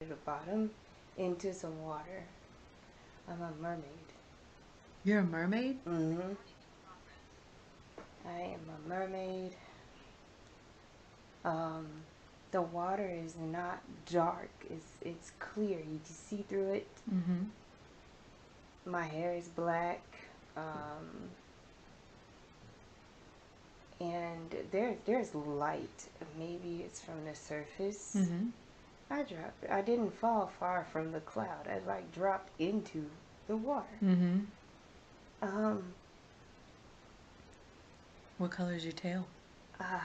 to the bottom into some water. I'm a mermaid. You're a mermaid? Mm-hmm. I am a mermaid. Um, the water is not dark. It's clear. You can see through it. Mm-hmm. My hair is black. Um, and there's light. Maybe it's from the surface. Mm-hmm. I didn't fall far from the cloud. I like dropped into the water. Mm-hmm. Um, What color is your tail? I'm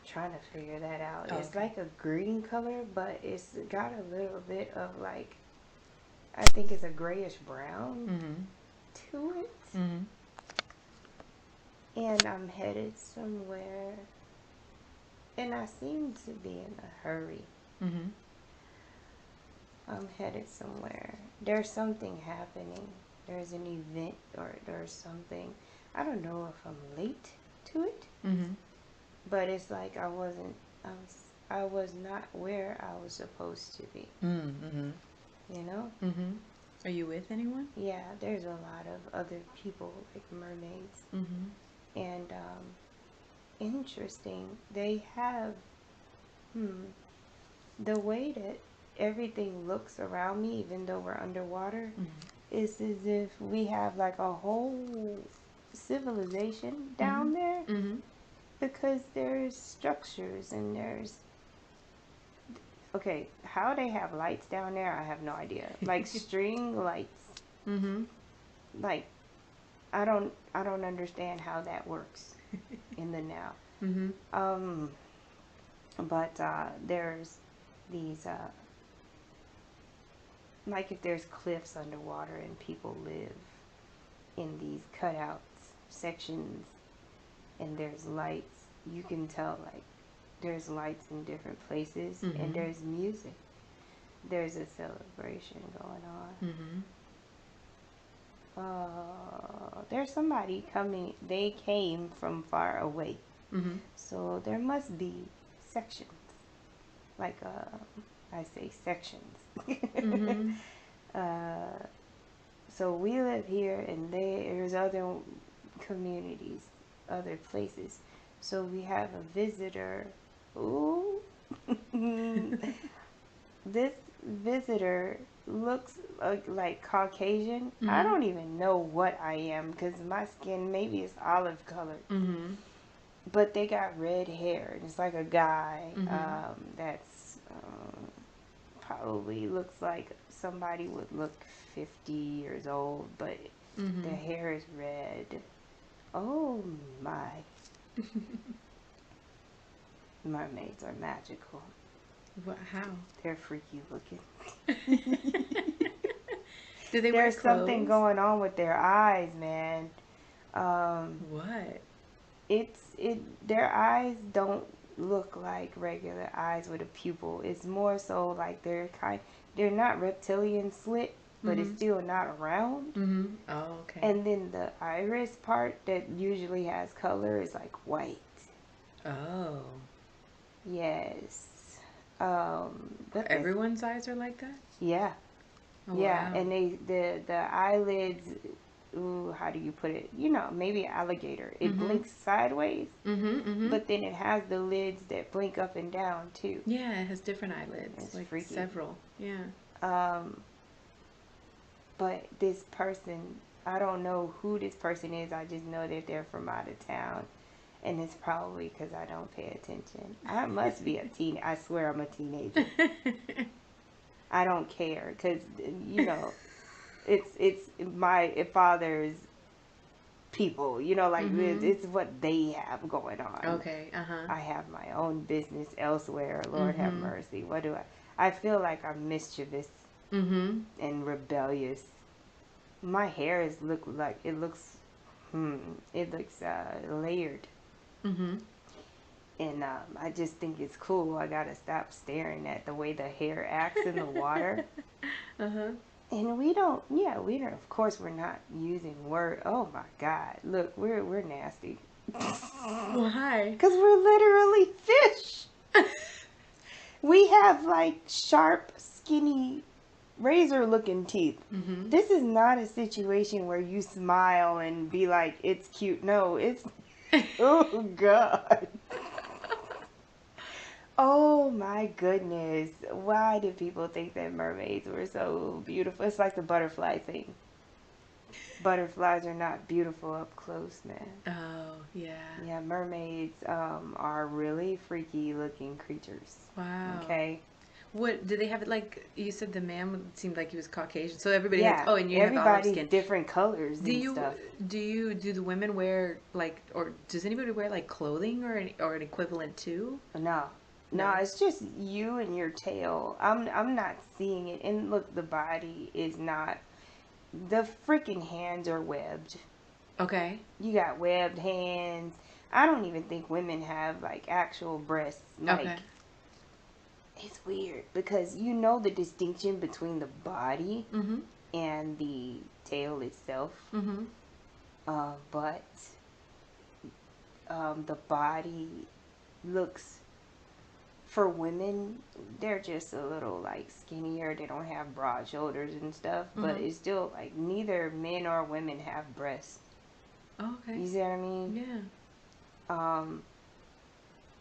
trying to figure that out. Oh, It's okay. like a green color, but it's got a little bit of like, I think it's a grayish brown Mm-hmm. to it. Mm-hmm. And I'm headed somewhere. And I seem to be in a hurry. Mm-hmm. I'm headed somewhere. There's something happening. There's an event or there's something. I don't know if I'm late to it, Mm-hmm. but it's like I was not where I was supposed to be. Mm-hmm. You know? Mm-hmm. Are you with anyone? Yeah, there's a lot of other people like mermaids. Mm-hmm. And interesting, they have the way that everything looks around me, even though we're underwater, it's as if we have like a whole civilization down there, Mm-hmm. because there's structures and there's, okay, how they have lights down there, I have no idea. Like string lights. Mm-hmm. Like I don't understand how that works in the now. Mm-hmm. Um but there's these like if there's cliffs underwater and people live in these cutouts sections and there's lights, you can tell like there's lights in different places and Mm-hmm. there's music. There's a celebration going on. Mm-hmm. There's somebody coming. They came from far away. Mm-hmm. So there must be sections. Like, I say sections. Mm-hmm. uh, so we live here and there's other communities, other places. So we have a visitor. Ooh. This visitor looks like Caucasian. I Mm-hmm. don't even know what I am because my skin maybe is olive colored, Mm-hmm. but they got red hair. It's like a guy Mm-hmm. that's probably looks like somebody would look 50 years old, but their Mm-hmm. hair is red. Oh my. Mermaids are magical. What? How? They're freaky looking. Do they wear There's something clothes? going on with their eyes, man. Um, What? their eyes don't look like regular eyes with a pupil. It's more so like they're not reptilian slit, but it's Mm-hmm. still not round. Mm-hmm. Oh, okay. And then the iris part that usually has color is like white. Oh. Yes. But this, Everyone's eyes are like that? yeah, Oh, yeah, wow. and the eyelids. Ooh, how do you put it? You know, maybe alligator. It Mm-hmm. blinks sideways, Mm-hmm. Mm-hmm. but then it has the lids that blink up and down too. Yeah, it has different eyelids, It's like freaky. several. Yeah. Um, but this person, I don't know who this person is. I just know that they're from out of town, and it's probably because I don't pay attention. I must be a teen. I swear I'm a teenager. I don't care because you know it's my father's people. You know, like Mm-hmm. it's what they have going on. Okay. Uh-huh. I have my own business elsewhere. Lord have Mm-hmm. mercy. What do I feel like I'm mischievous Mm-hmm. and rebellious. My hair is look like it looks layered, Mm-hmm. and I just think it's cool. I gotta stop staring at the way the hair acts in the water. Uh-huh. And we don't. Of course, we're not using word. Oh my God! Look, we're nasty. Why? Because we're literally fish. We have like sharp skinny, razor looking teeth. Mm-hmm. This is not a situation where you smile and be like, it's cute. No, it's, oh God. Oh my goodness. Why did people think that mermaids were so beautiful? It's like the butterfly thing. Butterflies are not beautiful up close, man. Oh, yeah. Yeah, mermaids are really freaky looking creatures. Wow. Okay? What did they have it like? You said the man seemed like he was Caucasian, so everybody has. Yeah, Oh, and you have olive everybody's skin. different colors Do and you stuff. do the women wear like, or does anybody wear like clothing or an equivalent to? No. No, No. it's just you and your tail. I'm not seeing it. And look, the body is not. The freaking hands are webbed. Okay. You got webbed hands. I don't even think women have like actual breasts. Like, Okay. it's weird because you know the distinction between the body Mm-hmm. and the tail itself. Mm-hmm. But the body looks, for women, they're just a little like skinnier. They don't have broad shoulders and stuff. But Mm-hmm. it's still like neither men or women have breasts. Oh, okay. You see what I mean? Yeah. Um,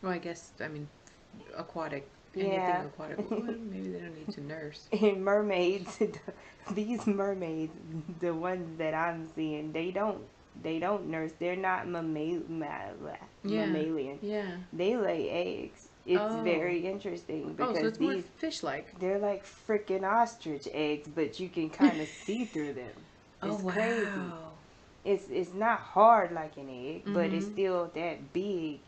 Well, I guess I mean aquatic. Anything yeah. aquatic. Well, maybe they don't need to nurse. And mermaids, these mermaids, the ones that I'm seeing, they don't nurse. They're not Yeah. mammalian. Yeah. They lay eggs. It's Oh. very interesting Oh, so because it's more these, fish-like. they're like freaking ostrich eggs, but you can kind of see through them. Oh, It's crazy. wow. It's not hard like an egg, but it's Mm-hmm. still that big.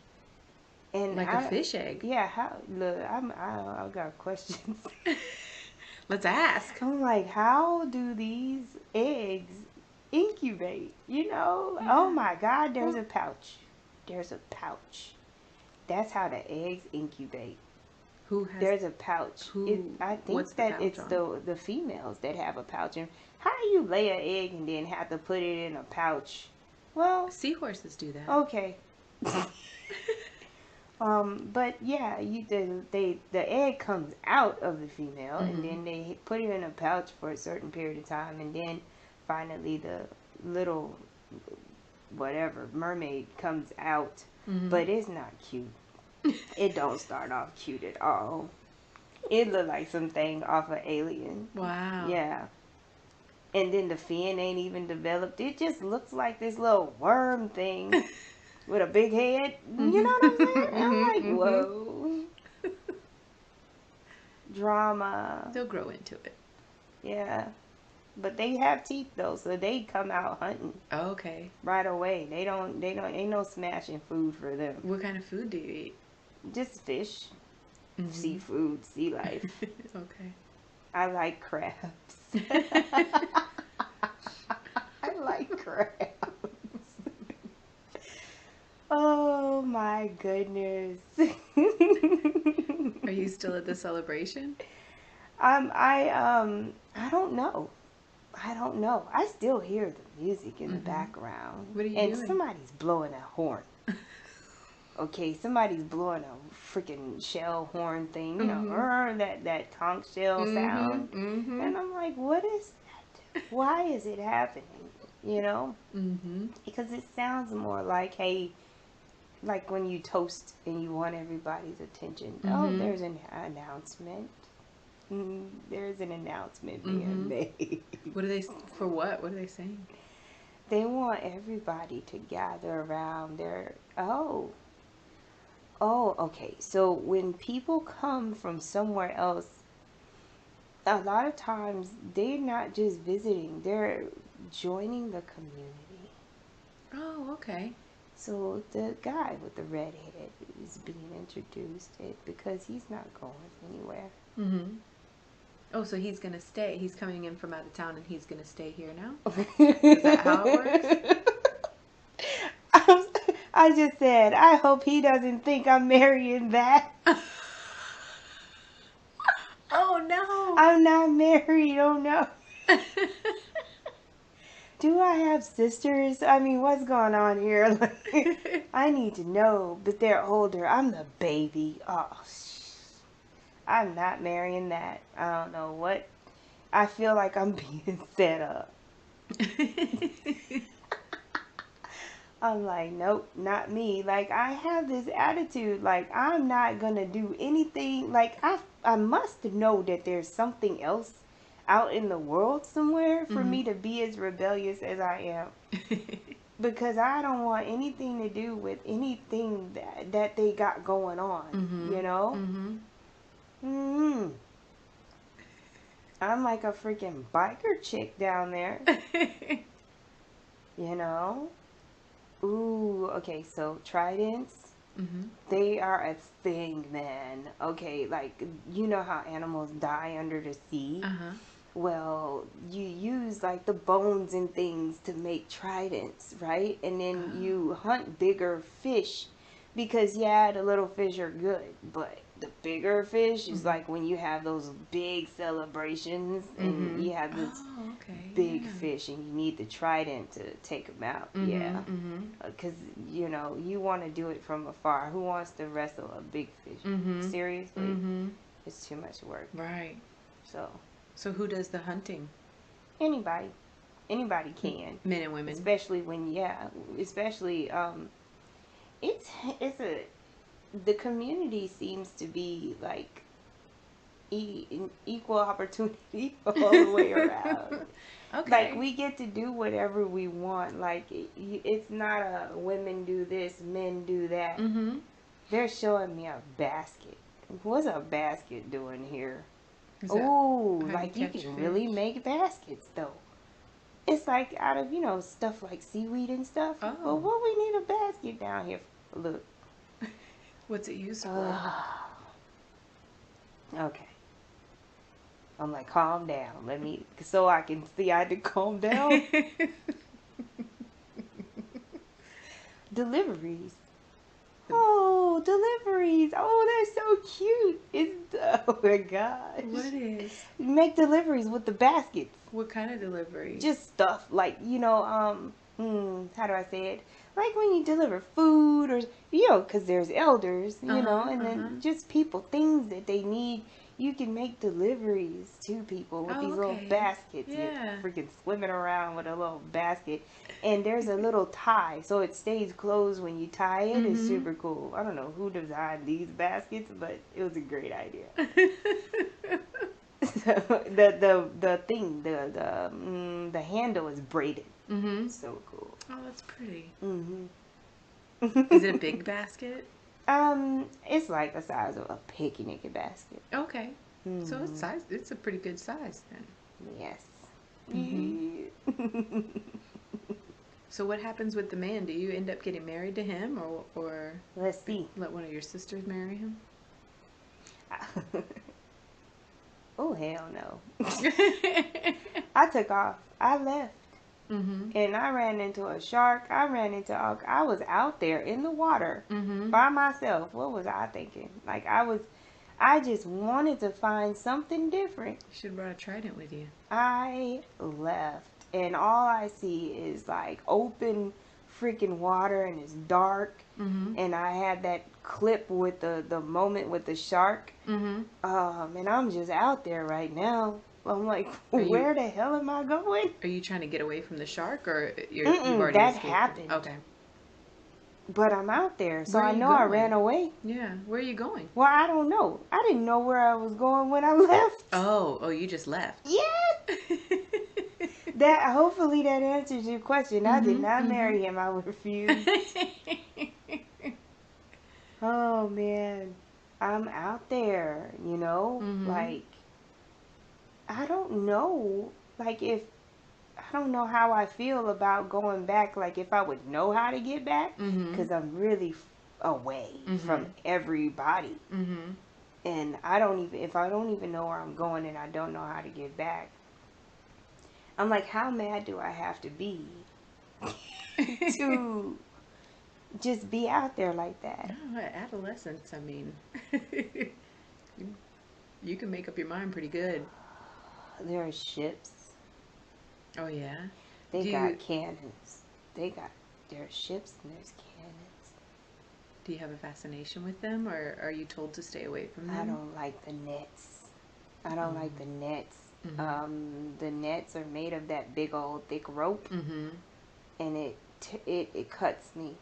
And Like a fish egg. yeah, how look, I got questions. Let's ask. I'm like, how do these eggs incubate? Yeah. Oh my God, there's Well, a pouch. There's a pouch. That's how the eggs incubate. who has There's a pouch. who? I What's think the that pouch it's on? the females that have a pouch. And how do you lay an egg and then have to put it in a pouch? Well, Seahorses do that. okay. But yeah, the egg comes out of the female, and Mm-hmm. then they put it in a pouch for a certain period of time, and then finally the little whatever mermaid comes out. Mm-hmm. But it's not cute. It don't start off cute at all. It look like something off of Alien. Wow. Yeah. And then the fin ain't even developed. It just looks like this little worm thing with a big head. You know Mm-hmm. what I'm saying? I'm mm-hmm. like, Mm-hmm. whoa. Drama. They'll grow into it. Yeah. But they have teeth though, so they come out hunting Okay. right away. Ain't no smashing food for them. What kind of food do you eat? Just fish, Mm-hmm. seafood, sea life. Okay. I like crabs. I like crabs. Oh my goodness. Are you still at the celebration? I don't know. I don't know. I still hear the music in the Mm-hmm. background. What are you And doing? somebody's blowing a horn. Okay, somebody's blowing a freaking shell horn thing, Mm-hmm. that conch shell sound. Mm-hmm. Mm-hmm. And I'm like, what is that? Why is it happening? You know? Mm-hmm. Because it sounds more like, hey, like when you toast and you want everybody's attention. Oh, Mm-hmm. there's an announcement. There's an announcement being Mm-hmm. made. What are they for? What are they saying? They want everybody to gather around their. Oh, okay. So when people come from somewhere else, a lot of times they're not just visiting, they're joining the community. Oh, okay. So the guy with the red head is being introduced because he's not going anywhere. Mm-hmm. Oh, so he's gonna stay. He's coming in from out of town, and he's gonna stay here now. Is that how it works? I just said, I hope he doesn't think I'm marrying that. Oh no. I'm not married, oh no. Do I have sisters? I mean, what's going on here? Like, I need to know, but they're older. I'm the baby. Oh, I'm not marrying that. I don't know what. I feel like I'm being set up. I'm like, nope, not me. Like, I have this attitude, like, I'm not gonna do anything. Like, I must know that there's something else out in the world somewhere for me to be as rebellious as I am. Because I don't want anything to do with anything that they got going on, you know? I'm like a freaking biker chick down there, you know? Ooh, okay, so tridents, they are a thing, man. Okay, like, you know how animals die under the sea? Well, you use like the bones and things to make tridents, right? And then you hunt bigger fish because, yeah, the little fish are good, but the bigger fish is like when you have those big celebrations and you have this big fish and you need the trident to take them out. Yeah. Because, you know, you want to do it from afar. Who wants to wrestle a big fish? Seriously? It's too much work. Right. So who does the hunting? anybody can, Men and women. especially when, yeah, especially it's a the community seems to be like equal opportunity all the way around. Okay. Like, we get to do whatever we want. Like, it's not a women do this, men do that. They're showing me a basket. What's a basket doing here? Ooh, like, you can really make baskets though. It's like out of, you know, stuff like seaweed and stuff. Oh. But what we need a basket down here for? Look. What's it used for? Okay. I'm like, calm down. Let me, so I can see I had to calm down. Deliveries. Oh, deliveries. Oh, they're so cute. Oh my gosh. What is? Make deliveries with the baskets. What kind of delivery? Just stuff like, you know, how do I say it? Like when you deliver food or, you know, because there's elders, you know, and then just people, things that they need. You can make deliveries to people with these little baskets. Yeah. You're freaking swimming around with a little basket. And there's a little tie, so it stays closed when you tie it. It's super cool. I don't know who designed these baskets, but it was a great idea. the thing, the handle is braided. So cool. Oh, that's pretty. Is it a big basket? It's like the size of a picnic basket. Okay. So it's a pretty good size then. Yes. So what happens with the man? Do you end up getting married to him, or let's see, let one of your sisters marry him? Oh, hell no. I took off. I left. And I ran into a shark. I was out there in the water by myself. What was I thinking? Like, I just wanted to find something different. You should have brought a trident with you. I left. And all I see is like open freaking water, and it's dark. And I had that clip with the moment with the shark. And I'm just out there right now. I'm like, where the hell am I going? Are you trying to get away from the shark, or you've already that escaped? happened. Okay. But I'm out there, so I know I ran away. Yeah. Where are you going? Well, I don't know. I didn't know where I was going when I left. Oh, you just left. Yeah. Hopefully that answers your question. I did not marry him. I refused. Oh man, I'm out there. You know, like, I don't know. Like, I don't know how I feel about going back. Like, if I would know how to get back, because I'm really away from everybody. And if I don't even know where I'm going and I don't know how to get back, I'm like, how mad do I have to be to just be out there like that? Oh, adolescence, I mean, you can make up your mind pretty good. There are ships. Oh, yeah? They got cannons. There are ships and there's cannons. Do you have a fascination with them, or are you told to stay away from them? I don't like the nets. I don't like the nets. The nets are made of that big old thick rope, and it cuts me.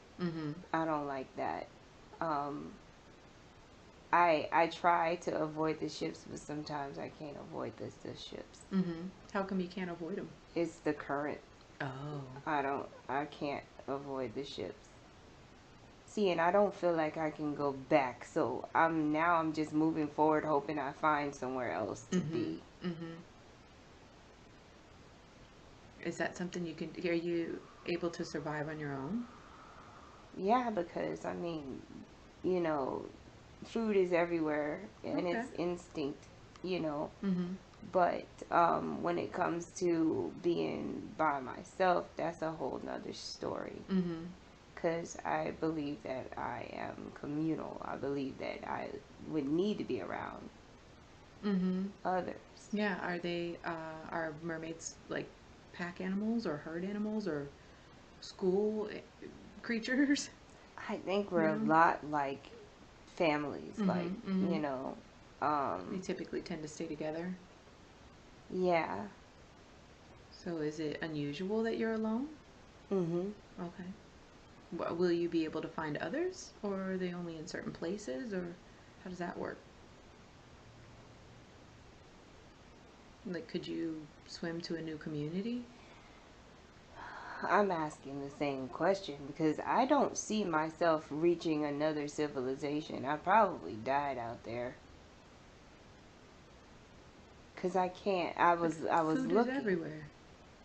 I don't like that. I try to avoid the ships, but sometimes I can't avoid the ships. How come you can't avoid them? It's the current. Oh. I can't avoid the ships. See, and I don't feel like I can go back, so I'm just moving forward, hoping I find somewhere else to be. Is that something you can? Are you able to survive on your own? Yeah, because I mean, you know, food is everywhere, and it's instinct, you know. But when it comes to being by myself, that's a whole nother story. Because I believe that I am communal. I believe that I would need to be around others. Yeah. Are mermaids like pack animals or herd animals or school creatures? I think we're a lot like families, like, you know. They typically tend to stay together. Yeah. So is it unusual that you're alone? Okay. Will you be able to find others, or are they only in certain places, or how does that work? Like, could you swim to a new community? I'm asking the same question because I don't see myself reaching another civilization. I probably died out there. Cause I can't. I was Food looking. Is everywhere.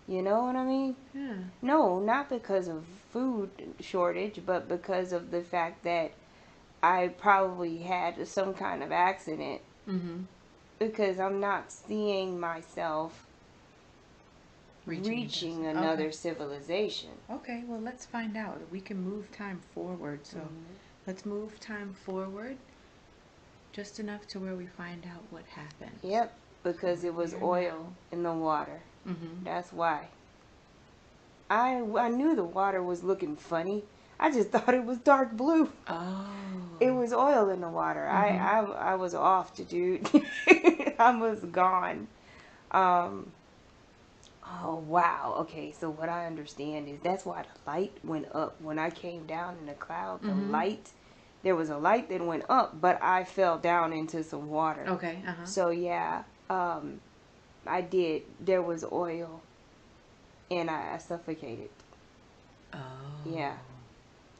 You know what I mean? Yeah. No, not because of food shortage, but because of the fact that I probably had some kind of accident. Because I'm not seeing myself reaching another civilization. Okay, well, let's find out. We can move time forward. So let's move time forward just enough to where we find out what happened. Yep, because it was oil in the water. That's why. I knew the water was looking funny. I just thought it was dark blue. Oh. It was oil in the water. I was off, dude. I was gone. Oh, wow. Okay, so what I understand is that's why the light went up. When I came down in the cloud, the light, there was a light that went up, but I fell down into some water. Okay, So, yeah, I did. There was oil, and I suffocated. Oh. Yeah.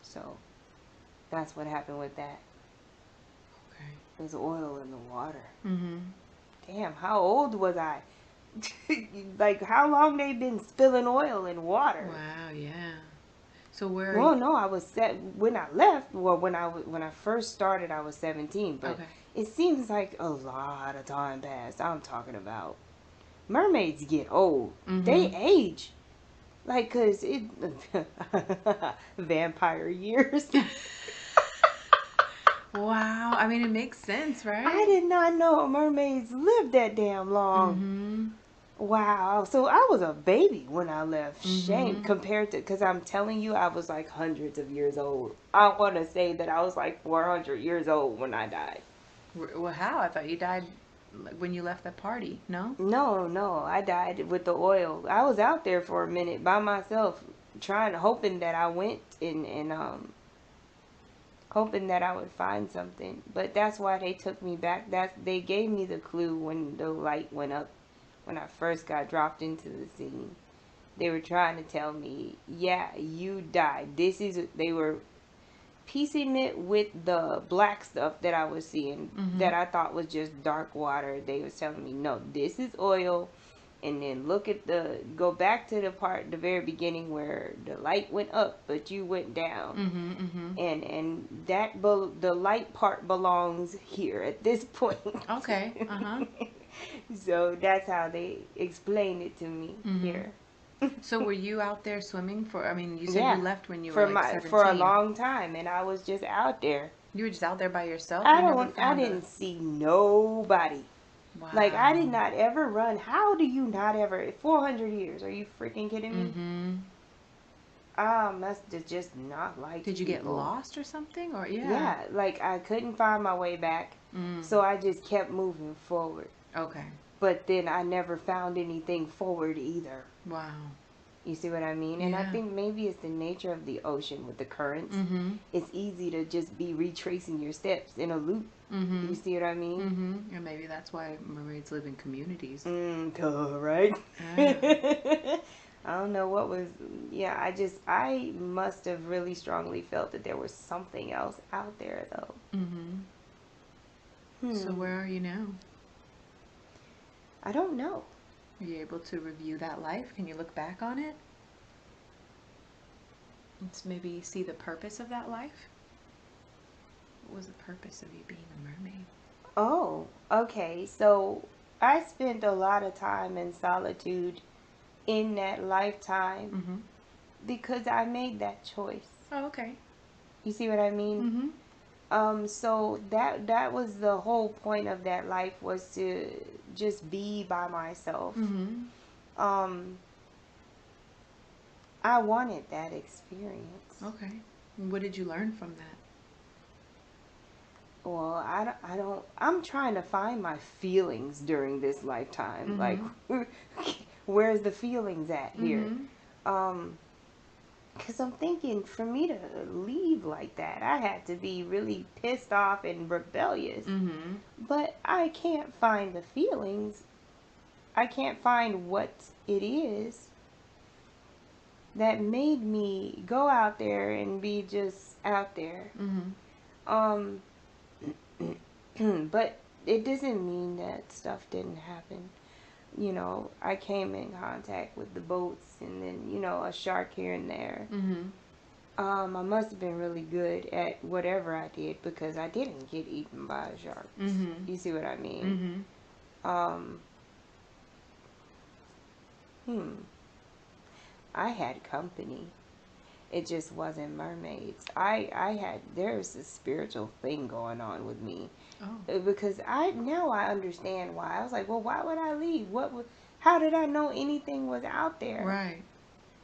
So, that's what happened with that. Okay. There's oil in the water. Damn, how old was I? Like, how long they been spilling oil in water? Wow, yeah. So where? Well, no, I was when I left. Well, when I first started, I was 17. But it seems like a lot of time passed. I'm talking about mermaids get old. They age, like, cause it vampire years. Wow, I mean, it makes sense, right? I did not know mermaids lived that damn long. Wow. So I was a baby when I left. Shame compared to, because I'm telling you, I was like hundreds of years old. I want to say that I was like 400 years old when I died. Well, how? I thought you died when you left that party. No? No. I died with the oil. I was out there for a minute by myself, hoping that I went and hoping that I would find something. But that's why they took me back. They gave me the clue when the light went up. When I first got dropped into the scene, they were trying to tell me, yeah, you died. They were piecing it with the black stuff that I was seeing that I thought was just dark water. They was telling me, no, this is oil. And then go back to the very beginning where the light went up, but you went down. And the light part belongs here at this point. Okay. So that's how they explained it to me here. So were you out there swimming for? I mean, you said you left when you were like 17. For a long time, and I was just out there. You were just out there by yourself. I didn't see nobody. Wow. Like, I did not ever run. How do you not ever? 400 years? Are you freaking kidding me? I must have just not liked Did you get people. lost or something? Or yeah. Yeah, like I couldn't find my way back, so I just kept moving forward. Okay. But then I never found anything forward either. Wow. You see what I mean? And I think maybe it's the nature of the ocean with the currents. It's easy to just be retracing your steps in a loop. You see what I mean? And maybe that's why mermaids live in communities. Right? I don't know what was. Yeah, I must have really strongly felt that there was something else out there, though. So where are you now? I don't know. Are you able to review that life? Can you look back on it? Let's maybe see the purpose of that life. What was the purpose of you being a mermaid? Oh, okay. So I spent a lot of time in solitude in that lifetime because I made that choice. Oh, okay. You see what I mean? So that was the whole point of that life, was to just be by myself. I wanted that experience. Okay. What did you learn from that? Well, I'm trying to find my feelings during this lifetime. Like, where's the feelings at here? Because I'm thinking, for me to leave like that, I had to be really pissed off and rebellious. But I can't find the feelings. I can't find what it is that made me go out there and be just out there. But it doesn't mean that stuff didn't happen. You know, I came in contact with the boats and then, you know, a shark here and there. I must have been really good at whatever I did because I didn't get eaten by a shark. You see what I mean? I had company. It just wasn't mermaids. There's a spiritual thing going on with me. Because now I understand why. I was like, well, why would I leave? How did I know anything was out there? Right.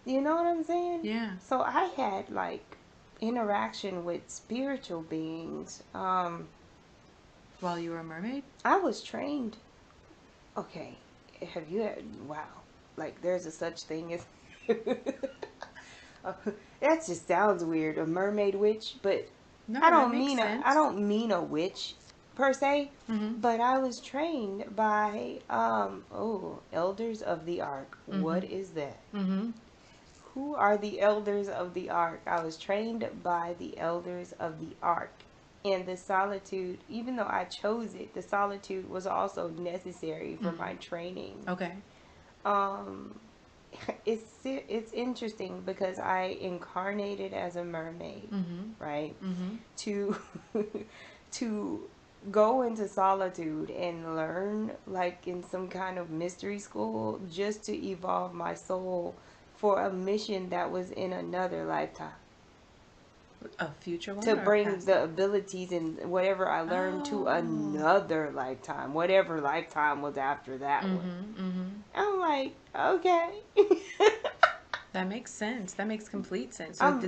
You know what I'm saying? Yeah. So I had like interaction with spiritual beings. While you were a mermaid? I was trained. Okay. Have you had, wow. Like there's a such thing as that just sounds weird, a mermaid witch, but No, I that makes sense. I don't mean a witch per se, but I was trained by elders of the ark. What is that? Who are the elders of the ark? I was trained by the elders of the ark. And the solitude, even though I chose it, the solitude was also necessary for my training. Okay. It's interesting because I incarnated as a mermaid, right? To to go into solitude and learn like in some kind of mystery school just to evolve my soul for a mission that was in another lifetime. A future one? To bring the abilities and whatever I learned to another lifetime, whatever lifetime was after that one. I'm like, okay. That makes sense. That makes complete sense. So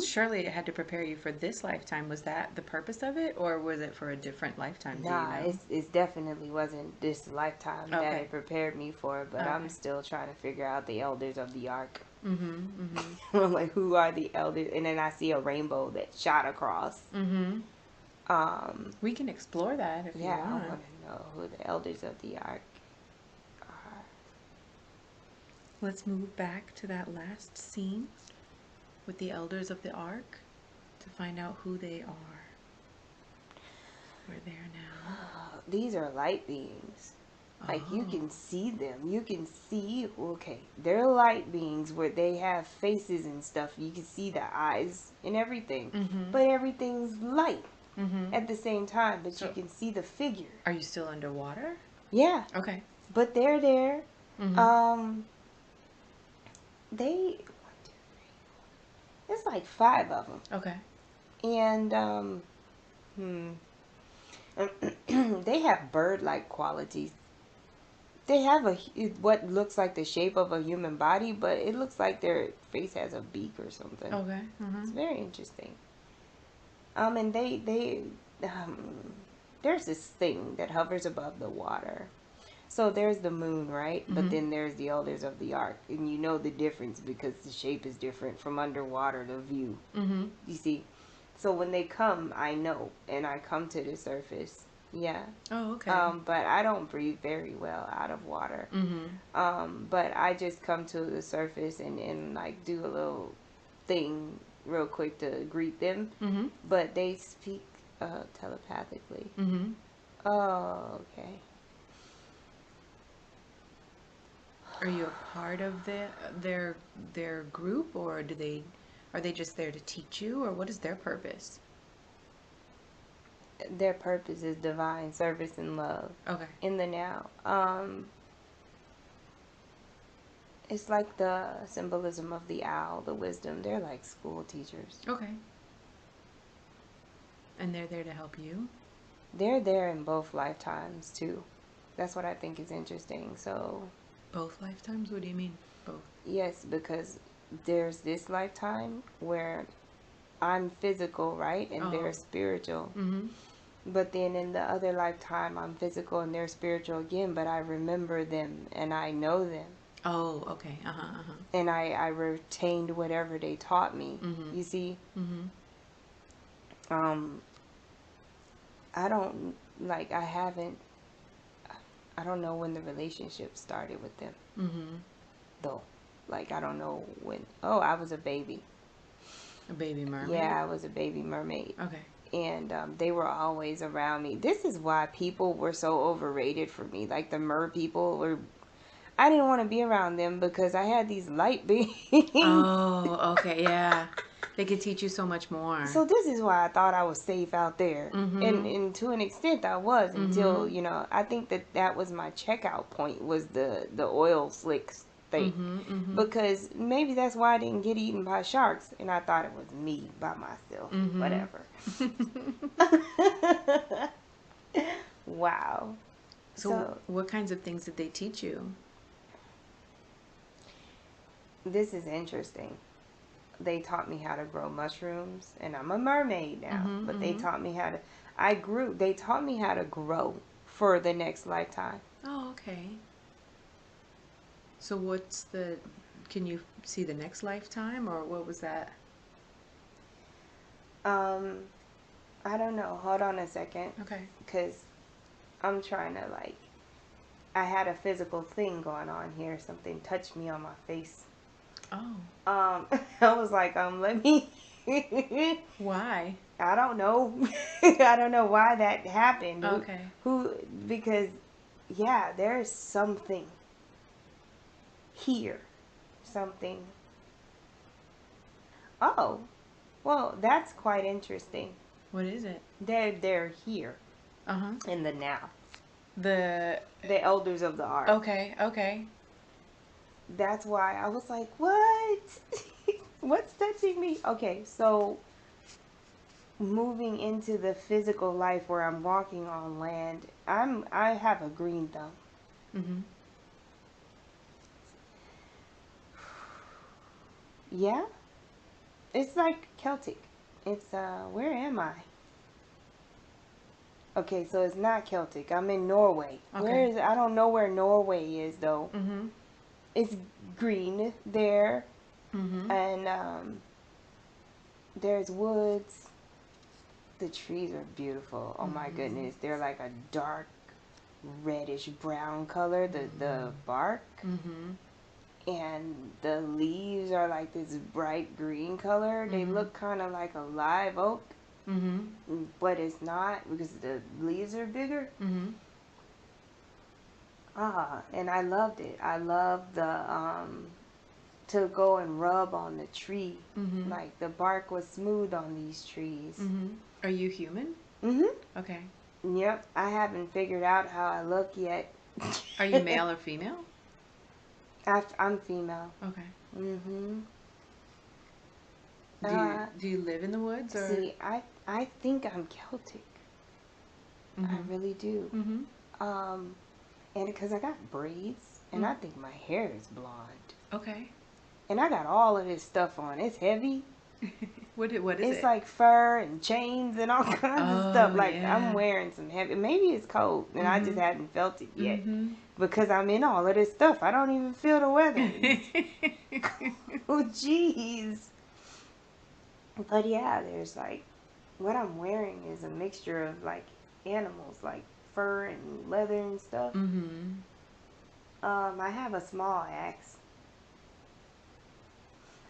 surely it had to prepare you for this lifetime. Was that the purpose of it, or was it for a different lifetime? Nah, it definitely wasn't this lifetime that it prepared me for, but I'm still trying to figure out the elders of the ark. I'm like, who are the elders? And then I see a rainbow that shot across. We can explore that if you want. Yeah, I want to know who the elders of the ark are. Let's move back to that last scene with the elders of the ark to find out who they are. We're there now. These are light beings. Like, you can see them. You can see, okay, they're light beings where they have faces and stuff. You can see the eyes and everything. But everything's light at the same time. But you can see the figure. Are you still underwater? Yeah. Okay. But they're there. It's like 5 of them. Okay. And, they have bird-like qualities. They have what looks like the shape of a human body, but it looks like their face has a beak or something. Okay. It's very interesting. And there's this thing that hovers above the water. So there's the moon, right? But then there's the elders of the ark, and you know the difference because the shape is different from underwater. The view, you see. So when they come, I know, and I come to the surface. Yeah. Oh, okay. But I don't breathe very well out of water. But I just come to the surface and like do a little thing real quick to greet them. But they speak telepathically. Oh, okay. Are you a part of their group, or are they just there to teach you, or what is their purpose? Their purpose is divine service and love. Okay. In the now. It's like the symbolism of the owl, the wisdom. They're like school teachers. Okay. And they're there to help you? They're there in both lifetimes too. That's what I think is interesting. So both lifetimes? What do you mean both? Yes, because there's this lifetime where I'm physical, right? And they're spiritual. But then in the other lifetime, I'm physical and they're spiritual again, but I remember them and I know them. Oh, okay. And I retained whatever they taught me. You see? I don't, like, I don't know when the relationship started with them. Though. Like, I don't know when. Oh, I was a baby. A baby mermaid? Yeah, I was a baby mermaid. Okay. And they were always around me. This is why people were so overrated for me. Like, the mer people were... I didn't want to be around them because I had these light beings. Oh, okay, yeah. They could teach you so much more. So this is why I thought I was safe out there. And to an extent I was until, you know, I think that was my checkout point, was the oil slicks thing. Because maybe that's why I didn't get eaten by sharks. And I thought it was me by myself. Whatever. Wow. So what kinds of things did they teach you? This is interesting. They taught me how to grow mushrooms, and I'm a mermaid now, but they taught me how to, they taught me how to grow for the next lifetime. Oh, okay. So can you see the next lifetime, or what was that? I don't know. Hold on a second. Okay. Because I'm trying to, like, I had a physical thing going on here. Something touched me on my face. Oh. I was like, let me. Why? I don't know. I don't know why that happened. Okay. Because, yeah, there's something here. Something. Oh, well, that's quite interesting. What is it? They're here. In the now. The elders of the ark. Okay. That's why I was like, what? What's touching me? Okay, so moving into the physical life where I'm walking on land, I have a green thumb. Yeah? It's like Celtic. It's where am I? Okay, so it's not Celtic. I'm in Norway. Okay. Where is it? I don't know where Norway is though. It's green there. And there's woods. The trees are beautiful. Oh my goodness. They're like a dark reddish brown color, the bark. And the leaves are like this bright green color. They look kind of like a live oak. But it's not, because the leaves are bigger. And I loved it. I loved to go and rub on the tree. Like, the bark was smooth on these trees. Are you human? Okay. Yep. I haven't figured out how I look yet. Are you male or female? I'm female. Okay. Do you live in the woods, or? See, I think I'm Celtic. I really do. And because I got braids, and I think my hair is blonde. Okay. And I got all of this stuff on. It's heavy. What is it? It's like fur and chains and all kinds of stuff. Like, yeah. I'm wearing some heavy. Maybe it's cold, and I just hadn't felt it yet. Because I'm in all of this stuff. I don't even feel the weather. Oh, jeez. But yeah, there's like, what I'm wearing is a mixture of like animals, like fur and leather and stuff. I have a small axe.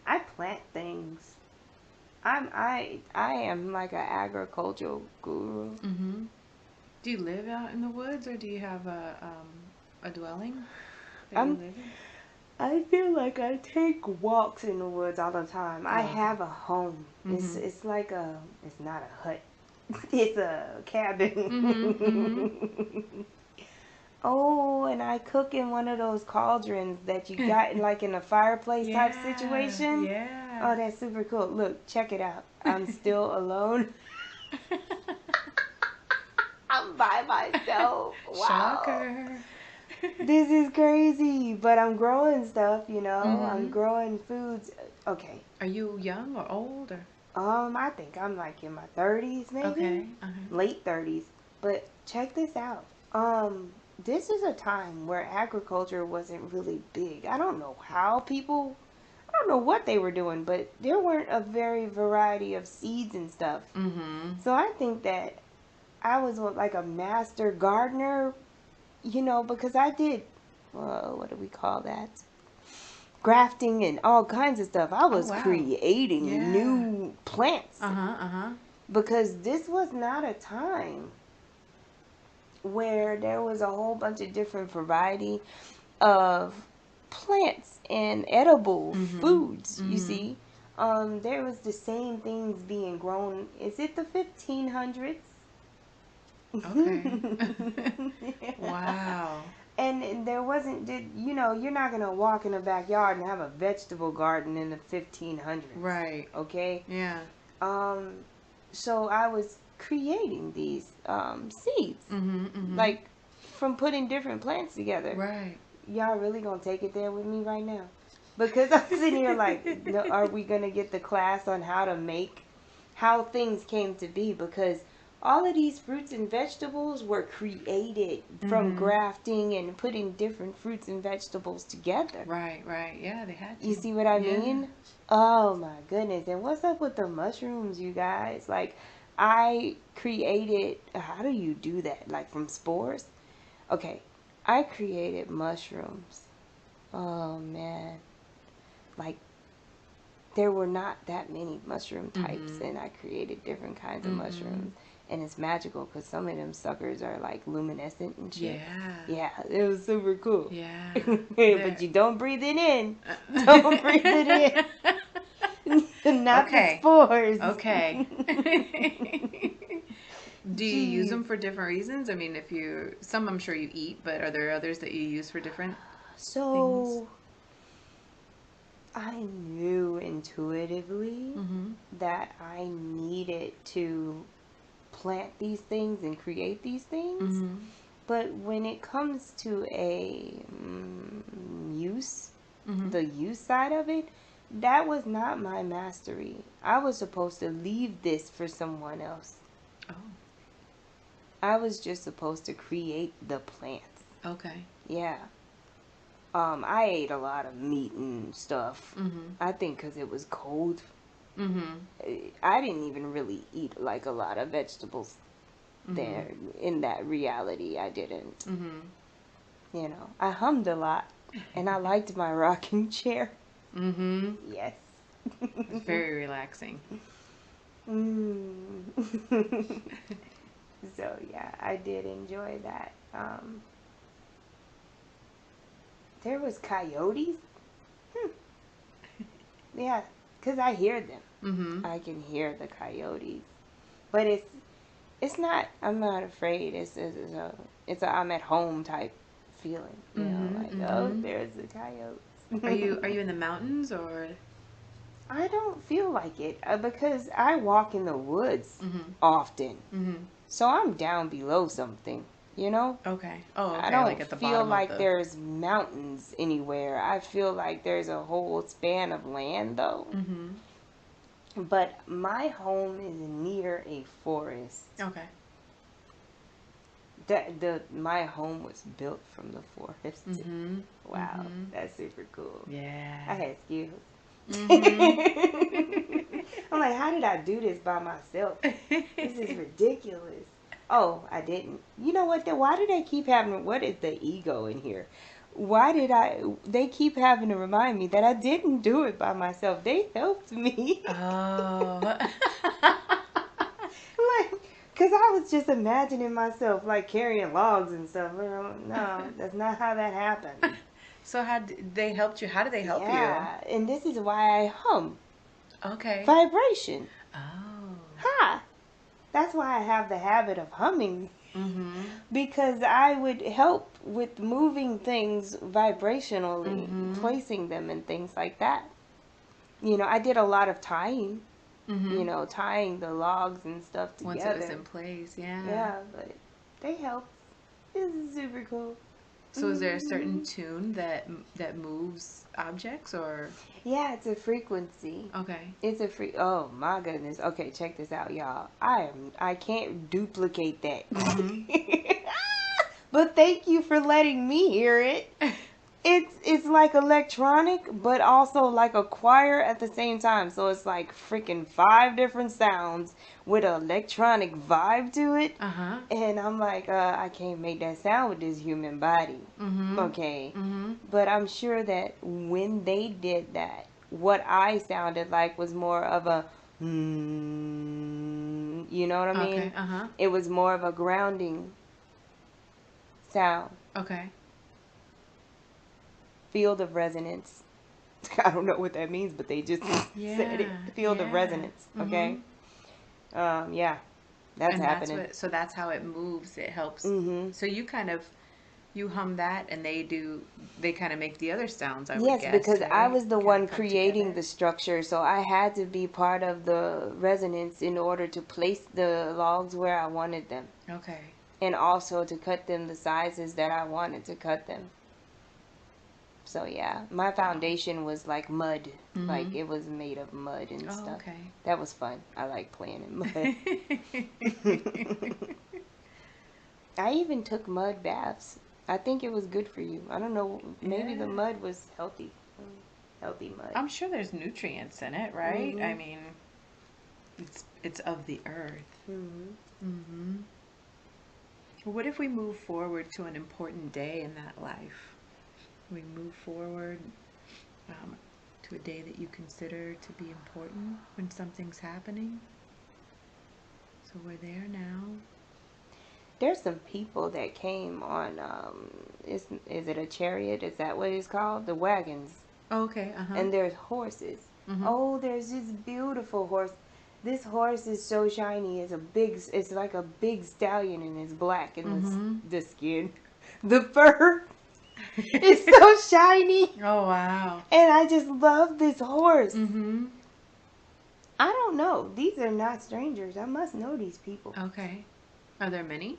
I plant things. I am like an agricultural guru. Do you live out in the woods, or do you have a dwelling that you live in? I feel like I take walks in the woods all the time. I have a home. It's like it's not a hut. It's a cabin. Oh, and I cook in one of those cauldrons that you got like in a fireplace type situation. Yeah. Oh, that's super cool. Look, check it out. I'm still alone. I'm by myself. Wow. Shocker. This is crazy. But I'm growing stuff, you know. I'm growing foods. Okay. Are you young or old, or? I think I'm like in my 30s maybe. Okay. Late 30s. But check this out. This is a time where agriculture wasn't really big. I don't know what they were doing, but there weren't a very variety of seeds and stuff. So I think that I was like a master gardener, you know, because I did, what do we call that? Grafting and all kinds of stuff. I was creating new plants. Because this was not a time where there was a whole bunch of different variety of plants and edible foods, you see. There was the same things being grown. Is it the 1500s? Okay. Wow. And there wasn't, you know, you're not going to walk in a backyard and have a vegetable garden in the 1500s. Right. Okay? Yeah. So I was creating these seeds. Like, from putting different plants together. Right. Y'all really going to take it there with me right now? Because I'm sitting here like, are we going to get the class on how things came to be? Because all of these fruits and vegetables were created from grafting and putting different fruits and vegetables together. Right. Yeah, they had to. You see what I mean? Oh my goodness. And what's up with the mushrooms, you guys? Like, I created, how do you do that? Like from spores? Okay, I created mushrooms. Oh man. Like, there were not that many mushroom types, and I created different kinds of mushrooms. And it's magical because some of them suckers are like luminescent and shit. Yeah, it was super cool. Yeah. But you don't breathe it in. Don't breathe it in. Not the spores. Okay. Do you use them for different reasons? I mean, some I'm sure you eat, but are there others that you use for different things? I knew intuitively that I needed to plant these things and create these things. But when it comes to a use, the use side of it, that was not my mastery. I was supposed to leave this for someone else. Oh. I was just supposed to create the plants. Okay. Yeah. I ate a lot of meat and stuff. I think because it was cold. I didn't even really eat like a lot of vegetables there. In that reality, I didn't. You know, I hummed a lot, and I liked my rocking chair. Yes. It's very relaxing. So yeah, I did enjoy that. There was coyotes. Yeah, because I hear them. I can hear the coyotes. But it's not, I'm not afraid. It's a I'm at home type feeling. You know, like, oh, there's the coyotes. Are you in the mountains, or? I don't feel like it because I walk in the woods often. So I'm down below something. you know? Okay. Oh, I okay. Like don't at the feel bottom of like the. there's mountains anywhere. I feel like there's a whole span of land though. Mm-hmm. But my home is near a forest. Okay. My home was built from the forest. Mm-hmm. Wow, Mm-hmm. that's super cool. Yeah. I had skills. Mm-hmm. I'm like, how did I do this by myself? This is ridiculous. Oh, I didn't. You know what? Why do they keep having? What is the ego in here? Why did I? They keep having to remind me that I didn't do it by myself. They helped me. Oh. Like, cause I was just imagining myself like carrying logs and stuff. No, that's not how that happened. So how they helped you? How did they help you? Yeah, and this is why I hum. Okay. Vibration. Oh. Ha! That's why I have the habit of humming. Mm-hmm. Because I would help with moving things vibrationally, Mm-hmm. placing them and things like that. You know, I did a lot of tying, Mm-hmm. tying the logs and stuff Once it was together. in place, yeah. Yeah, but they help. This is super cool. So is there a certain tune that moves objects or? Yeah, it's a frequency. Okay. It's a free. Oh my goodness. Okay, check this out, y'all. I can't duplicate that. Mm-hmm. But thank you for letting me hear it. It's like electronic, but also like a choir at the same time. So it's like freaking 5 different sounds with an electronic vibe to it. Uh-huh. And I'm like, I can't make that sound with this human body. Mm-hmm. Okay. Mm-hmm. But I'm sure that when they did that, what I sounded like was more of a, you know what I mean? Okay. Uh-huh. It was more of a grounding sound, Okay. field of resonance. I don't know what that means, but they just said it. Yeah. Field of Yeah. resonance. Mm-hmm. Okay. Yeah, that's And that's happening. what. So that's how it moves. It helps. Mm-hmm. So you hum that, and they kind of make the other sounds. I would Yes, guess, because I right? was the Kind of one come creating together. the structure, so I had to be part of the resonance in order to place the logs where I wanted them, Okay. and also to cut them the sizes that I wanted to cut them. So yeah, my Wow. foundation was like mud, like Mm-hmm. it was made of mud and Oh, stuff. okay. That was fun. I like playing in mud. I even took mud baths. I think it was good for you. I don't know. Maybe the Yeah. mud was healthy. Healthy mud. I'm sure there's nutrients in it, right? I Mhm. mean, it's of the earth. Mhm. Mm-hmm. What if we move forward to an important day in that life? We move forward um, to a day that you consider to be important when something's happening. So we're there now. There's some people that came on. Is it a chariot? Is that what it's called? The wagons. Oh, okay. Uh huh. And there's horses. Mm-hmm. Oh, there's this beautiful horse. This horse is so shiny. It's like a big stallion, and it's black, and Mm-hmm. the skin, the fur is so shiny. Oh, wow. And I just love this horse. Mm-hmm. I don't know. These are not strangers. I must know these people. Okay. Are there many?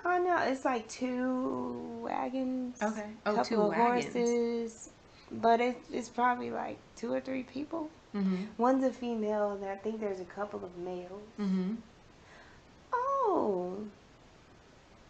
Oh no, it's like 2 wagons, Okay. Oh, two couple of wagons. horses, but it's probably like 2 or 3 people. Mm-hmm. One's a female, and I think there's a couple of males. Mm-hmm. Oh,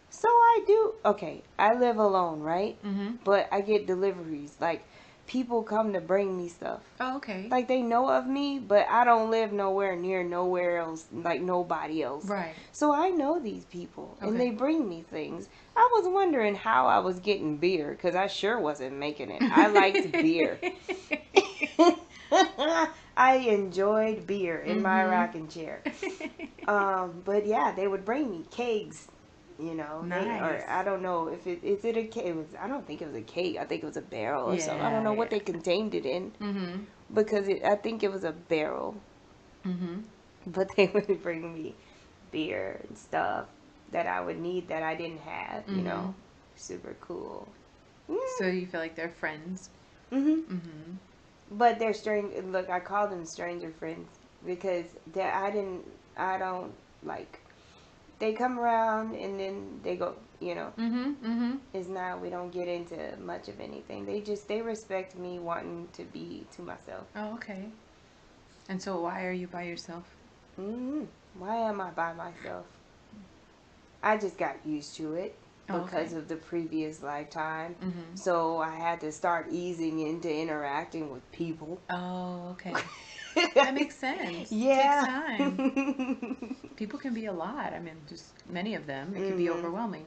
so I do. Okay, I live alone, right? Mm-hmm. But I get deliveries. Like, people come to bring me stuff. Oh, okay. Like, they know of me, but I don't live nowhere near nowhere else, like nobody else. Right. So I know these people, and Okay. they bring me things. I was wondering how I was getting beer, because I sure wasn't making it. I liked beer. I enjoyed beer in my Mm-hmm. rocking chair. But yeah, they would bring me kegs. Nice. I don't know if is it a keg. I don't think it was a keg. I think it was a barrel or something. I don't Yeah, know what yeah. they contained it in Mm-hmm. because I think it was a barrel. Mm-hmm. But they would bring me beer and stuff that I would need that I didn't have. Mm-hmm. Super cool. So you feel like they're friends? Mhm. Mm-hmm. But they're strange. Look, I call them stranger friends because I don't like. They come around and then they go. It's not, we don't get into much of anything. They respect me wanting to be to myself. Oh, okay. And so why are you by yourself? Why am I by myself? I just got used to it because of the previous lifetime. So I had to start easing into interacting with people. Oh, okay. That makes sense. Yeah. It takes time. People can be a lot. I mean, just many of them. It can be overwhelming.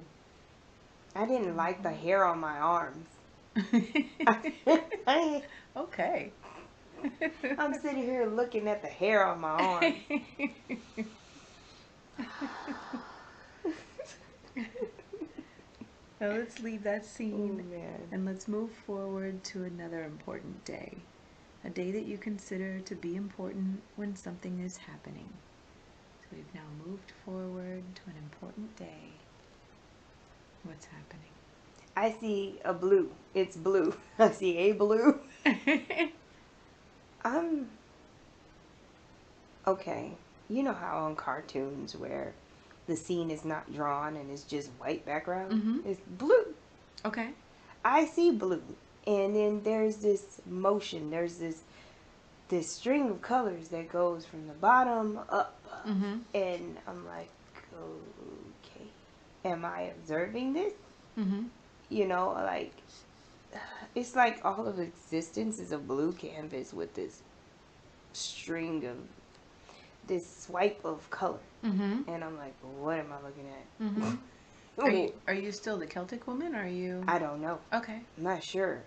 I didn't like the hair on my arms. Okay. I'm sitting here looking at the hair on my arms. Now let's leave that scene man. and let's move forward to another important day. A day that you consider to be important when something is happening. So we've now moved forward to an important day. What's happening? I see a blue. It's blue. I see a blue. Okay. You know how on cartoons where the scene is not drawn and it's just white background? It's blue. Okay. I see blue. And then there's this motion. There's this string of colors that goes from the bottom up. And I'm like, okay. Am I observing this? Like, it's like all of existence is a blue canvas with this string of this swipe of color. And I'm like, what am I looking at? Are you still the Celtic woman? Or are you? I don't know. Okay. I'm not sure.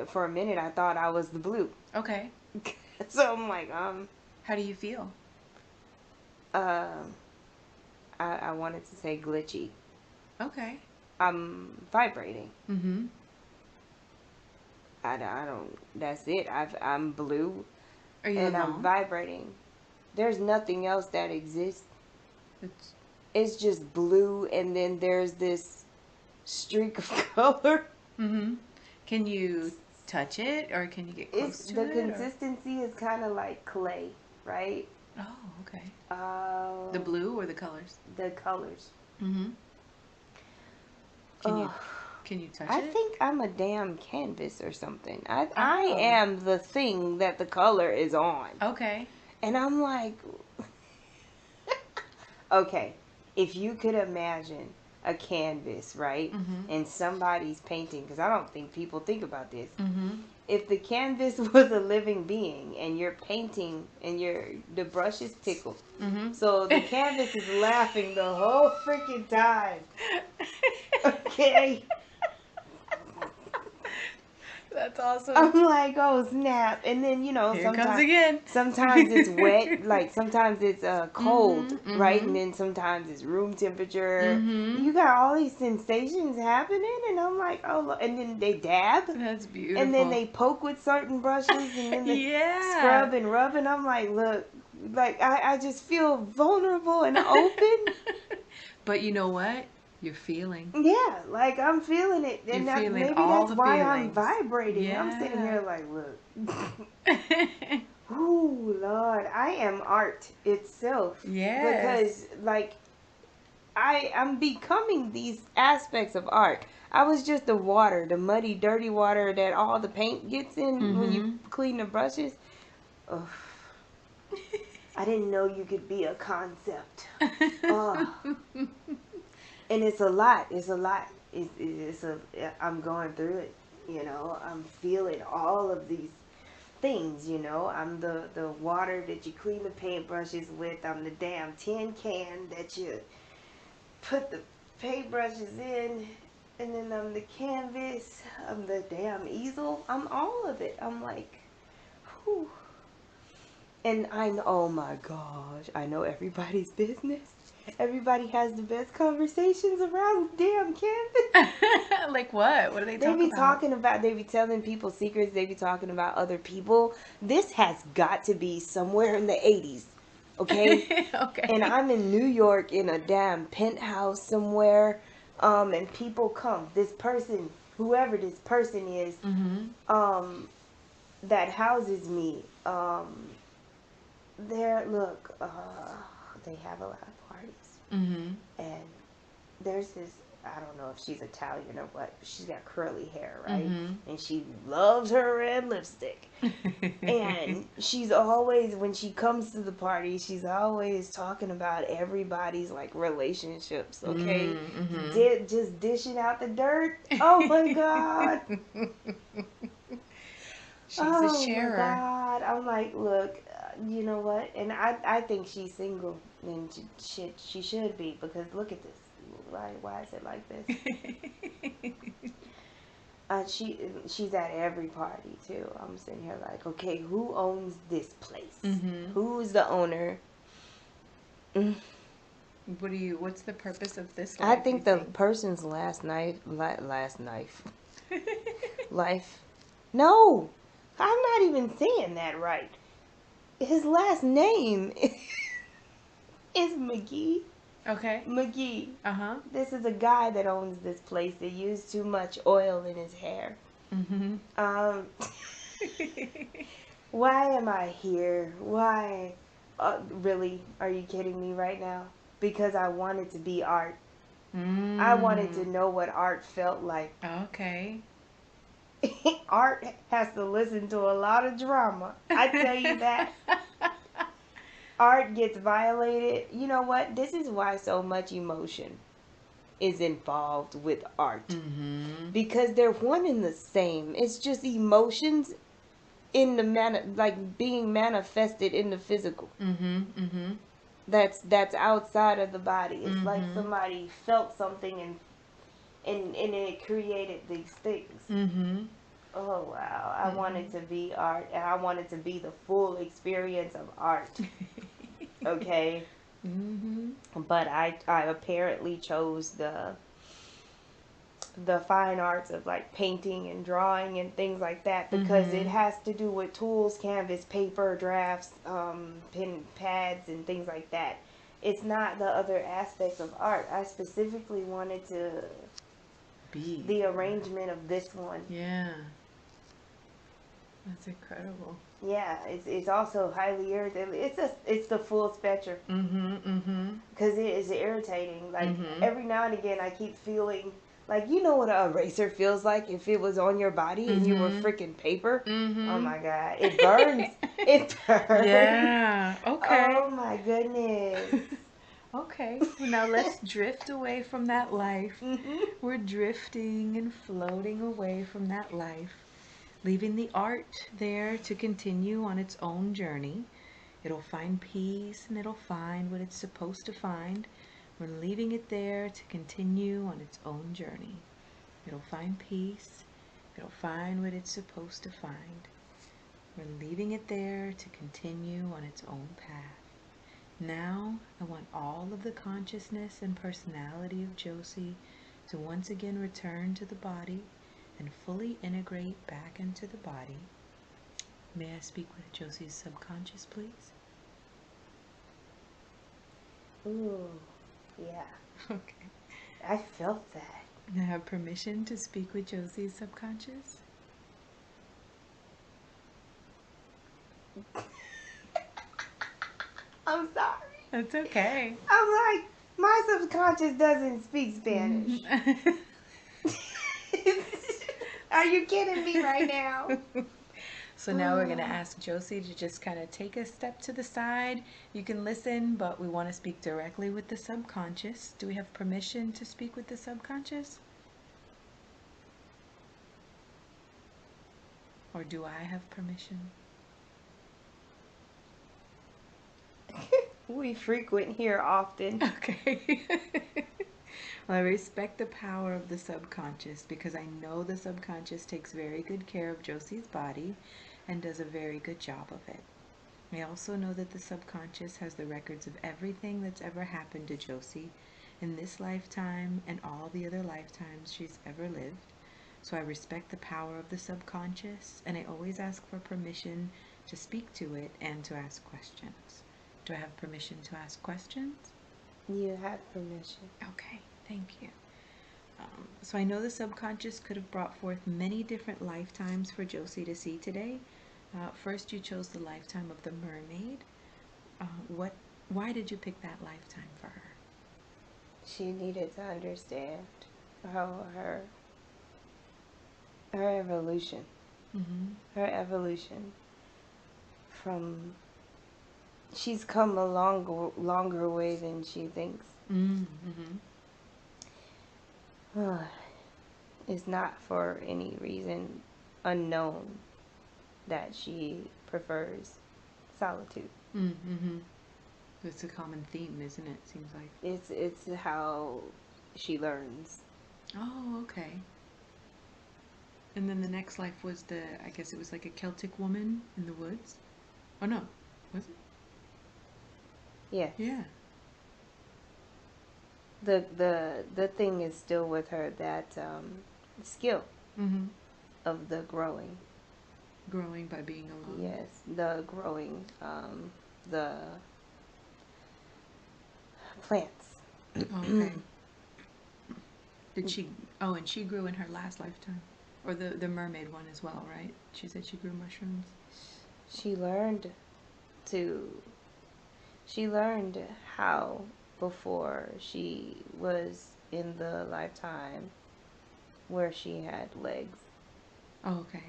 For a minute I thought I was the blue. Okay. So I'm like, how do you feel? I wanted to say glitchy. Okay. I'm vibrating. I don't. That's it. I'm blue. Are you and alone? I'm vibrating. There's nothing else that exists. It's just blue, and then there's this streak of color. Can you touch it, or can you get close to The it? consistency is kind of like clay, right? Oh, okay. The blue or the colors? The colors. Can you touch it? I think I'm a damn canvas or something. I am the thing that the color is on. Okay. And I'm like, okay, if you could imagine a canvas, right? And somebody's painting, because I don't think people think about this. If the canvas was a living being and you're painting and the brush is tickled, so the canvas is laughing the whole freaking time. Okay. That's awesome. I'm like, oh snap! And then Here sometimes comes again. Sometimes it's wet, like sometimes it's cold, right? And then sometimes it's room temperature. You got all these sensations happening, and I'm like, oh, and then they dab. That's beautiful. And then they poke with certain brushes, and then they scrub and rub, and I'm like, look, like I just feel vulnerable and open. But you know what? You're feeling. Yeah, like I'm feeling it, and maybe that's why I'm vibrating. Yeah. I'm sitting here like, look. Ooh, Lord, I am art itself. Yes. Because like I'm becoming these aspects of art. I was just the water, the muddy, dirty water that all the paint gets in when you clean the brushes. Ugh. I didn't know you could be a concept. And it's a lot. It's a lot. I'm going through it. I'm feeling all of these things. I'm the water that you clean the paintbrushes with. I'm the damn tin can that you put the paintbrushes in. And then I'm the canvas. I'm the damn easel. I'm all of it. I'm like, whew. And oh my gosh, I know everybody's business. Everybody has the best conversations around the damn canvas. Like what? What do they talk about? They be talking about, they be telling people secrets. They be talking about other people. This has got to be somewhere in the 80s. Okay? Okay. And I'm in New York in a damn penthouse somewhere. And people come. This person, whoever this person is, that houses me, they have a lot of parties. And there's this I don't know if she's Italian or what, but she's got curly hair, right? Mm-hmm. And she loves her red lipstick. And she's always, when she comes to the party, she's always talking about everybody's like relationships, okay? Mm-hmm. Just dishing out the dirt. Oh my God. She's a Oh my sharer. God. I'm like, look, you know what? And I think she's single, and she should be, because look at this. Why is it like this? She's at every party too. I'm sitting here like, okay, who owns this place? Mm-hmm. Who is the owner? Mm. What's the purpose of this I life, you think the think? person's life. No, I'm not even saying that right. His last name is McGee. Okay. McGee. Uh-huh. This is a guy that owns this place that used too much oil in his hair. Mm-hmm. Um, why am I here? Why? Really? Are you kidding me right now? Because I wanted to be art. I wanted to know what art felt like. Okay. Art has to listen to a lot of drama. I tell you that. Art gets violated. You know what? This is why so much emotion is involved with art. Mm-hmm. Because they're one and the same. It's just emotions in the like being manifested in the physical. Mm-hmm. Mm-hmm. That's outside of the body. It's like Mm-hmm. somebody felt something and it created these things. Mm-hmm. Oh wow. I Mm-hmm. wanted to be art, and I wanted to be the full experience of art. Okay? Mm-hmm. But I apparently chose the fine arts of like painting and drawing and things like that, because it Mm-hmm. has to do with tools, canvas, paper, drafts, pen pads and things like that. It's not the other aspects of art. I specifically wanted to Be. the arrangement of this one. Yeah. That's incredible. Yeah, it's also highly irritating. It's the full spectrum, Mm-hmm. Mm-hmm. because it is irritating. Like Mm-hmm. every now and again, I keep feeling like, you know what a eraser feels like if it was on your body and you were Mm-hmm. freaking paper. Oh Mm-hmm. my God, it burns. It burns. Yeah. Okay. Oh my goodness. Okay. Well, now let's drift away from that life. Mhm. We're drifting and floating away from that life, leaving the art there to continue on its own journey. It'll find peace and it'll find what it's supposed to find. We're leaving it there to continue on its own journey. It'll find peace. It'll find what it's supposed to find. We're leaving it there to continue on its own path. Now, I want all of the consciousness and personality of Josie to once again return to the body and fully integrate back into the body. May I speak with Josie's subconscious, please? Ooh, yeah. Okay. I felt that. I have permission to speak with Josie's subconscious? I'm sorry. That's okay. I'm like, my subconscious doesn't speak Spanish. Are you kidding me right now? So now we're going to ask Josie to just kind of take a step to the side. You can listen, but we want to speak directly with the subconscious. Do we have permission to speak with the subconscious? Or do I have permission? We frequent here often. Okay. Well, I respect the power of the subconscious because I know the subconscious takes very good care of Josie's body and does a very good job of it. I also know that the subconscious has the records of everything that's ever happened to Josie in this lifetime and all the other lifetimes she's ever lived. So I respect the power of the subconscious, and I always ask for permission to speak to it and to ask questions. Do I have permission to ask questions? You have permission. Okay, thank you. So I know the subconscious could have brought forth many different lifetimes for Josie to see today. First, you chose the lifetime of the mermaid. Uh, why did you pick that lifetime for her? She needed to understand. how her evolution, Mm-hmm. her evolution from she's come a longer way than she thinks. Mm-hmm. It's not for any reason unknown that she prefers solitude. Mm-hmm. It's a common theme, isn't it? Seems like. It's how she learns. Oh, okay. And then the next life was I guess it was like a Celtic woman in the woods. Oh no, was it? Yes. Yeah. The thing is still with her, that skill Mm-hmm. of the growing. Growing by being alone. Yes, the growing, the plants. Oh, okay. Did she? Oh, and she grew in her last lifetime, or the mermaid one as well, right? She said she grew mushrooms. She learned to. She learned how before she was in the lifetime where she had legs. Oh, okay.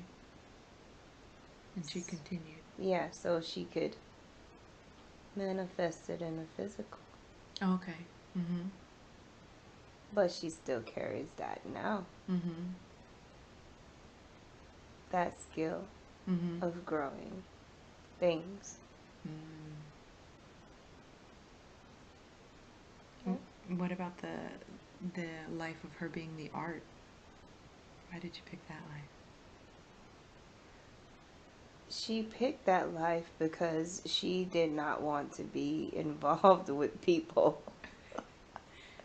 And she continued. Yeah, so she could manifest it in the physical. Oh, okay. Mm-hmm. But she still carries that now. Mm-hmm. That skill Mm-hmm. of growing things. Mm. What about the life of her being the art? Why did you pick that life? She picked that life because she did not want to be involved with people.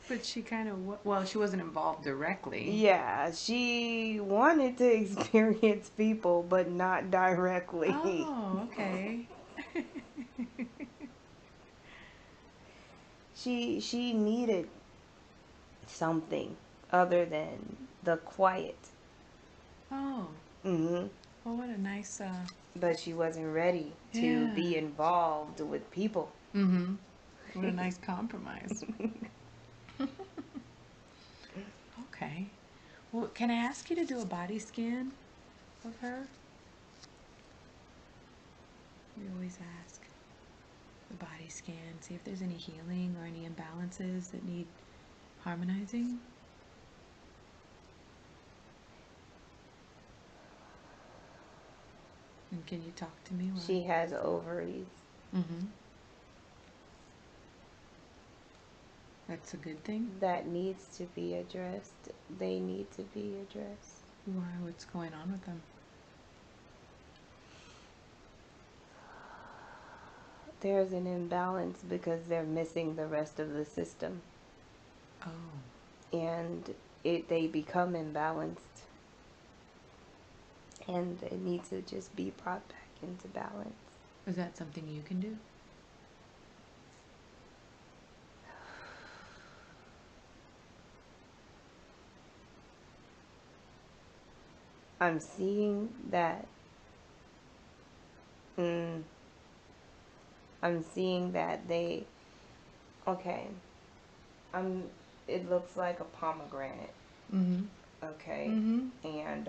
But she kind of, well, she wasn't involved directly. Yeah, she wanted to experience people, but not directly. Oh, okay. She needed something other than the quiet. Oh, Hmm. well, what a nice, But she wasn't ready to yeah. be involved with people. Mm-hmm. What a nice compromise. Okay. Well, can I ask you to do a body scan of her? We always ask the body scan, see if there's any healing or any imbalances that need harmonizing. And can you talk to me while She has ovaries. Mm-hmm. That's a good thing? That needs to be addressed. They need to be addressed. Why? What's going on with them? There's an imbalance because they're missing the rest of the system. Oh. And they become imbalanced. And they need to just be brought back into balance. Is that something you can do? I'm seeing that. I'm seeing that they. Okay. I'm. It looks like a pomegranate. Mm-hmm. Okay. Mm-hmm. And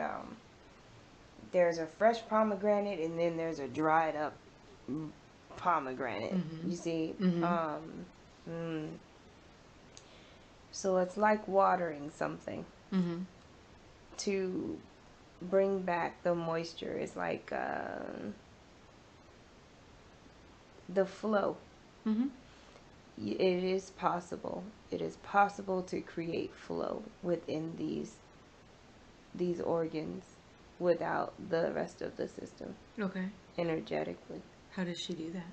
there's a fresh pomegranate, and then there's a dried up pomegranate. Mm-hmm. You see. Mm-hmm. So it's like watering something Mm-hmm. to bring back the moisture. It's like the flow. Mm-hmm. It is possible. It is possible to create flow within these organs without the rest of the system Okay. energetically. How does she do that?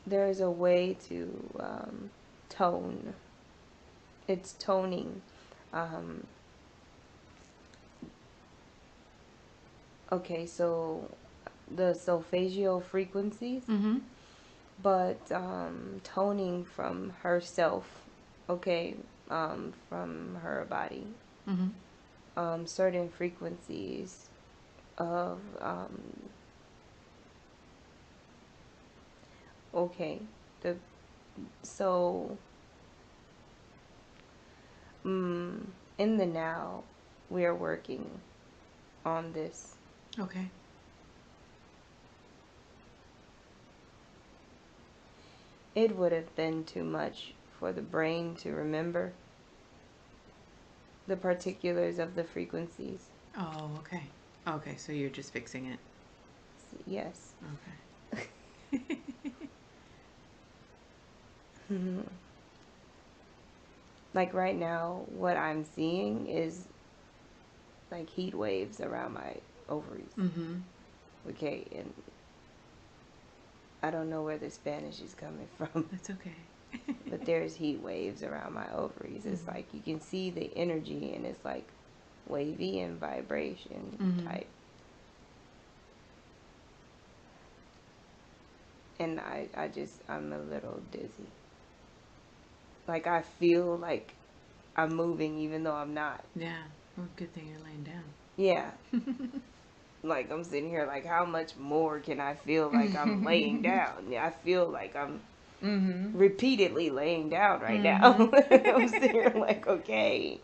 There's a way to tone. It's toning. Okay, so the solfeggio frequencies, Mm-hmm. but toning from herself, okay, from her body, Mm-hmm. certain frequencies of, okay, the so In the now, we are working on this. Okay. It would have been too much for the brain to remember the particulars of the frequencies. Oh, okay. Okay, so you're just fixing it. Yes. Okay. Like right now, what I'm seeing is like heat waves around my ovaries. Mm-hmm. Okay, and I don't know where the Spanish is coming from. That's okay. But there's heat waves around my ovaries. It's Mm-hmm. like you can see the energy, and it's like wavy and vibration Mm-hmm. type. And I'm a little dizzy. Like I feel like I'm moving even though I'm not. Yeah. Well, good thing you're laying down. Yeah. Like I'm sitting here like how much more can I feel like I'm laying down? I feel like I'm repeatedly laying down right now. I'm sitting here like, okay.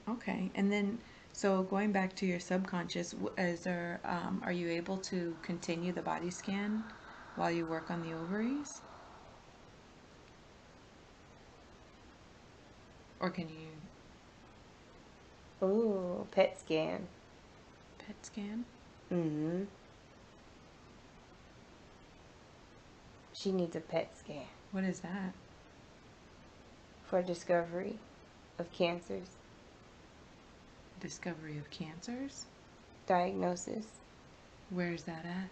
Okay. And then, so going back to your subconscious, are you able to continue the body scan while you work on the ovaries? Or can you Ooh, PET scan. PET scan? Mm-hmm. She needs a PET scan What is that? for discovery of cancers. Discovery of cancers? Diagnosis. Where's that at?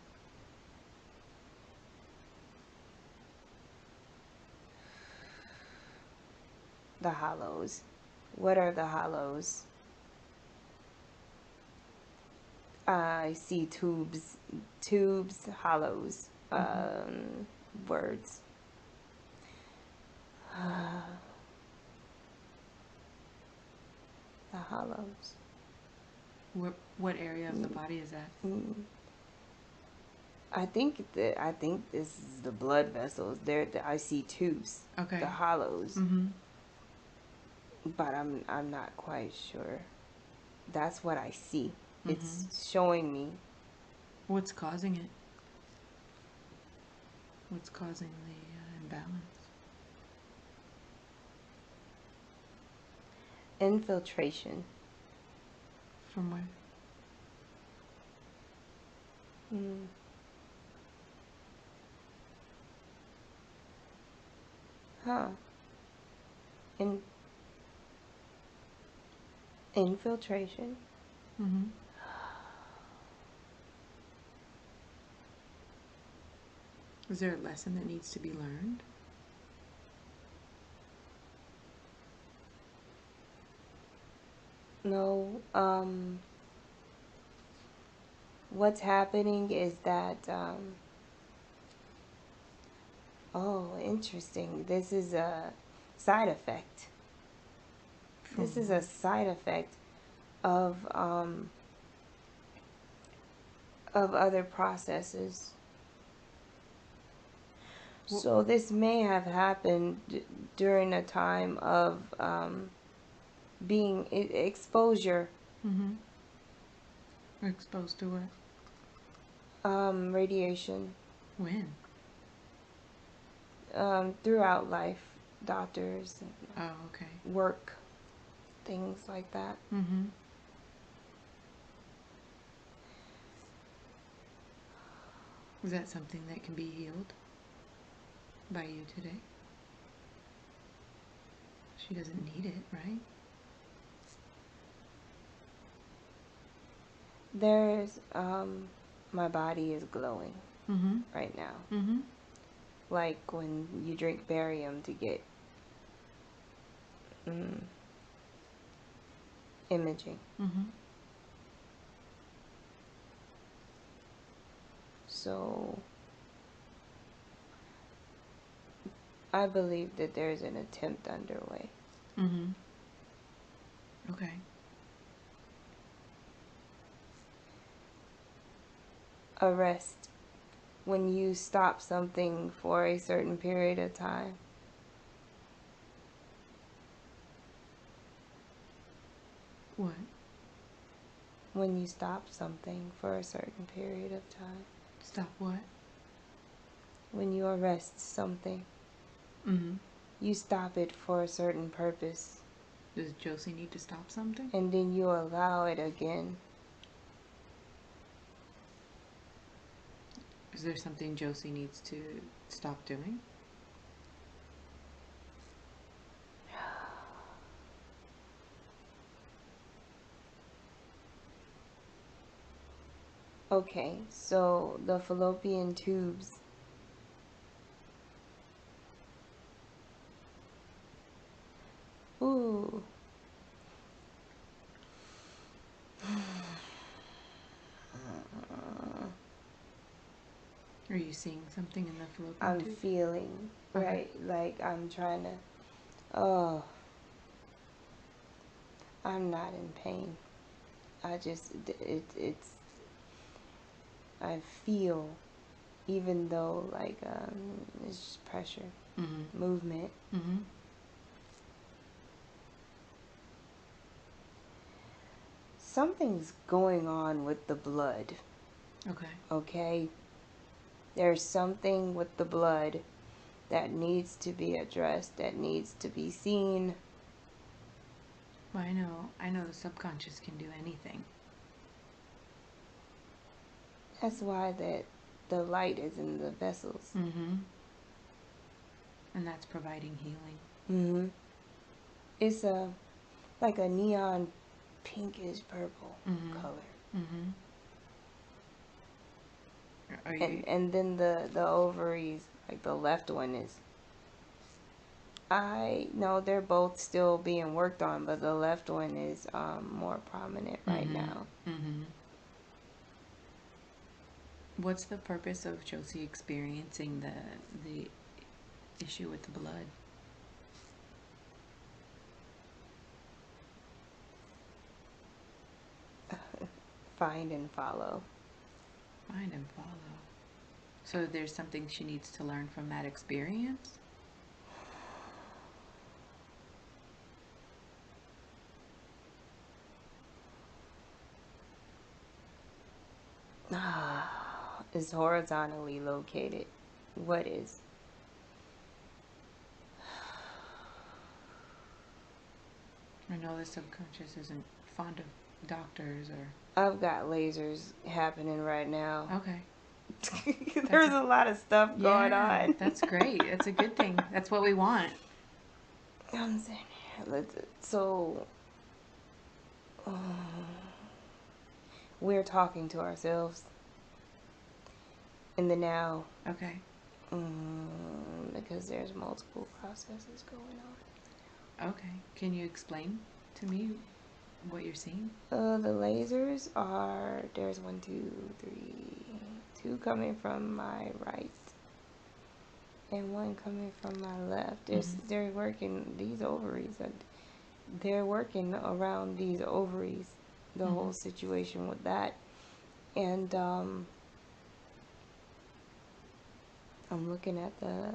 The hollows. What are the hollows? I see tubes, hollows, words. The hollows. What area of the body is that? I think this is the blood vessels. I see tubes. Okay. The hollows. Mm-hmm. But I'm not quite sure. That's what I see. It's showing me. What's causing it? What's causing the imbalance? Infiltration. From where? Huh. Infiltration. Mm-hmm. Is there a lesson that needs to be learned? No. What's happening is that oh, interesting. This is a side effect. This is a side effect of other processes. So this may have happened during a time of being exposure. Mm-hmm. Exposed to what? Radiation. When? Throughout life, doctors, Oh, okay. work, things like that. Mm-hmm. Is that something that can be healed by you today? She doesn't need it, right? There's my body is glowing right now. Mm-hmm. Like when you drink barium to get imaging. Mm-hmm. So I believe that there's an attempt underway. Mm-hmm. Okay. Arrest. When you stop something for a certain period of time. What? When you stop something for a certain period of time. Stop what? When you arrest something, Mm-hmm. you stop it for a certain purpose. Does Josie need to stop something? And then you allow it again. Is there something Josie needs to stop doing? Okay, so the fallopian tubes. Ooh. Are you seeing something in the fallopian I'm tube? feeling, Okay. right? Like I'm trying to, oh, I'm not in pain. I just, I feel, even though like it's just pressure, Mm-hmm. movement. Mm-hmm. Something's going on with the blood. Okay. Okay? There's something with the blood that needs to be addressed, that needs to be seen. Well, I know the subconscious can do anything. That's why the light is in the vessels. Mm-hmm. And that's providing healing. Mm-hmm. It's like a neon pinkish purple color. Mm-hmm. Are you... And then the ovaries, like the left one is, I know they're both still being worked on, but the left one is more prominent right now. Mm-hmm. What's the purpose of Josie experiencing the issue with the blood? Find and follow. Find and follow. So there's something she needs to learn from that experience? Is horizontally located. What is? I know the subconscious isn't fond of doctors or... I've got lasers happening right now. Okay. There's a lot of stuff going on. That's great. That's a good thing. That's what we want. I'm saying, so we're talking to ourselves in the now. Okay. Because there's multiple processes going on. Okay. Can you explain to me what you're seeing? The lasers are, there's 1, 2, 3, 2 coming from my right and 1 coming from my left. They're working these ovaries. They're working around these ovaries, the whole situation with that. And I'm looking at the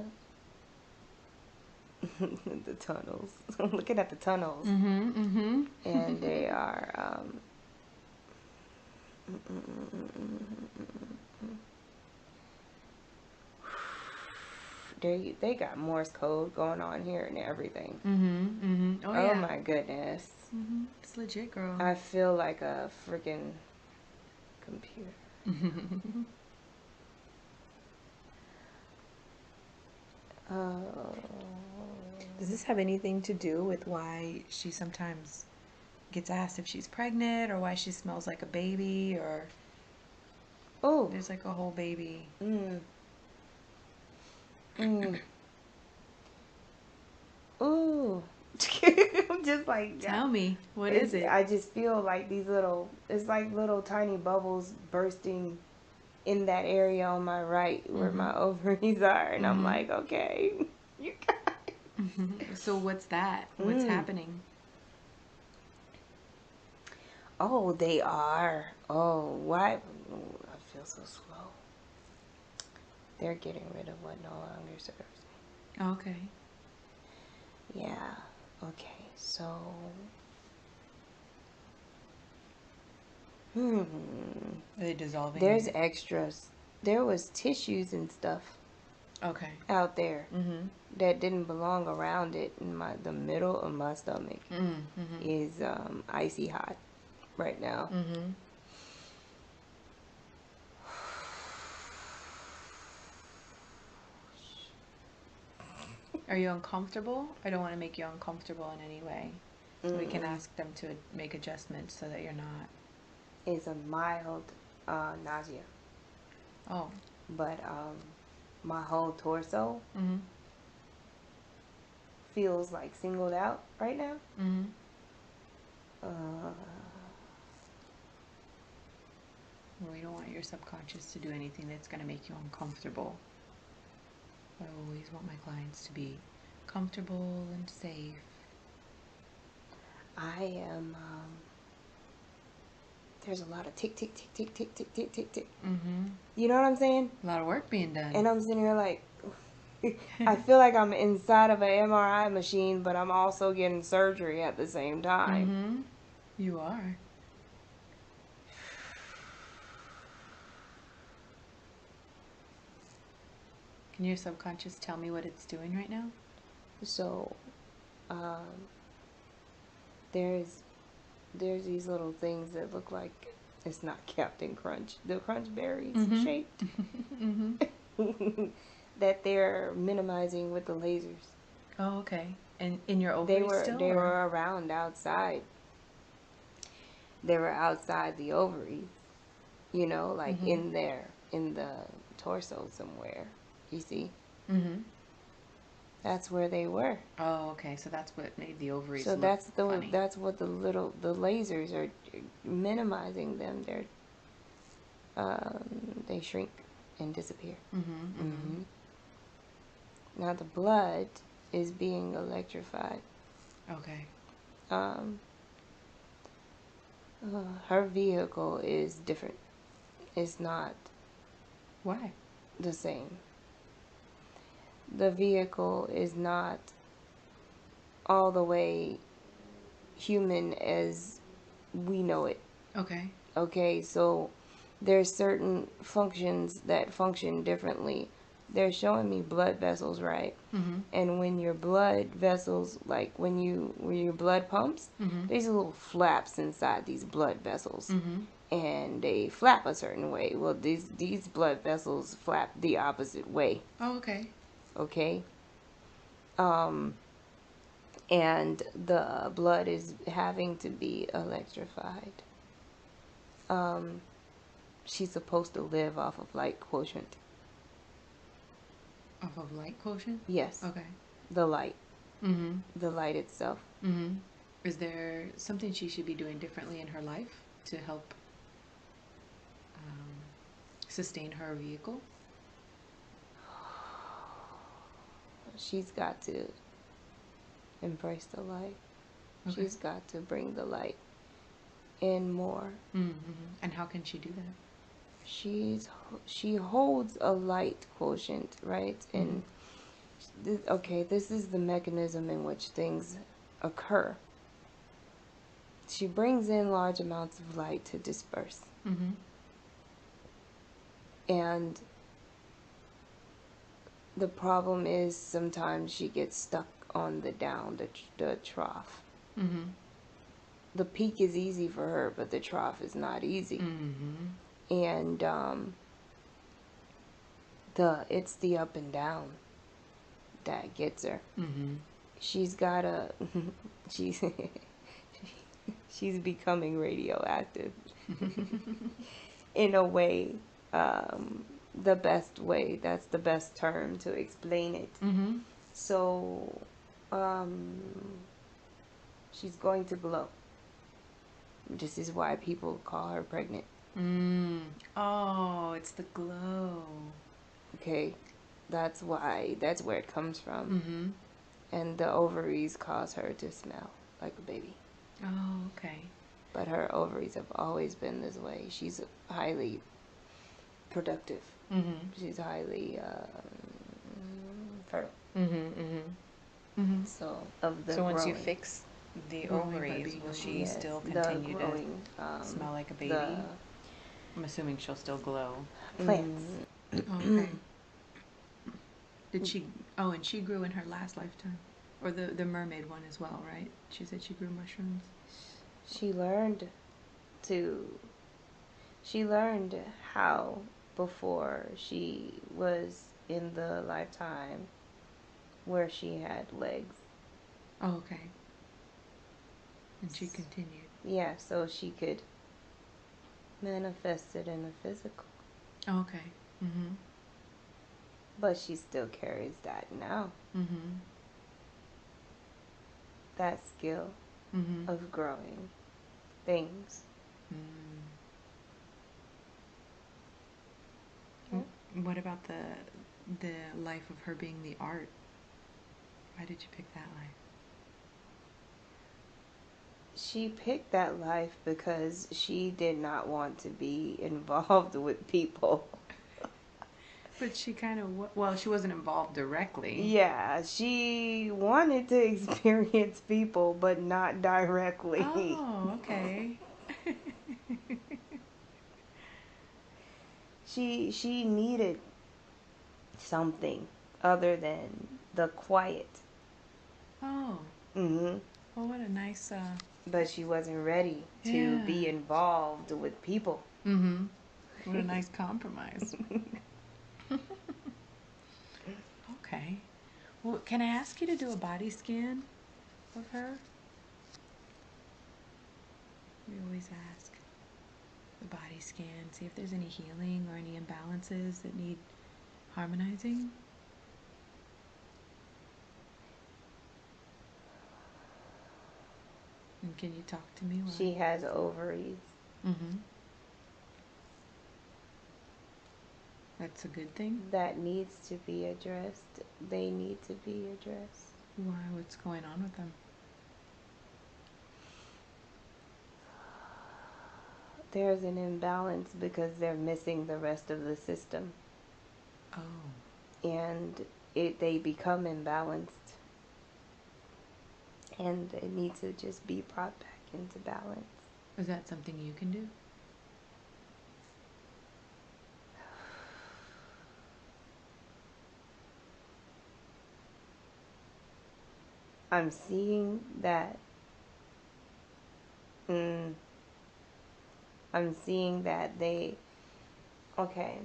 the tunnels. I'm looking at the tunnels. And they are they got Morse code going on here and everything. Oh yeah. my goodness. It's legit, girl. I feel like a freaking computer. Does this have anything to do with why she sometimes gets asked if she's pregnant or why she smells like a baby or... Oh. There's like a whole baby. Ooh. I'm just like... Tell me, what is it? I just feel like these little... It's like little tiny bubbles bursting in that area on my right where my ovaries are. And I'm like, okay, you got it. So what's that? What's happening? Oh, they are. Oh, why? Ooh, I feel so slow. They're getting rid of what no longer serves me. Okay. Yeah. Okay. So Hmm. Are they dissolving There's it? extras. There was tissues and stuff Okay. out there Mm-hmm. that didn't belong around it. And the middle of my stomach Mm-hmm. is icy hot right now. Mm-hmm. Are you uncomfortable? I don't want to make you uncomfortable in any way. We can Mm-mm. ask them to make adjustments so that you're not. It's a mild nausea, Oh. but my whole torso Mm-hmm. feels like singled out right now. Mm-hmm. Uh, We don't want your subconscious to do anything that's going to make you uncomfortable. I always want my clients to be comfortable and safe. I am. There's a lot of tick, tick, tick, tick, tick, tick, tick, tick, tick. Mm-hmm. You know what I'm saying? A lot of work being done. And I'm sitting here like, I feel like I'm inside of an MRI machine, but I'm also getting surgery at the same time. Mm-hmm. You are. Can your subconscious tell me what it's doing right now? So, um, there's these little things that look like it's not Captain Crunch, the Crunch berries Mm-hmm. shaped, Mm-hmm. that they're minimizing with the lasers. Oh, okay. And in your ovaries still, They or? were around outside. They were outside the ovaries, you know, like Mm-hmm. in there, in the torso somewhere. You see? Mm-hmm. That's where they were. Oh, okay. So that's what made the ovaries So look funny. that's what the lasers are minimizing them. They shrink and disappear. Mm-hmm. Mm-hmm. Now the blood is being electrified. Okay. Um, her vehicle is different. It's not Why? the same. The vehicle is not all the way human as we know it. Okay. Okay, so there's certain functions that function differently. They're showing me blood vessels, right? Mm-hmm. And when your blood vessels, like when your blood pumps, Mm-hmm. there's little flaps inside these blood vessels, Mm-hmm. and they flap a certain way. Well, these blood vessels flap the opposite way. Oh, okay. Okay. Um, and the blood is having to be electrified. Um, she's supposed to live off of light quotient. Off of light quotient? Yes, Okay. the light, Mm-hmm. the light itself. Mm-hmm. Is there something she should be doing differently in her life to help sustain her vehicle? She's got to embrace the light. Okay. She's got to bring the light in more. Mm-hmm. And how can she do that? She holds a light quotient, right? Mm-hmm. And okay, this is the mechanism in which things occur. She brings in large amounts of light to disperse. Mm-hmm. And the problem is sometimes she gets stuck on the trough. Mm-hmm. The peak is easy for her, but the trough is not easy. Mm-hmm. And it's the up and down that gets her. Mm-hmm. She's got a she's she's becoming radioactive in a way. The best way, that's the best term to explain it. Mm-hmm. So um, she's going to glow. This is why people call her pregnant. Mm. Oh, it's the glow. Okay, that's where it comes from. Mm-hmm. And the ovaries cause her to smell like a baby. Oh, okay. But her ovaries have always been this way. She's highly productive. Mm-hmm. She's highly fertile. Mm-hmm. Mm-hmm. Mm-hmm. So of the So once you growing. fix The Growing by ovaries, being will alive. she Yes, still the continue to growing, smell like a the baby? I'm assuming she'll still glow. plants. Okay. Did she? Oh, and she grew in her last lifetime, or the mermaid one as well, right? She said she grew mushrooms. She learned to. She learned how before she was in the lifetime where she had legs. Oh, okay. And she continued. Yeah, so she could manifest it in the physical. Oh, okay. Mm-hmm. But she still carries that now. Mm-hmm. That skill Mm-hmm. of growing things. What about the life of her being the art? Why did you pick that life? She picked that life because she did not want to be involved with people. But she kind of, well, she wasn't involved directly. Yeah, she wanted to experience people, but not directly. Oh, okay. She needed something other than the quiet. Oh, Hmm. well, what a nice, But she wasn't ready to Yeah. be involved with people. mm-hmm. What a nice compromise. Okay. Well, can I ask you to do a body scan of her? We always ask. The body scan, see if there's any healing or any imbalances that need harmonizing. And can you talk to me? She has ovaries. Mm-hmm. That's a good thing. That needs to be addressed. They need to be addressed. Why? What's going on with them? There's an imbalance because they're missing the rest of the system. Oh. And they become imbalanced. And they need to just be brought back into balance. Is that something you can do? I'm seeing that. I'm seeing that they. Okay.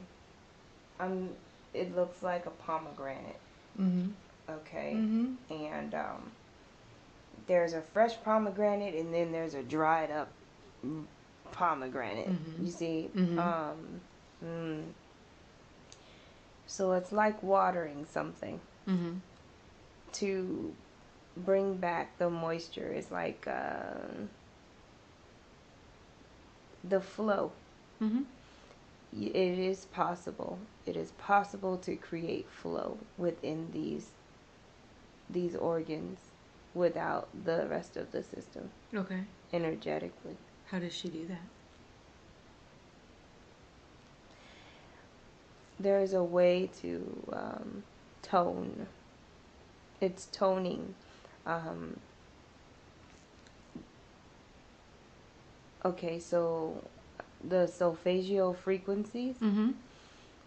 It looks like a pomegranate. Mm-hmm. Okay. Mm-hmm. And there's a fresh pomegranate, and then there's a dried up pomegranate. Mm-hmm. You see. Mm-hmm. So it's like watering something Mm-hmm. to bring back the moisture. It's like the flow. Mm-hmm. It is possible. It is possible to create flow within these organs without the rest of the system. Okay. Energetically. How does she do that? There's a way to tone. It's toning. Okay, so the solfeggio frequencies, Mm-hmm.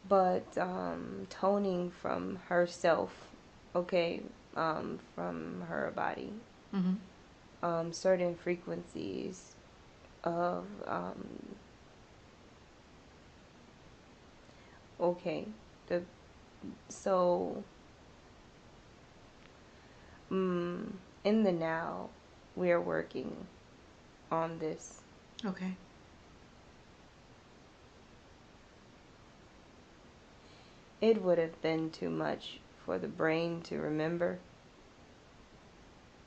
but toning from herself, okay, from her body, Mm-hmm. certain frequencies of, okay, so in the now, we are working on this. Okay. It would have been too much for the brain to remember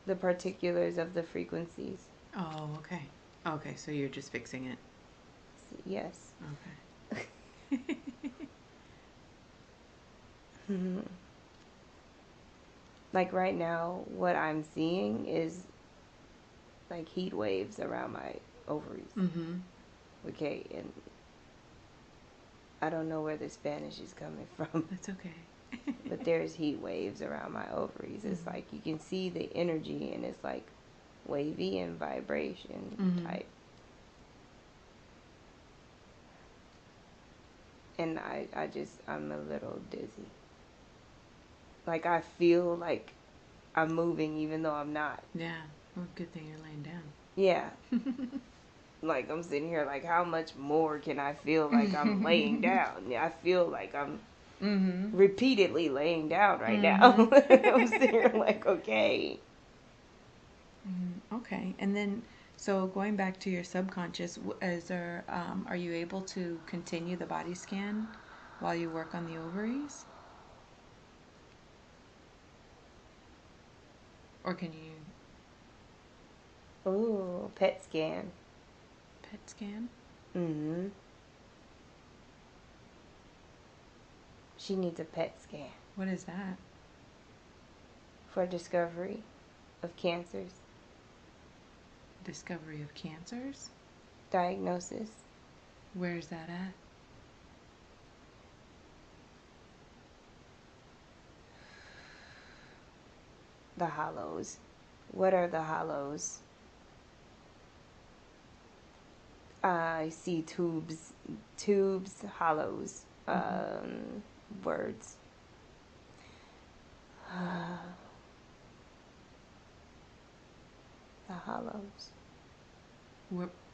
the particulars of the frequencies. Oh, okay. Okay, so you're just fixing it. Yes. Okay. Like right now, what I'm seeing is like heat waves around my ovaries. Mm-hmm. Okay, and I don't know where the Spanish is coming from. That's okay. But there's heat waves around my ovaries. It's like you can see the energy, and it's like wavy and vibration Mhm. type. And I'm a little dizzy. Like, I feel like I'm moving even though I'm not. Yeah. Well, good thing you're laying down. Yeah. Like, I'm sitting here like, how much more can I feel like I'm laying down? I feel like I'm Mm-hmm. repeatedly laying down right now. I'm sitting here like, okay. Okay. And then, so going back to your subconscious, are you able to continue the body scan while you work on the ovaries? Or can you Ooh, PET scan. PET scan? Mm-hmm. She needs a PET scan What is that? for discovery of cancers. Discovery of cancers? Diagnosis. Where's that at? The hollows. What are the hollows? I see tubes, hollows, words. The hollows.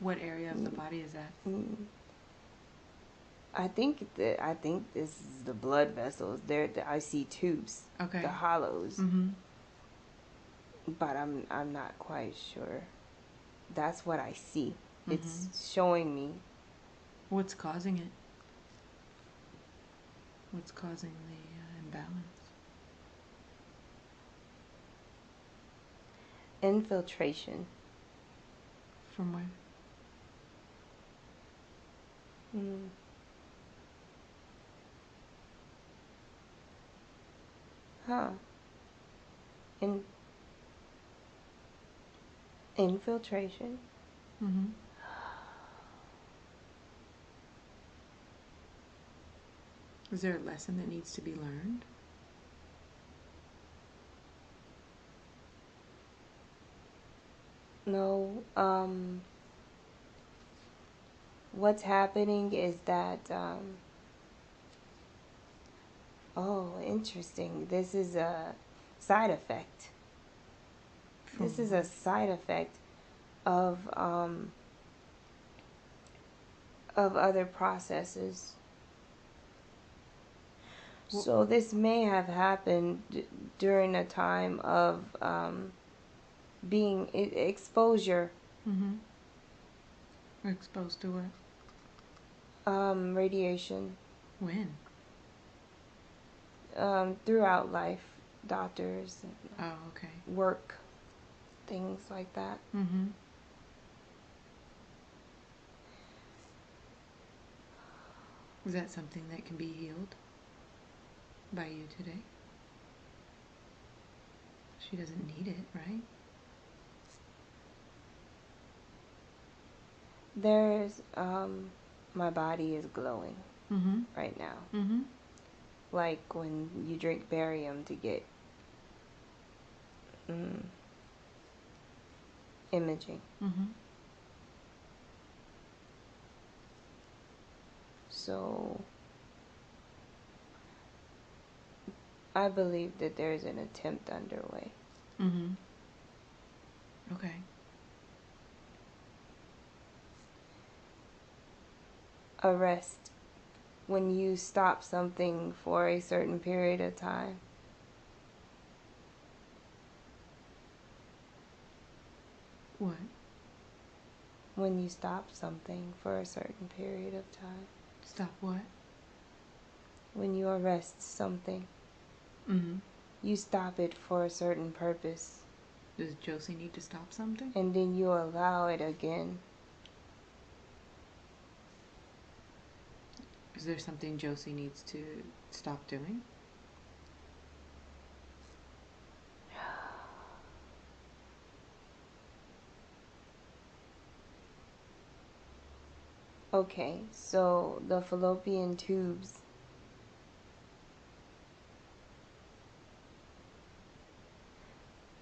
What area of the body is that? I think this is the blood vessels. I see tubes. Okay. The hollows. Mm-hmm. But I'm not quite sure. That's what I see. Mm-hmm. It's showing me. What's causing it? What's causing the imbalance? Infiltration. From where? Huh. Infiltration. Mm-hmm. Is there a lesson that needs to be learned? No. What's happening is that oh, interesting. This is a side effect. This is a side effect of other processes. So this may have happened during a time of being exposure. Mm-hmm. Exposed to what? Radiation. When? Throughout life, doctors, Oh, okay. work, things like that. Mm-hmm. Is that something that can be healed by you today? She doesn't need it, right? There's my body is glowing right now. Mm-hmm. Like when you drink barium to get imaging. Mm-hmm. So I believe that there's an attempt underway. Mm-hmm. Okay. Arrest. When you stop something for a certain period of time. What? When you stop something for a certain period of time. Stop what? When you arrest something. Mm-hmm. You stop it for a certain purpose. Does Josie need to stop something? And then you allow it again. Is there something Josie needs to stop doing? Okay, so the fallopian tubes.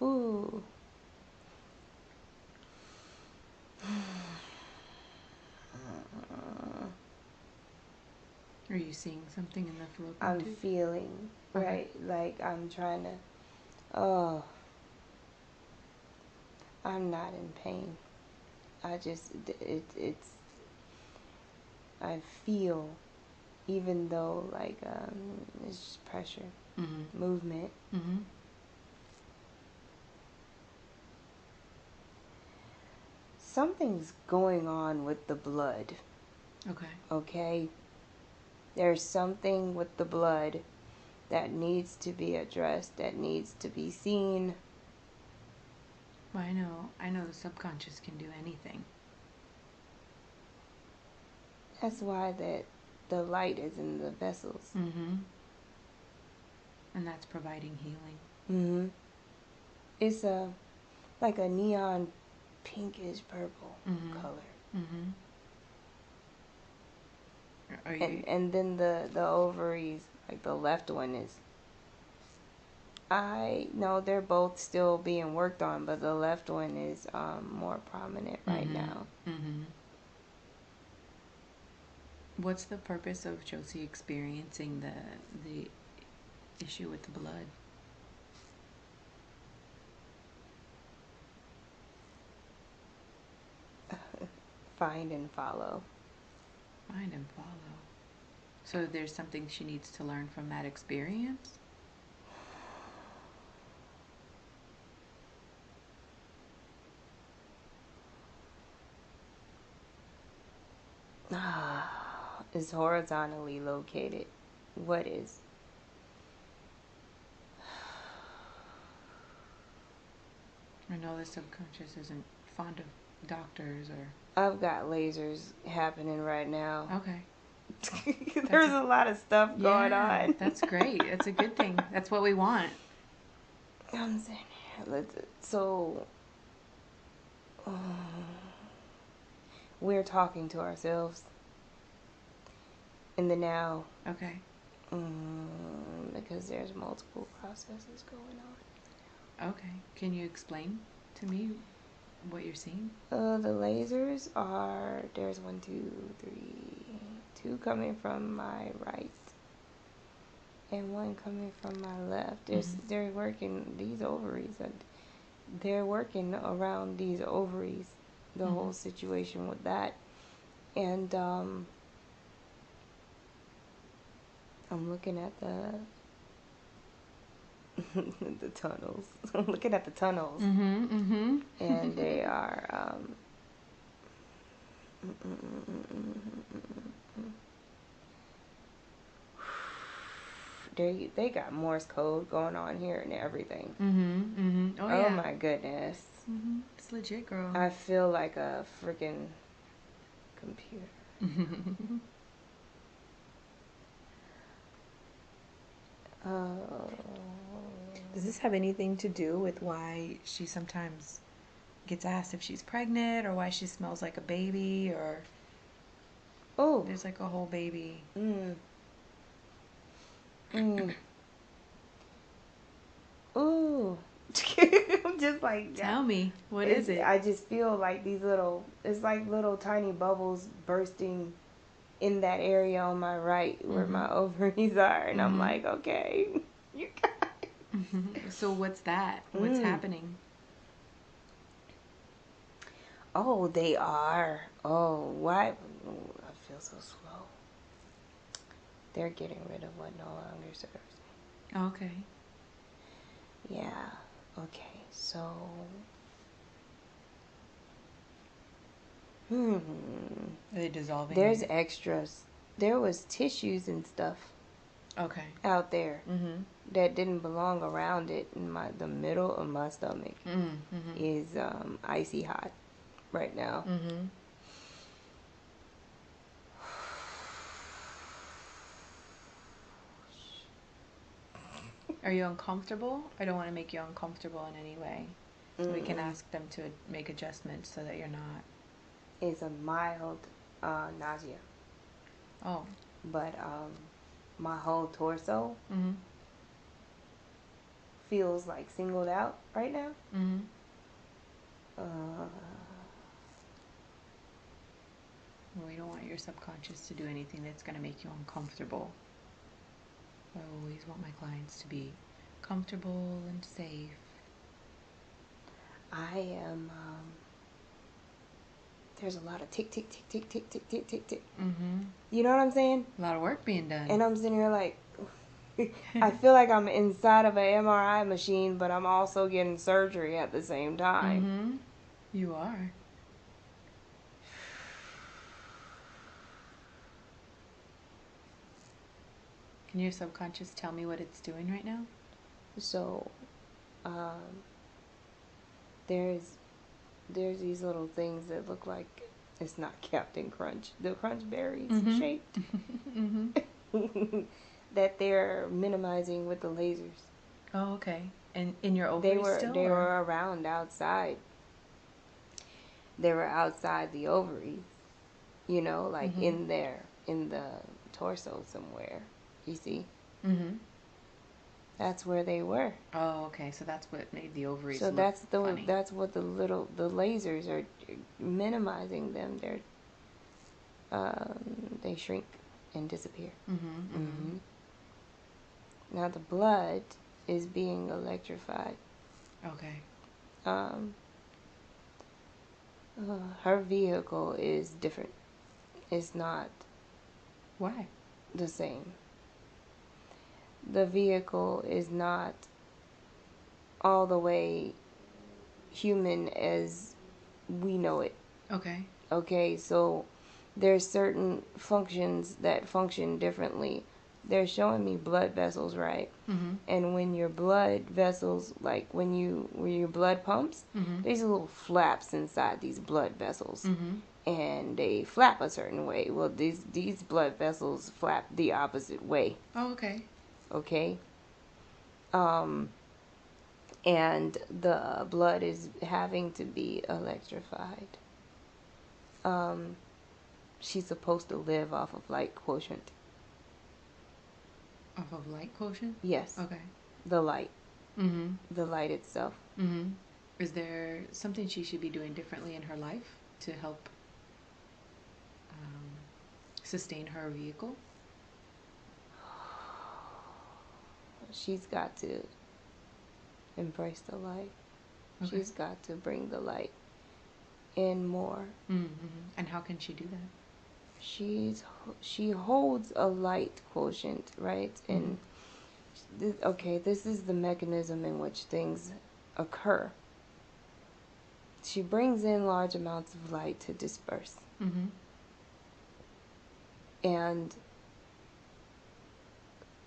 Ooh. Are you seeing something in the fallopian I'm tube? feeling, Okay. right? Like I'm trying to, oh, I'm not in pain. I just, it's, I feel, even though like it's just pressure, movement. Something's going on with the blood. Okay. Okay? There's something with the blood that needs to be addressed, that needs to be seen. Well, I know the subconscious can do anything. That's why the light is in the vessels. And that's providing healing. It's like a neon pinkish purple color. Are you... And then the ovaries, like the left one is, I know they're both still being worked on, but the left one is more prominent right now. What's the purpose of Josie experiencing the issue with the blood? Find and follow. Find and follow. So there's something she needs to learn from that experience? Is horizontally located. What is? I know the subconscious isn't fond of doctors or... I've got lasers happening right now. Okay. There's a lot of stuff going on. That's great. That's a good thing. That's what we want. I'm saying, so we're talking to ourselves in the now. Okay. Because there's multiple processes going on. Okay. Can you explain to me what you're seeing? The lasers are, there's 1, 2, 3, 2 coming from my right and 1 coming from my left. They're working these ovaries. They're working around these ovaries, the whole situation with that. And I'm looking at the the tunnels. I'm looking at the tunnels. And they are they got Morse code going on here and everything. Oh my goodness. It's legit, girl. I feel like a freaking computer. Does this have anything to do with why she sometimes gets asked if she's pregnant, or why she smells like a baby, or there's like a whole baby? Ooh. I'm just like, tell me, what is it? I just feel like these little, it's like little tiny bubbles bursting in that area on my right where my ovaries are, and I'm like, okay, you got it. So what's that? What's happening? Oh, they are. Oh, why? Ooh, I feel so slow. They're getting rid of what no longer serves me. Okay. Yeah. Okay. So. Are they dissolving? There's extras. There was tissues and stuff. Okay. Out there. That didn't belong around it. And the middle of my stomach is icy hot right now. Are you uncomfortable? I don't want to make you uncomfortable in any way. We can ask them to make adjustments so that you're not. It's a mild nausea. Oh. But my whole torso feels like singled out right now. We don't want your subconscious to do anything that's going to make you uncomfortable. I always want my clients to be comfortable and safe. I am, there's a lot of tick, tick, tick, tick, tick, tick, tick, tick, tick. Mm-hmm. You know what I'm saying? A lot of work being done. And I'm sitting here like, I feel like I'm inside of an MRI machine, but I'm also getting surgery at the same time. Mm-hmm. You are. Can your subconscious tell me what it's doing right now? So, there's these little things that look like it's not Captain Crunch, the Crunch berries shaped, that they're minimizing with the lasers. Oh, okay. And in your ovaries still? They were around outside. They were outside the ovaries, you know, like in there, in the torso somewhere. You see? Mm-hmm. That's where they were. Oh, okay. So that's what made the ovaries So look funny. that's what the lasers are minimizing them. They shrink and disappear. Mm-hmm. Mm-hmm. Now the blood is being electrified. Okay. Her vehicle is different. It's not Why? the same. The vehicle is not all the way human as we know it. Okay. Okay, so there's certain functions that function differently. They're showing me blood vessels, right? Mm-hmm. And when your blood vessels, like when your blood pumps, there's little flaps inside these blood vessels. And they flap a certain way. Well, these blood vessels flap the opposite way. Oh, okay. Okay? And the blood is having to be electrified. She's supposed to live off of light quotient. Off of light quotient? Yes. Okay. The light. Mm-hmm. The light itself. Mm-hmm. Is there something she should be doing differently in her life to help sustain her vehicle? She's got to embrace the light. Okay. She's got to bring the light in more. Mm-hmm. And how can she do that? She holds a light quotient, right? And this is the mechanism in which things occur. She brings in large amounts of light to disperse. Mm-hmm. And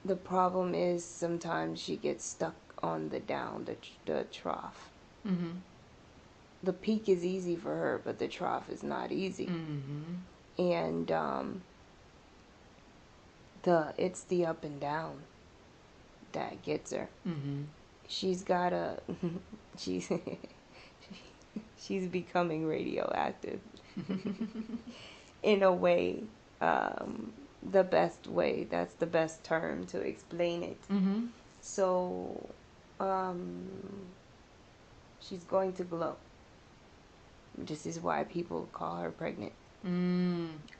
the problem is sometimes she gets stuck on the trough. Mm-hmm. The peak is easy for her, but the trough is not easy. Mm-hmm. And it's the up and down that gets her. Mm-hmm. She's gotta she's becoming radioactive in a way. The best way, that's the best term to explain it. Mm-hmm. So she's going to glow. This is why people call her pregnant.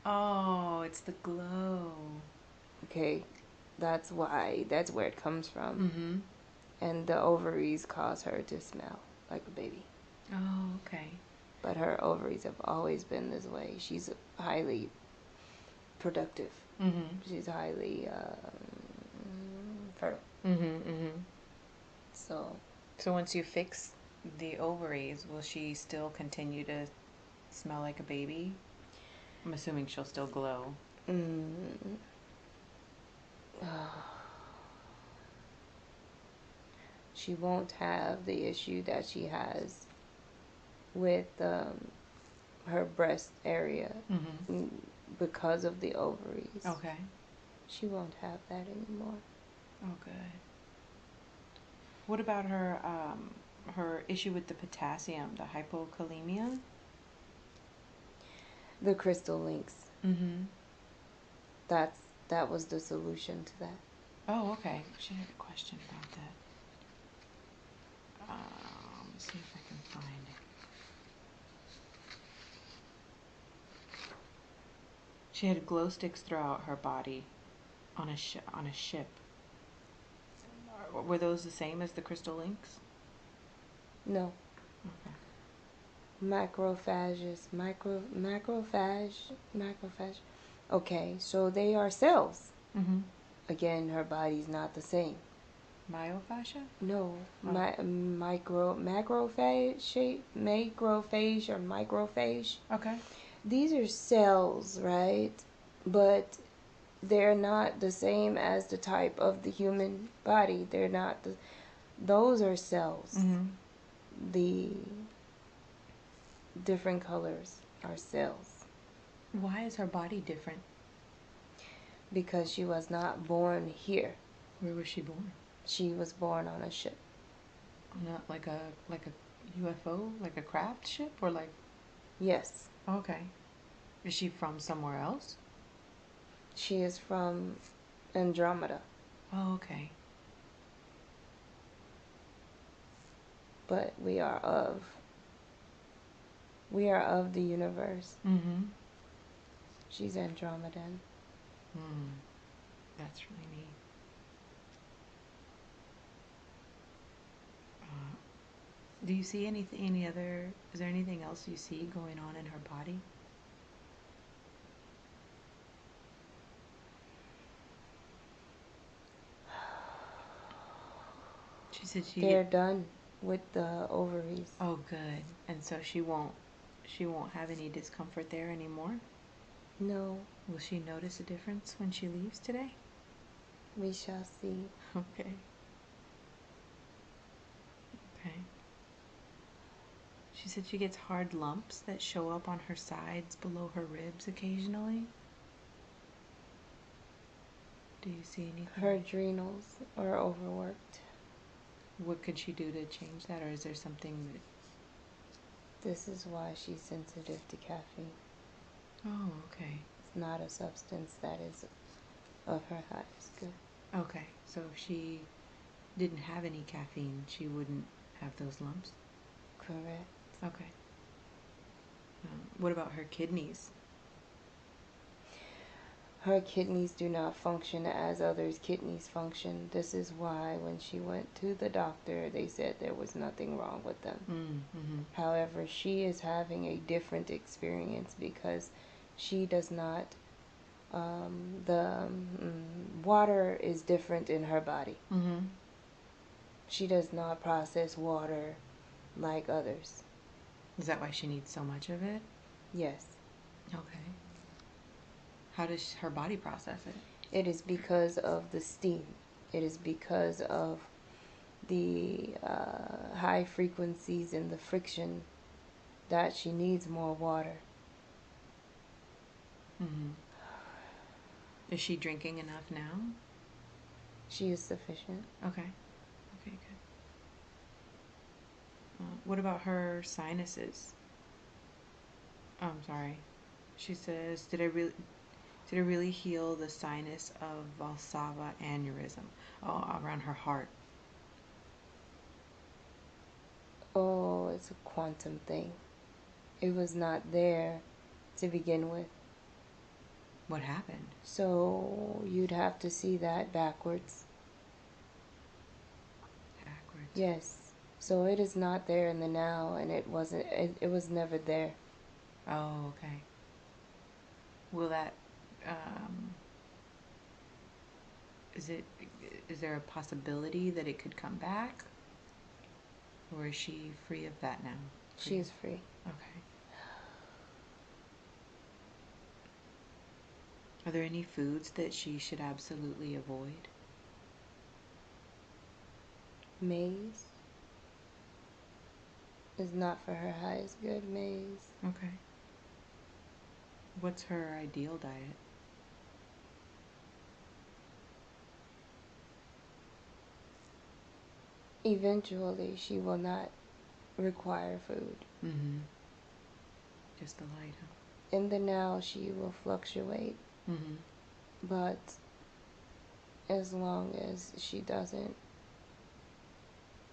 Oh, it's the glow. Okay, that's where it comes from. Mm-hmm. And the ovaries cause her to smell like a baby. Oh, okay. But her ovaries have always been this way. She's highly productive. Mm-hmm. She's highly fertile. Mm-hmm. Mm-hmm. So once you fix the ovaries, will she still continue to smell like a baby? I'm assuming she'll still glow. She won't have the issue that she has with her breast area because of the ovaries. Okay. She won't have that anymore. Oh, good. What about her issue with the potassium, the hypokalemia? The crystal links. Mm-hmm. That was the solution to that. Oh, okay. She had a question about that. Let me see if I can find it. She had glow sticks throughout her body on a ship. Were those the same as the crystal links? No. Okay. Macrophage. Okay, so they are cells. Mm-hmm. Again, her body's not the same. Myofascia? No, Oh. macrophage or microphage. Okay. These are cells, right? But they're not the same as the type of the human body. They're not the. Those are cells. Mm-hmm. The different colors are cells. Why is her body different? Because she was not born here. Where was she born? She was born on a ship. Not like a UFO, like a craft ship, or like. Yes. Okay. Is she from somewhere else? She is from Andromeda. Oh, okay. But we are of the universe. Mm-hmm. She's Andromedan. That's really neat. Do you see is there anything else you see going on in her body? She said They're done with the ovaries. Oh, good. And so she won't have any discomfort there anymore? No. Will she notice a difference when she leaves today? We shall see. Okay. Okay. She said she gets hard lumps that show up on her sides below her ribs occasionally. Do you see anything? Her adrenals are overworked. What could she do to change that, or is there something that... This is why she's sensitive to caffeine. Oh, okay. It's not a substance that is of her highest good. Okay, so if she didn't have any caffeine, she wouldn't have those lumps? Correct. Okay. What about her kidneys? Her kidneys do not function as others' kidneys function. This is why when she went to the doctor, they said there was nothing wrong with them. Mm-hmm. However, she is having a different experience because she does not, water is different in her body. Mm-hmm. She does not process water like others. Is that why she needs so much of it? Yes. Okay. How does her body process it? It is because of the steam. It is because of the high frequencies and the friction that she needs more water. Mm-hmm. Is she drinking enough now? She is sufficient. Okay. Okay, good. What about her sinuses? Oh, I'm sorry. She says, did I really heal the sinus of Valsalva aneurysm? Oh, around her heart. Oh, it's a quantum thing. It was not there to begin with. What happened? So you'd have to see that backwards. Backwards. Yes. So it is not there in the now, and it wasn't. It was never there. Oh, okay. Will that, is there a possibility that it could come back? Or is she free of that now? She is free. Okay. Are there any foods that she should absolutely avoid? Maize is not for her highest good. Maize. Okay. What's her ideal diet? Eventually, she will not require food. Mm-hmm. Just the light, huh? In the now, she will fluctuate. Mm-hmm. But as long as she doesn't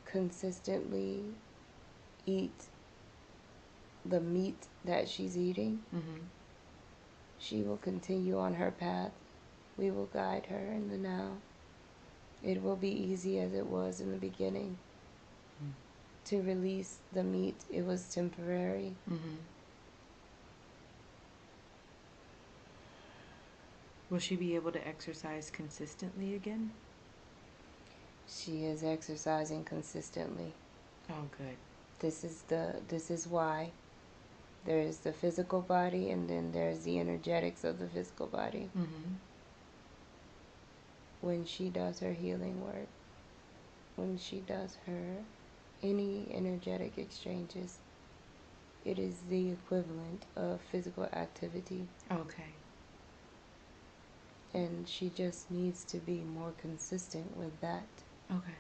consistently eat the meat that she's eating, Mm-hmm. She will continue on her path. We will guide her in the now. It will be easy as it was in the beginning. To release the meat, it was temporary. Will she be able to exercise consistently again? She is exercising consistently. Oh, good. This is why. There is the physical body, and then there's the energetics of the physical body. When she does her healing work, when she does her any energetic exchanges, it is the equivalent of physical activity. Okay. And she just needs to be more consistent with that. Okay.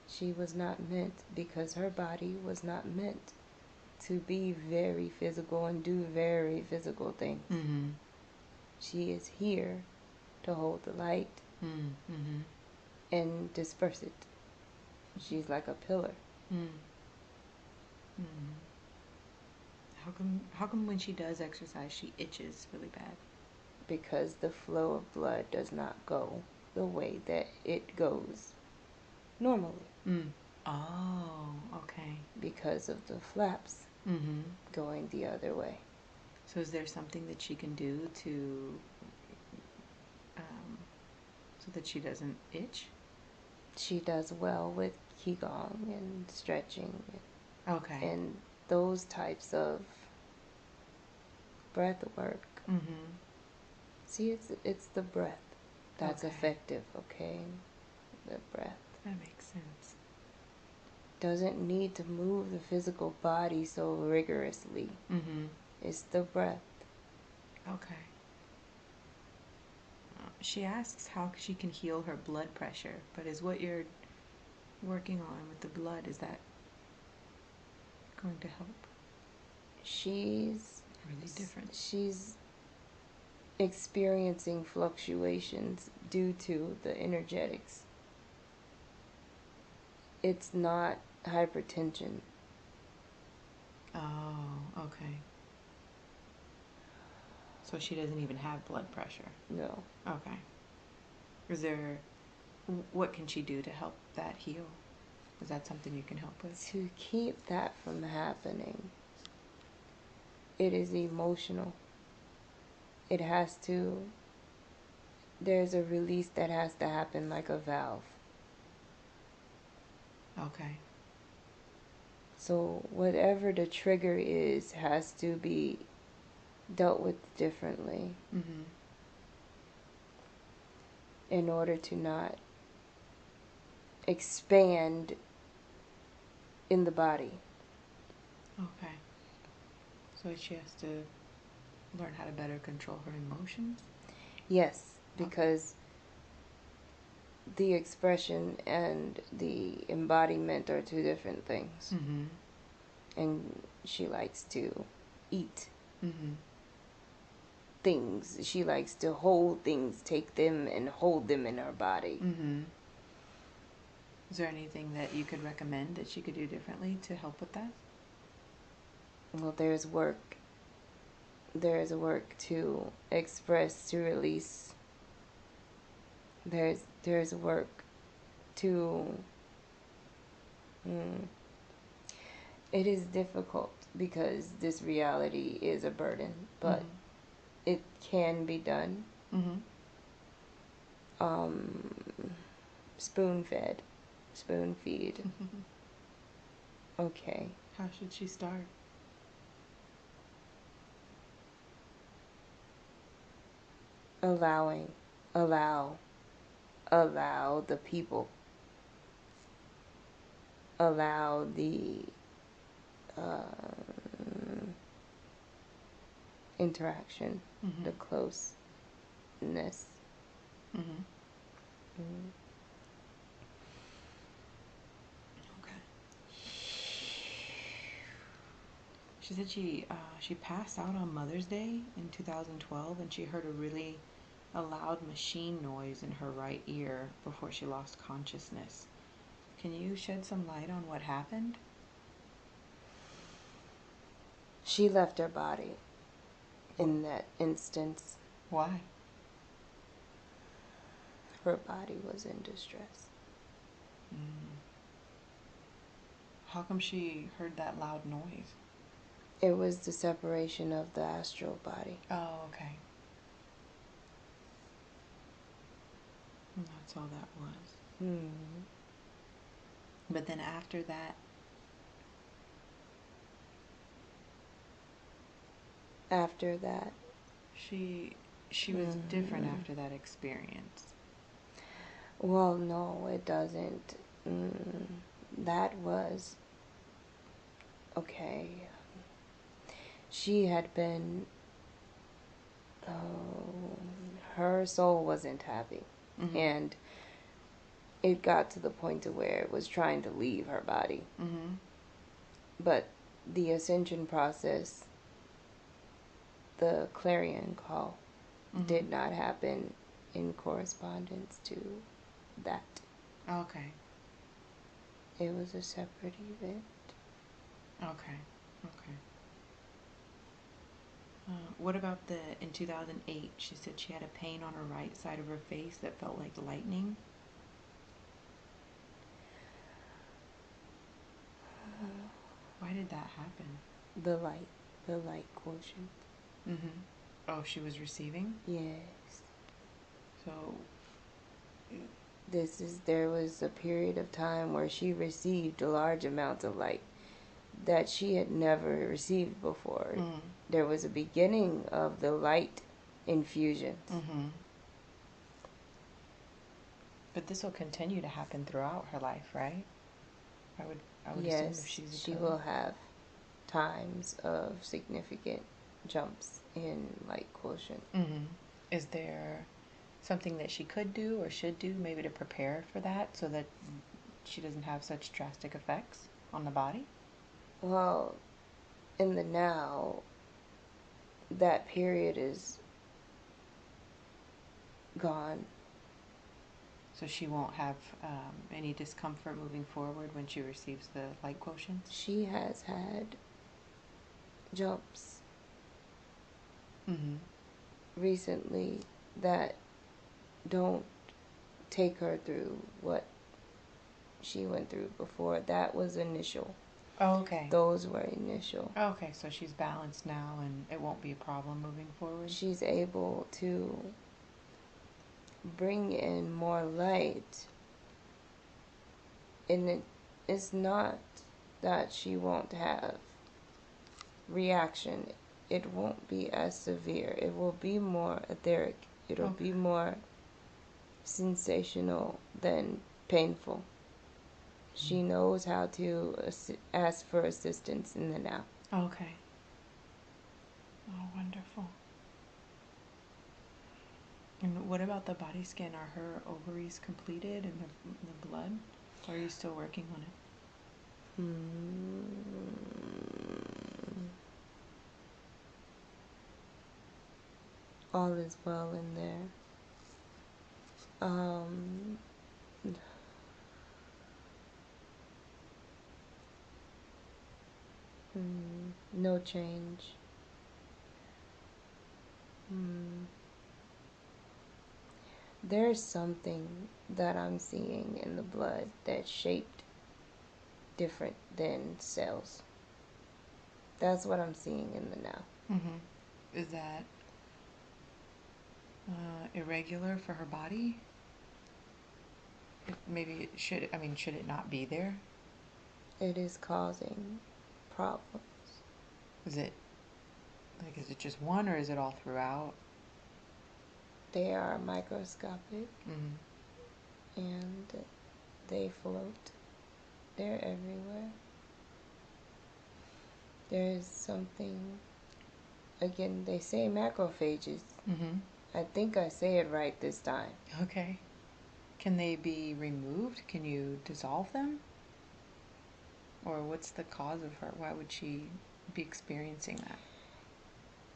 She was not meant, because her body was not meant to be very physical and do very physical things. She is here to hold the light and disperse it. She's like a pillar. How come when she does exercise she itches really bad? Because the flow of blood does not go the way that it goes normally. Oh, okay. Because of the flaps going the other way. So is there something that she can do to so that she doesn't itch? She does well with qigong and stretching. Okay. And those types of breath work. See, it's the breath that's effective, okay? The breath. That makes sense. Doesn't need to move the physical body so rigorously. It's the breath. Okay. She asks how she can heal her blood pressure, but is what you're working on with the blood, is that going to help? She's really different. She's experiencing fluctuations due to the energetics. It's not hypertension. Oh, okay. So she doesn't even have blood pressure? No. Okay. What can she do to help that heal? Is that something you can help with? To keep that from happening, it is emotional. It has to, there's a release that has to happen like a valve. Okay. So whatever the trigger is has to be dealt with differently in order to not expand in the body. Okay. So she has to learn how to better control her emotions? Yes, because the expression and the embodiment are two different things. And she likes to eat things. She likes to hold things, take them and hold them in her body. Is there anything that you could recommend that she could do differently to help with that? Well, there's work. There's work to express, to release. There's work to... It is difficult because this reality is a burden, but it can be done. Spoon-fed. Spoon-feed. Okay. How should she start? Allow the people. Allow the interaction, the closeness. Okay. She said she passed out on Mother's Day in 2012, and she heard a loud machine noise in her right ear before she lost consciousness. Can you shed some light on what happened? She left her body. in that instance. Why? Her body was in distress. How come she heard that loud noise? It was the separation of the astral body. Oh, okay. And that's all that was. But then after that, she was different after that experience. Well, no, it doesn't. That was okay. She had been. Her soul wasn't happy, and it got to the point to where it was trying to leave her body. But the ascension process, the clarion call, did not happen in correspondence to that. Okay. It was a separate event. Okay. What about in 2008, she said she had a pain on her right side of her face that felt like lightning? Why did that happen? The light quotient. Oh, she was receiving? Yes. So there was a period of time where she received large amounts of light that she had never received before. There was a beginning of the light infusions. But this will continue to happen throughout her life, right? I would Yes, assume if she's she will have times of significant jumps in light quotient. Is there something that she could do or should do maybe to prepare for that so that she doesn't have such drastic effects on the body? Well, in the now, that period is gone. So she won't have any discomfort moving forward when she receives the light quotient? She has had jumps recently that don't take her through what she went through before. That was initial. Oh, okay. Those were initial. Okay, so she's balanced now and it won't be a problem moving forward? She's able to bring in more light, and it's not that she won't have reaction. It won't be as severe. It will be more etheric. It'll be more sensational than painful. She knows how to ask for assistance in the now. Okay. Oh, wonderful. And what about the body scan? Are her ovaries completed and the blood? Or are you still working on it? All is well in there. No change. There's something that I'm seeing in the blood that's shaped different than cells. That's what I'm seeing in the now. Is that irregular for her body? Should it not be there? It is causing problems. Is it just one or is it all throughout? They are microscopic and they float. They're everywhere. There is something, again, they say macrophages. I think I say it right this time. Okay. Can they be removed? Can you dissolve them? Or what's the cause of her? Why would she be experiencing that?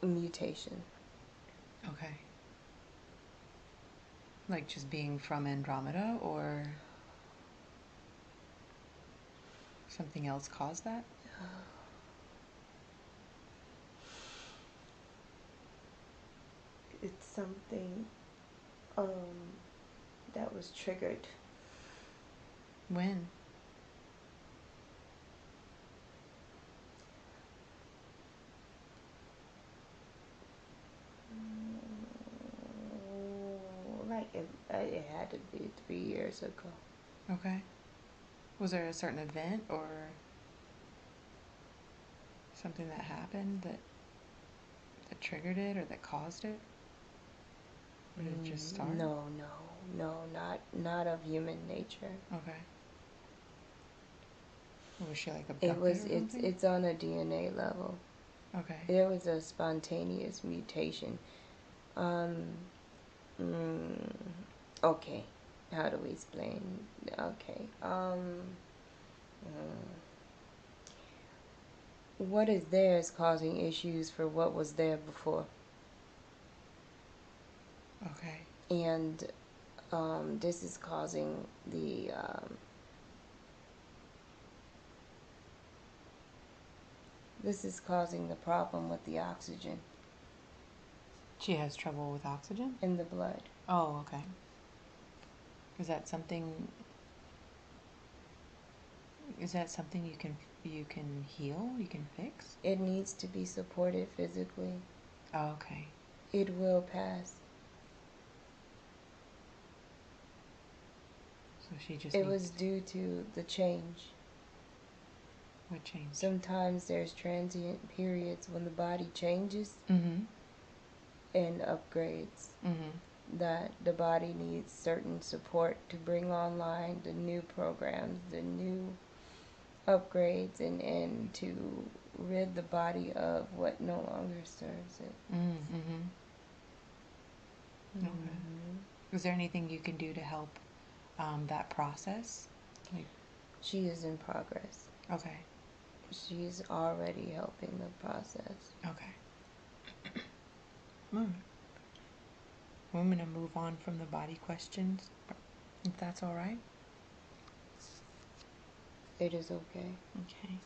Mutation. Okay. Like just being from Andromeda, or something else caused that? It's something that was triggered. When? Like it had to be 3 years ago. Okay. Was there a certain event or something that happened that triggered it or that caused it? Or did it just start? No, not of human nature. Okay. Was she like abducted or something? It's on a DNA level. Okay. There was a spontaneous mutation. Okay. How do we explain? Okay. What is there is causing issues for what was there before. Okay. And this is causing the problem with the oxygen She has trouble with oxygen? in the blood. Oh, okay. Is that something you can heal? You can fix? It needs to be supported physically. Oh, okay. It will pass. So she just It was due to the change. What change? Sometimes there's transient periods when the body changes Mm-hmm. and upgrades. Mm-hmm. That the body needs certain support to bring online the new programs, the new upgrades, and to rid the body of what no longer serves it. Mm-hmm. Okay. Is there anything you can do to help that process? She is in progress. Okay. She's already helping the process. Okay. All right. Well, I'm going to move on from the body questions, if that's all right. It is okay. Okay.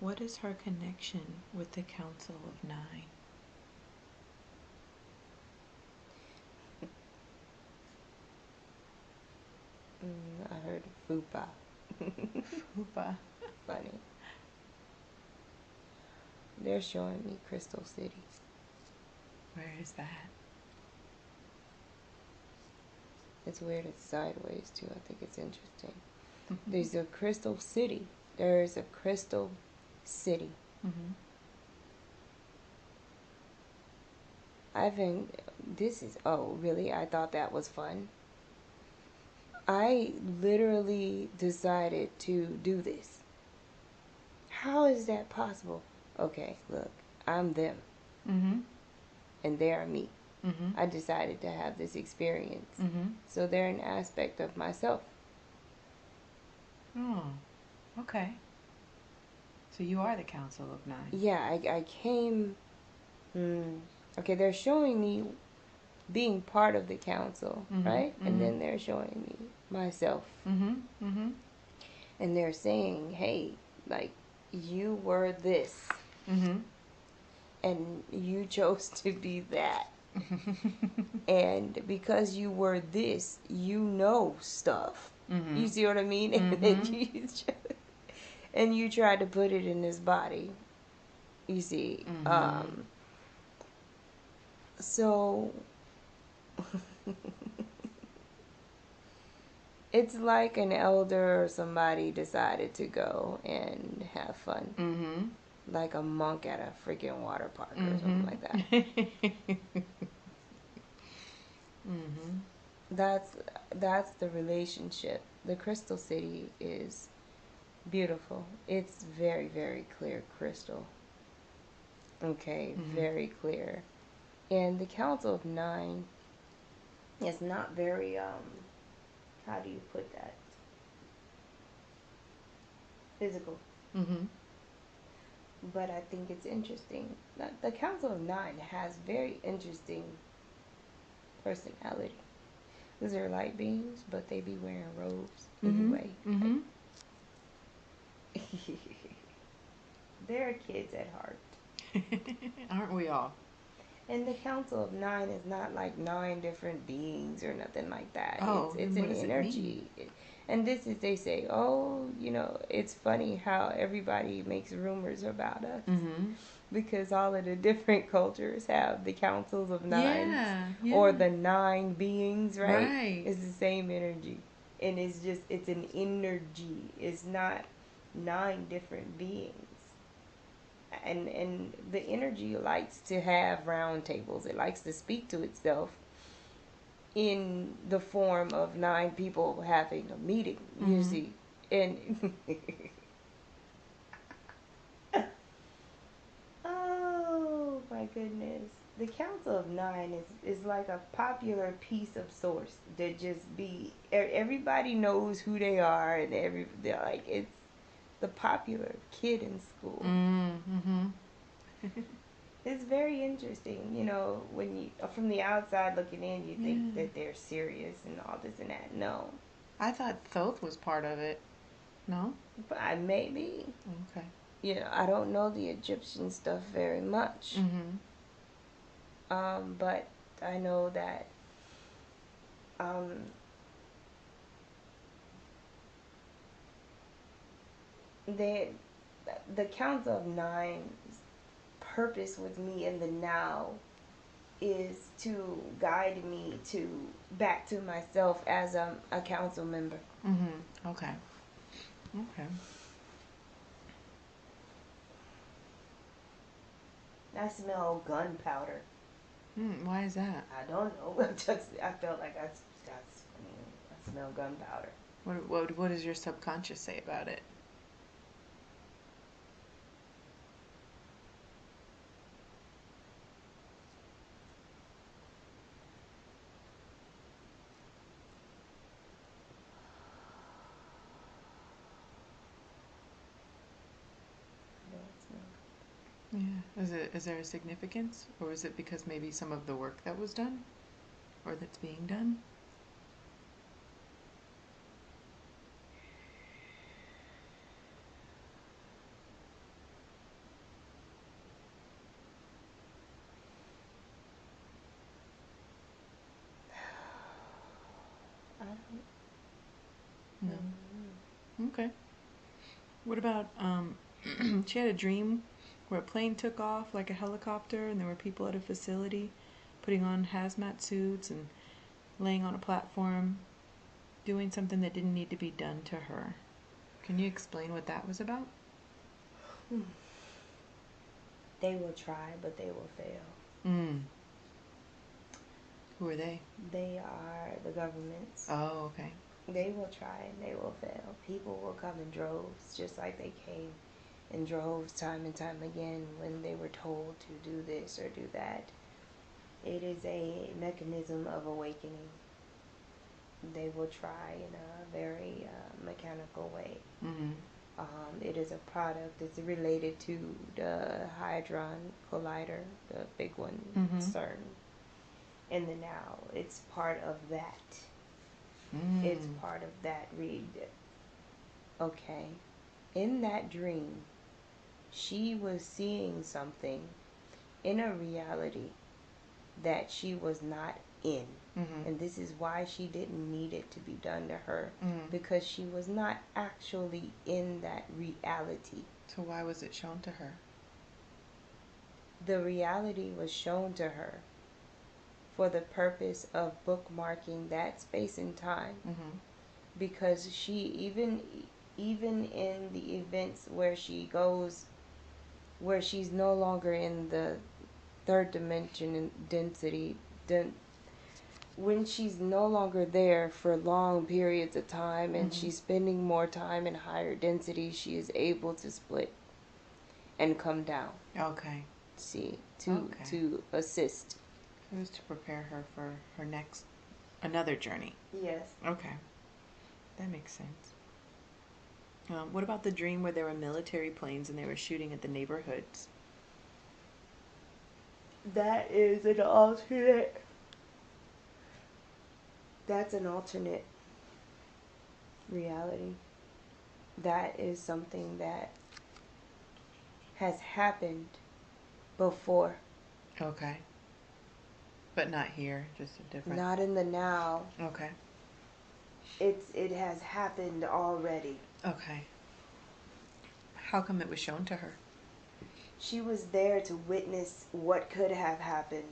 What is her connection with the Council of Nine? I heard fupa. Fupa. Funny. They're showing me Crystal City. Where is that? It's weird. It's sideways too. I think it's interesting. There's a Crystal City. There's a Crystal City. Mm-hmm. I think this is. Oh, really? I thought that was fun. I literally decided to do this. How is that possible? Okay, look, I'm them. Mm-hmm. And they are me. Mm-hmm. I decided to have this experience. Mm-hmm. So they're an aspect of myself. Oh, okay. So you are the Council of Nine. Yeah, I came. Okay, they're showing me being part of the council, right? Mm-hmm. And then they're showing me myself. Mm-hmm. Mm-hmm. And they're saying, hey, like, you were this. Mm-hmm. And you chose to be that. And because you were this, you know stuff. Mm-hmm. You see what I mean? Mm-hmm. And you tried to put it in his body. You see. Mm-hmm. So it's like an elder or somebody decided to go and have fun. Mm-hmm. Like a monk at a freaking water park or something like that. Mm-hmm. That's the relationship. The Crystal City is beautiful. It's very, very clear crystal. Okay, very clear. And the Council of Nine is not very how do you put that? Physical. Mm-hmm. But I think it's interesting. The Council of Nine has very interesting personality. These are light beings, but they be wearing robes anyway. Mm-hmm. They're kids at heart. Aren't we all? And the Council of Nine is not like nine different beings or nothing like that. Oh, It's then what an does it mean? energy. And this is, they say, oh, it's funny how everybody makes rumors about us. Mm-hmm. Because all of the different cultures have the councils of nines Yeah. or the nine beings, right? Right. It's the same energy. And it's an energy. It's not nine different beings. And the energy likes to have round tables. It likes to speak to itself in the form of nine people having a meeting, you Mm-hmm. see. And oh my goodness. The Council of Nine is like a popular piece of source that just everybody knows who they are, and they're like, it's the popular kid in school. Mm-hmm. It's very interesting, when you from the outside looking in, you think that they're serious and all this and that. No, I thought Thoth was part of it. No? but maybe. Okay. I don't know the Egyptian stuff very much. Mm-hmm. But I know that um, they, the Council of Nine's purpose with me in the now is to guide me back to myself as a council member. Mm-hmm. Okay. Okay. I smell gunpowder. Why is that? I don't know. I felt like I smell gunpowder. What does your subconscious say about it? I don't smell. Yeah. Is there a significance, or is it because maybe some of the work that was done, or that's being done? I don't No. know. Okay. What about she had a dream where a plane took off like a helicopter, and there were people at a facility putting on hazmat suits and laying on a platform, doing something that didn't need to be done to her. Can you explain what that was about? They will try, but they will fail. Mm. Who are they? They are the governments. Oh, okay. They will try and they will fail. People will come in droves, just like they came in droves time and time again when they were told to do this or do that. It is a mechanism of awakening. They will try in a very mechanical way. Mm-hmm. It is a product. It's related to the Hadron Collider, the big one, CERN. In the now, it's part of that. It's part of that read. Okay. In that dream, she was seeing something in a reality that she was not in. And this is why she didn't need it to be done to her, because she was not actually in that reality. So why was it shown to her? The reality was shown to her for the purpose of bookmarking that space and time. Because she, even in the events where she goes, where she's no longer in the third dimension in density, when she's no longer there for long periods of time and she's spending more time in higher density, she is able to split and come down. Okay. See, to assist. It was to prepare her for her next, another journey. Yes. Okay. That makes sense. What about the dream where there were military planes and they were shooting at the neighborhoods? That is an alternate. That's an alternate reality. That is something that has happened before. Okay. But not here, just a different. Not in the now. Okay. It has happened already. Okay. How come it was shown to her? She was there to witness what could have happened,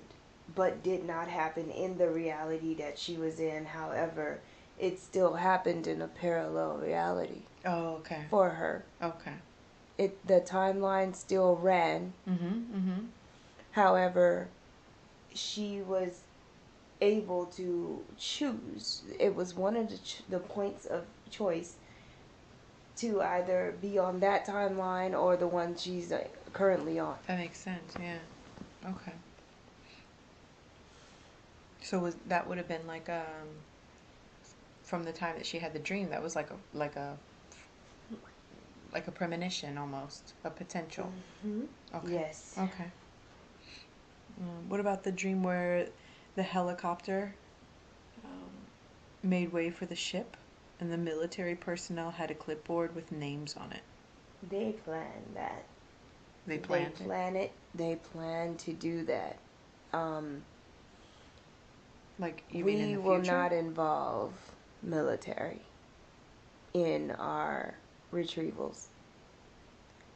but did not happen in the reality that she was in. However, it still happened in a parallel reality Oh, okay. for her. Okay. The timeline still ran. However, she was able to choose. It was one of the points of choice to either be on that timeline or the one she's currently on. That makes sense. Yeah. Okay. So that would have been like from the time that she had the dream, that was like a premonition, almost a potential. Okay. Yes. Okay. What about the dream where the helicopter made way for the ship and the military personnel had a clipboard with names on it? They planned that. They planned it? They plan to do that. Like, you mean in the future? We will not involve military in our retrievals.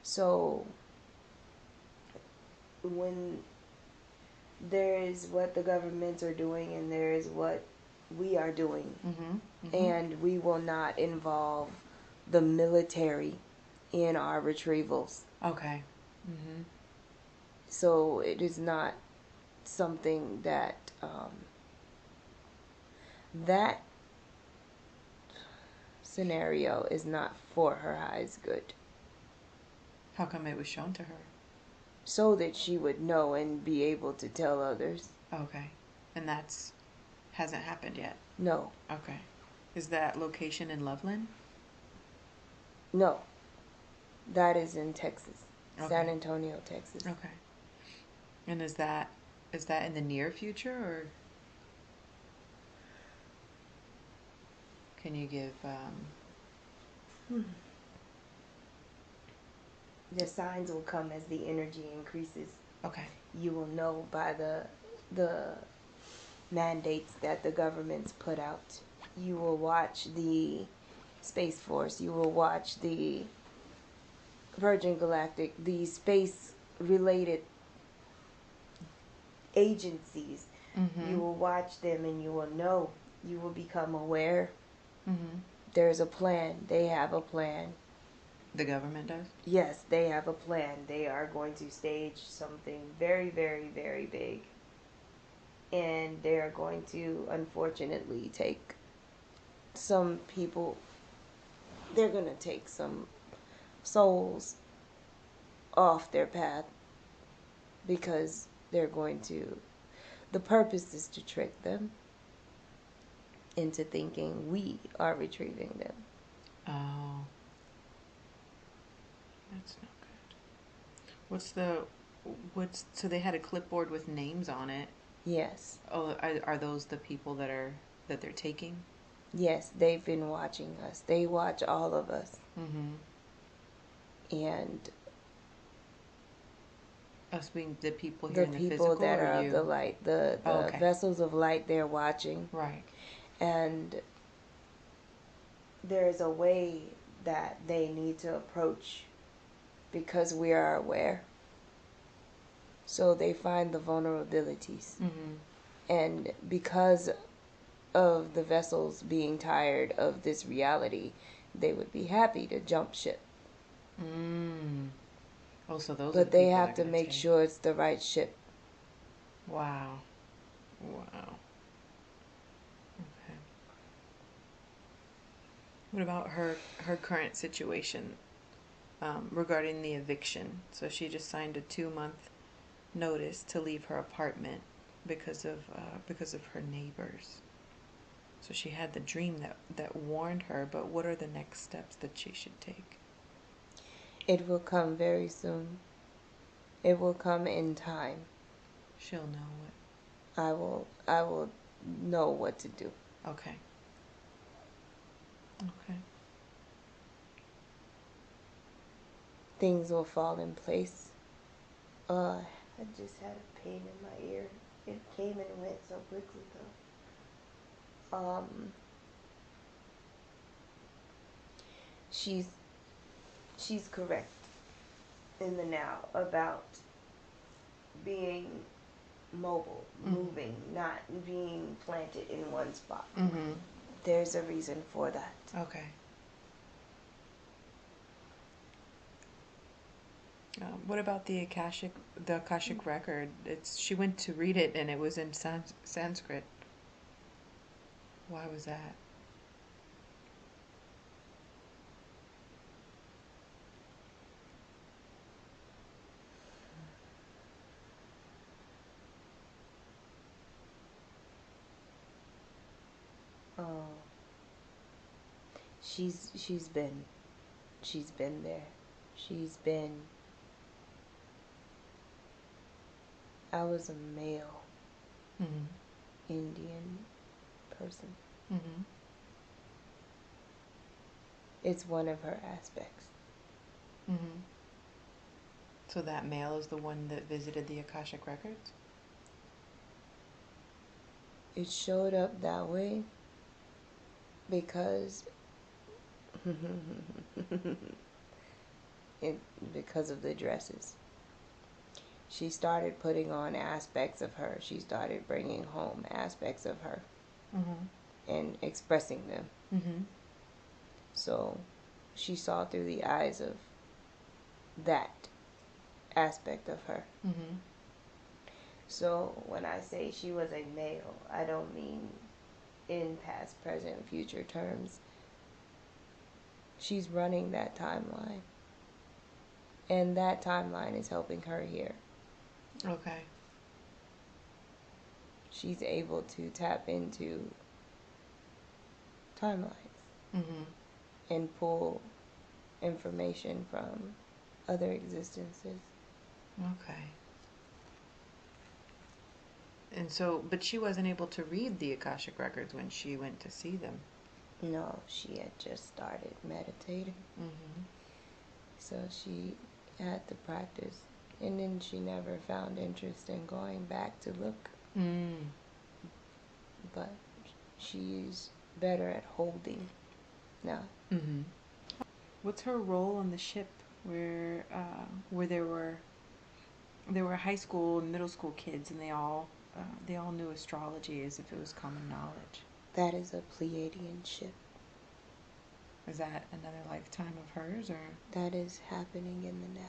So when there is what the governments are doing and there is what we are doing, and we will not involve the military in our retrievals. Okay. So it is not something that that scenario is not for her highest good. How come it was shown to her? So that she would know and be able to tell others. Okay. And that's hasn't happened yet? No. Okay. Is that location in Loveland? No. That is in Texas. Okay. San Antonio, Texas. Okay. And is that in the near future, or can you give The signs will come as the energy increases. Okay. You will know by the mandates that the governments put out. You will watch the Space Force. You will watch the Virgin Galactic, the space-related agencies. You will watch them and you will know. You will become aware. There's a plan. They have a plan. The government does? Yes, they have a plan. They are going to stage something very, very, very big. And they are going to, unfortunately, take some people, they're going to take some souls off their path because they're going to, the purpose is to trick them into thinking we are retrieving them. Oh. That's not good. So they had a clipboard with names on it. Yes. Oh, are those the people that they're taking? Yes, they've been watching us. They watch all of us. And us being the people here in the people physical, that or are you? of the light, the Okay. vessels of light, they're watching. Right. And there's a way that they need to approach because we are aware. So they find the vulnerabilities. And because of the vessels being tired of this reality, they would be happy to jump ship. Oh, so those. But they have to make sure it's the right ship. Wow. Okay. What about her current situation regarding the eviction? So she just signed a 2-month notice to leave her apartment because of her neighbors. So she had the dream that warned her, but what are the next steps that she should take? It will come very soon. It will come in time. She'll know what. I will know what to do. Okay. Things will fall in place. I just had a pain in my ear. It came and went so quickly, though. She's correct in the now about being mobile, moving, not being planted in one spot. Mm-hmm. There's a reason for that. Okay. What about the Akashic record? She went to read it and it was in Sanskrit. Why was that? Oh, she's been there. She's been. I was a male Indian person. Mm-hmm. It's one of her aspects. Mm-hmm. So that male is the one that visited the Akashic records? It showed up that way because because of the dresses. She started putting on aspects of her. She started bringing home aspects of her and expressing them. Mm-hmm. So she saw through the eyes of that aspect of her. Mm-hmm. So when I say she was a male, I don't mean in past, present, future terms. She's running that timeline. And that timeline is helping her here. Okay. She's able to tap into timelines and pull information from other existences. Okay. And so, but she wasn't able to read the Akashic records when she went to see them. No, she had just started meditating. Mm-hmm. So she had to practice. And then she never found interest in going back to look. But she's better at holding now. Mm-hmm. What's her role on the ship where there were high school and middle school kids and they all knew astrology as if it was common knowledge? That is a Pleiadian ship. Is that another lifetime of hers, or that is happening in the now?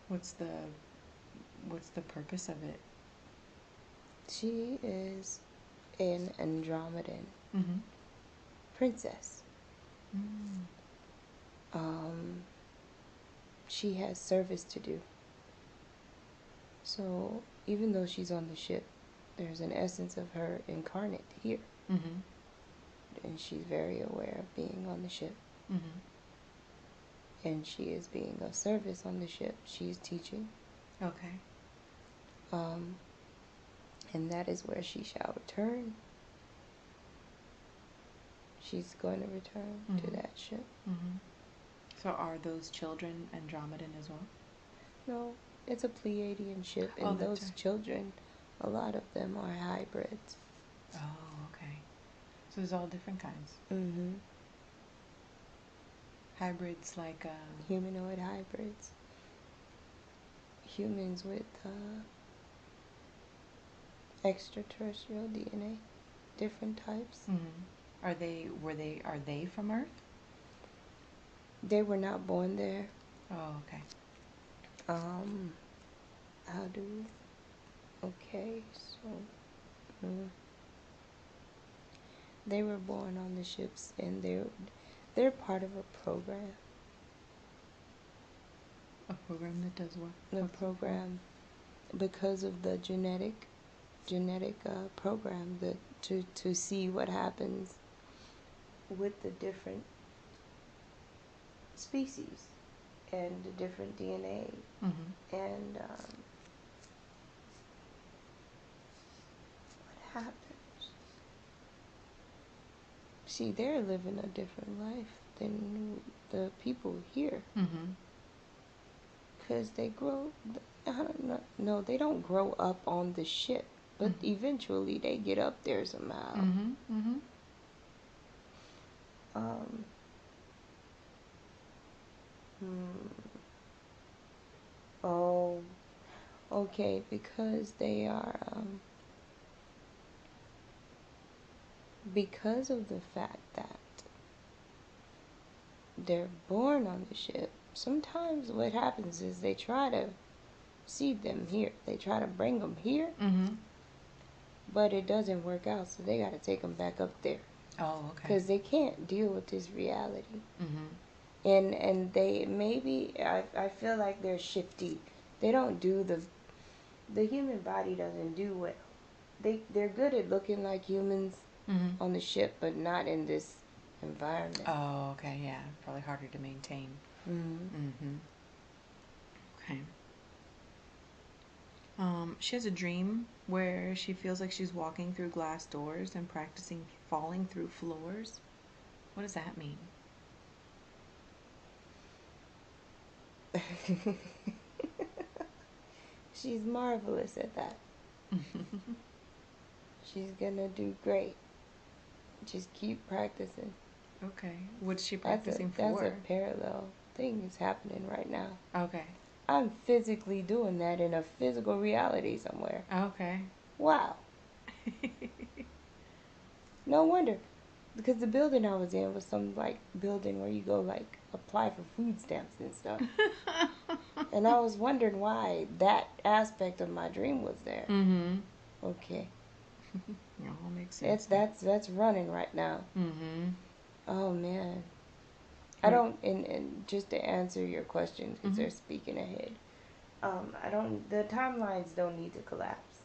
What's the purpose of it? She is an Andromedan princess. She has service to do. So even though she's on the ship, there's an essence of her incarnate here. And she's very aware of being on the ship. And she is being of service on the ship. She's teaching. Okay. And that is where she shall return. She's going to return to that ship. So are those children Andromedan as well? No, it's a Pleiadian ship, and those right. children, a lot of them are hybrids. Oh, okay. So there's all different kinds. Hybrids like humanoid hybrids. Humans with extraterrestrial DNA, different types. Are they from Earth? They were not born there. Oh, okay. How do we? Okay, so they were born on the ships, and they're part of a program. A program that does what? The program, because of the genetic program, to see what happens with the different species and the different DNA and what happens. See, they're living a different life than the people here. Because they grow, I don't know. No, they don't grow up on the ship, but eventually they get up there somehow. Mm-hmm. Mm-hmm. Um. Oh. Okay, because they are. Because of the fact that they're born on the ship, sometimes what happens is they try to seed them here. They try to bring them here, Mm-hmm. but it doesn't work out, so they got to take them back up there. Oh, okay. Because they can't deal with this reality. Mm-hmm. And they maybe, I feel like they're shifty. They don't do the human body doesn't do what, they're good at looking like humans on the ship, but not in this environment. Oh, okay. Yeah, probably harder to maintain. Mm-hmm. Okay. She has a dream where she feels like she's walking through glass doors and practicing falling through floors. What does that mean? She's marvelous at that. She's gonna do great. Just keep practicing. Okay. What's she practicing for? That's a parallel thing is happening right now. Okay. I'm physically doing that in a physical reality somewhere. Okay. Wow. No wonder. Because the building I was in was some like building where you go like apply for food stamps and stuff. And I was wondering why that aspect of my dream was there. Mm-hmm. Okay. It all makes sense. That's running right now. Mm-hmm. Oh man. I don't, and just to answer your question, because they're speaking ahead. The timelines don't need to collapse.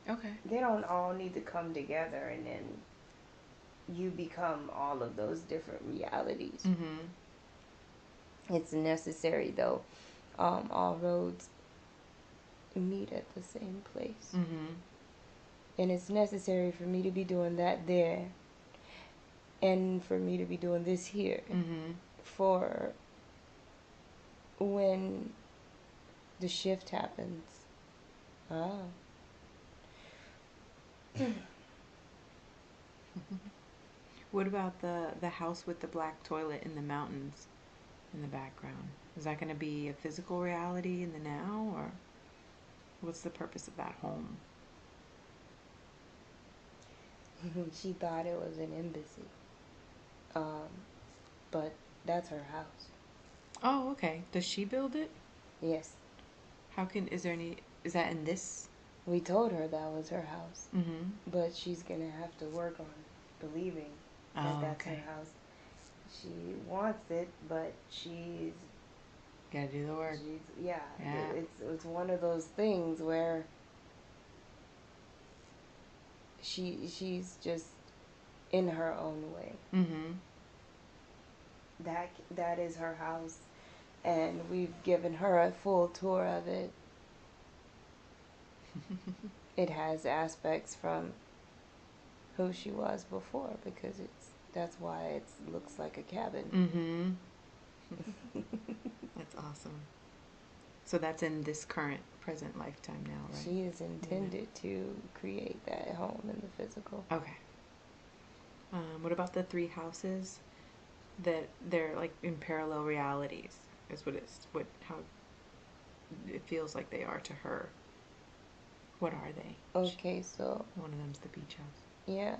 Okay. They don't all need to come together and then you become all of those different realities. Mm-hmm. It's necessary though. All roads meet at the same place. Mm-hmm. And it's necessary for me to be doing that there and for me to be doing this here. Mm-hmm. For when the shift happens. Oh. What about the house with the black toilet in the mountains in the background? Is that going to be a physical reality in the now, or what's the purpose of that home? She thought it was an embassy. But that's her house. Oh, okay. Does she build it? Yes. Is that in this? We told her that was her house. Mm-hmm. But she's going to have to work on believing that that's okay. her house. She wants it, but she's Gotta do the work. yeah. Yeah. It's one of those things where she's just in her own way. Mm-hmm. That is her house, and we've given her a full tour of it. It has aspects from who she was before because that's why it looks like a cabin. Mm-hmm. That's awesome. So that's in this present lifetime now, right? She is intended to create that home in the physical. Okay. What about the three houses that they're like in parallel realities? Is how it feels like they are to her. What are they? Okay, so One of them's the beach house. yeah.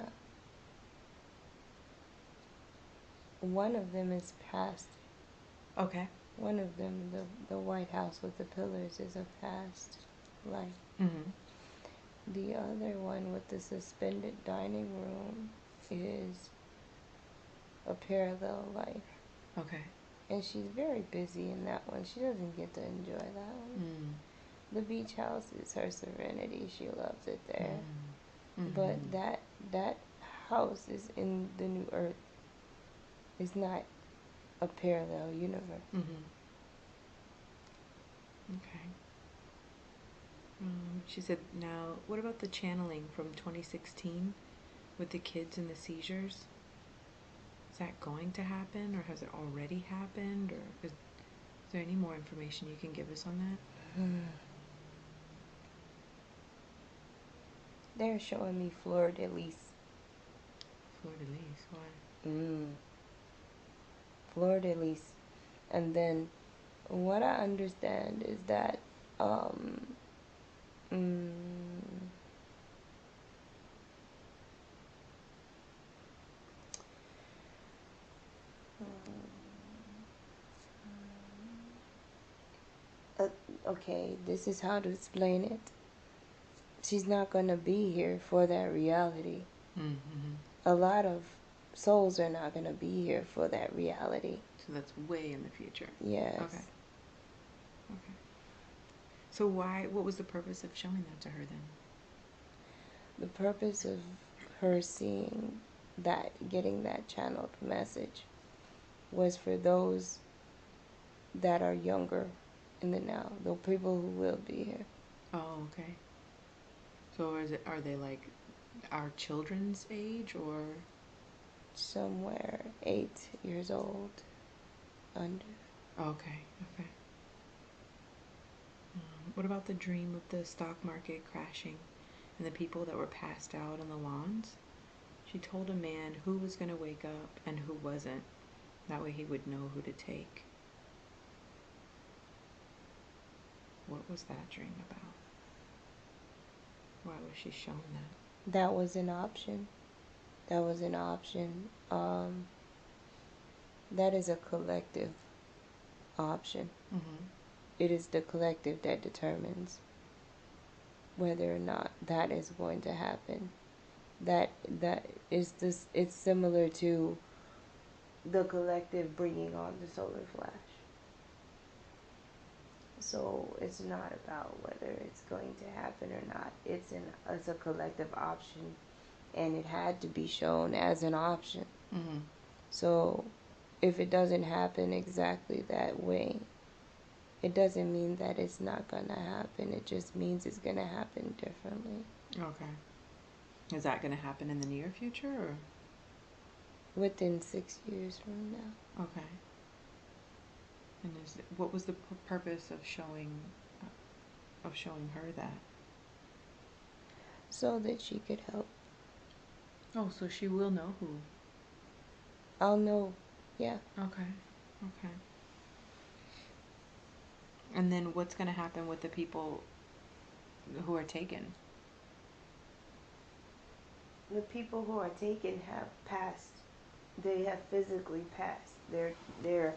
One of them is past. Okay. One of them, the White House with the pillars, is a past life. Mm-hmm. The other one with the suspended dining room is a parallel life. Okay. And she's very busy in that one. She doesn't get to enjoy that one. Mm. The beach house is her serenity. She loves it there. Mm. But that house is in the new earth. It's not a parallel universe. Mm-hmm. Okay. She said, now, what about the channeling from 2016 with the kids and the seizures? Is that going to happen, or has it already happened, or is there any more information you can give us on that? They're showing me fleur de lis. Fleur de lis, why? Fleur de lis. And then what I understand is that mm, okay, this is how to explain it. She's not going to be here for that reality. Mm-hmm. A lot of souls are not going to be here for that reality. So that's way in the future. Yes. Okay. Okay. So what was the purpose of showing that to her then? The purpose of her seeing that, getting that channeled message, was for those that are younger in the now, the people who will be here. Oh, okay. So are they like our children's age or? Somewhere 8 years old, under. Okay, okay. What about the dream of the stock market crashing and the people that were passed out on the lawns? She told a man who was going to wake up and who wasn't. That way he would know who to take. What was that dream about? Why was she shown that? That was an option. That was an option. That is a collective option. Mm-hmm. It is the collective that determines whether or not that is going to happen. That is this. It's similar to the collective bringing on the solar flash. So it's not about whether it's going to happen or not. It's a collective option, and it had to be shown as an option. Mm-hmm. So if it doesn't happen exactly that way, it doesn't mean that it's not going to happen. It just means it's going to happen differently. Okay. Is that going to happen in the near future or? Within 6 years from now. Okay. And what was the purpose of showing her that? So that she could help. Oh, so she will know who. I'll know. Yeah. Okay. Okay. And then what's going to happen with the people who are taken? The people who are taken have passed. They have physically passed. Their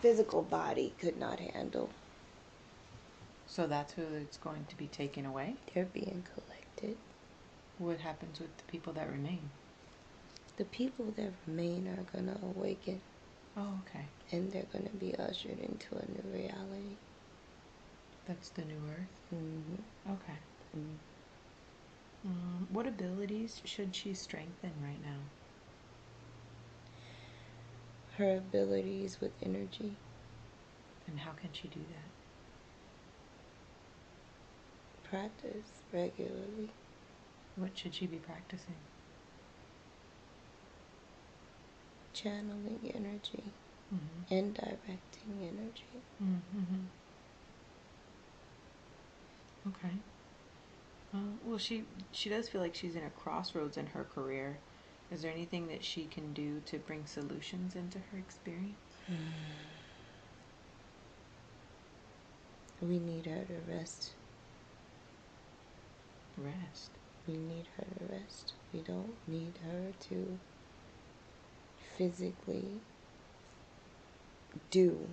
physical body could not handle. So that's who it's going to be taken away? They're being collected. What happens with the people that remain? The people that remain are going to awaken. Oh, okay. And they're going to be ushered into a new reality. That's the new earth? Mm-hmm. Okay. What abilities should she strengthen right now? Her abilities with energy. And how can she do that? Practice regularly. What should she be practicing? Channeling energy. Mm-hmm. And directing energy. Mm-hmm. Okay. Well, she does feel like she's in a crossroads in her career. Is there anything that she can do to bring solutions into her experience? We need her to rest. Rest. We need her to rest. We don't need her to physically do.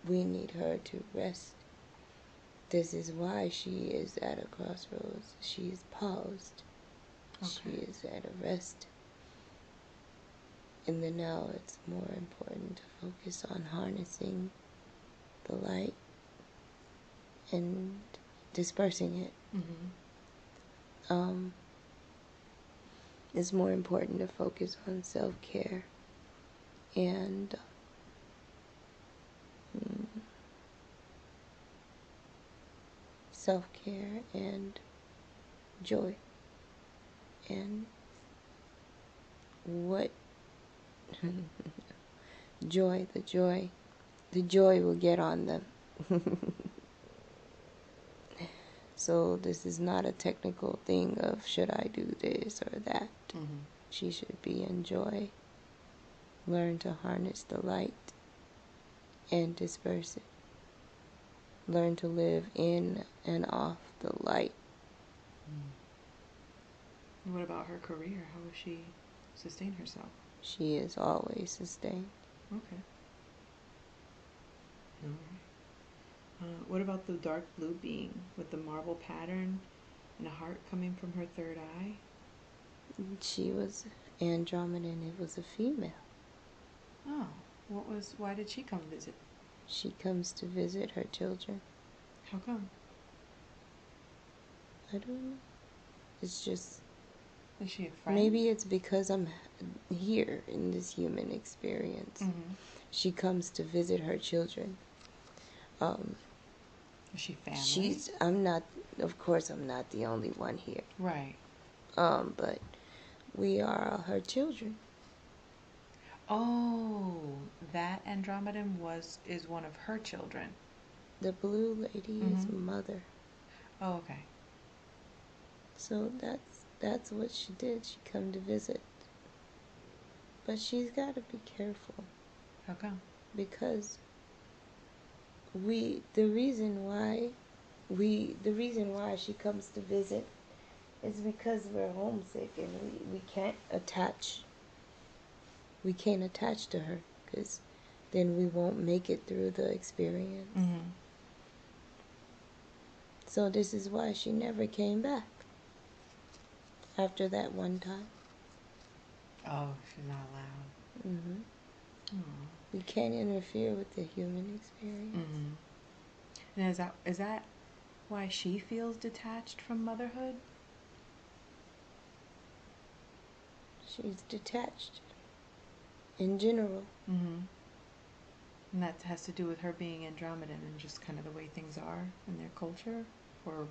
We need her to rest. This is why she is at a crossroads. She is paused. Okay. She is at a rest. In the now, it's more important to focus on harnessing the light and dispersing it. Mm-hmm. It's more important to focus on self-care and self-care and joy. And what joy, the joy will get on them. So this is not a technical thing of should I do this or that. Mm-hmm. She should be in joy. Learn to harness the light and disperse it. Learn to live in and off the light. What about her career? How will she sustain herself? She is always sustained. Okay. All right. What about the dark blue being with the marble pattern and a heart coming from her third eye? She was Andromeda and it was a female. Oh, why did she come visit? She comes to visit her children. How come? I don't know. It's just... Is she a friend? Maybe it's because I'm here in this human experience. Mm-hmm. She comes to visit her children. Is she family? Of course I'm not the only one here. Right. But we are her children. Oh, that Andromedan is one of her children. The blue lady is mother. Oh, okay. So that's what she did. She come to visit. But she's got to be careful. How come? Because the reason why she comes to visit is because we're homesick and we can't attach to her, because then we won't make it through the experience. Mm-hmm. So this is why she never came back after that one time. Oh, she's not allowed. Mm-hmm. Oh. We can't interfere with the human experience. Mm-hmm. And is that why she feels detached from motherhood? She's detached in general. Mm-hmm. And that has to do with her being Andromedan and just kind of the way things are in their culture, or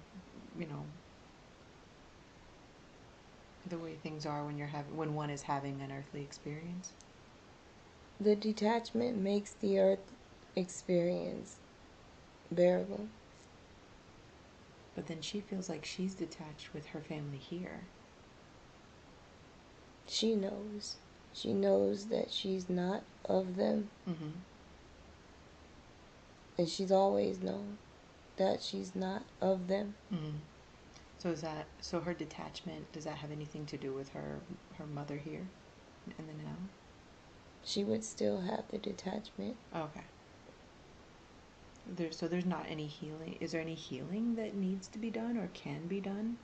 the way things are when one is having an earthly experience. The detachment makes the earth experience bearable. But then she feels like she's detached with her family here. She knows. She knows that she's not of them. Mm-hmm. And she's always known that she's not of them. Mm-hmm. So her detachment, does that have anything to do with her mother here in the now? She would still have the detachment. Okay. There's not any healing. Is there any healing that needs to be done or can be done?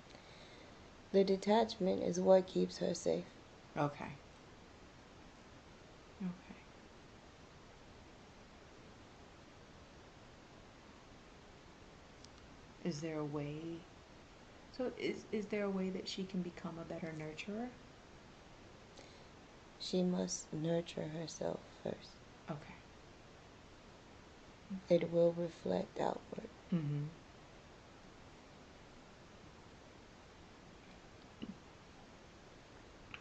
The detachment is what keeps her safe. Okay. Okay. Is there a way? So is there a way that she can become a better nurturer? She must nurture herself first. Okay. It will reflect outward. Mm-hmm.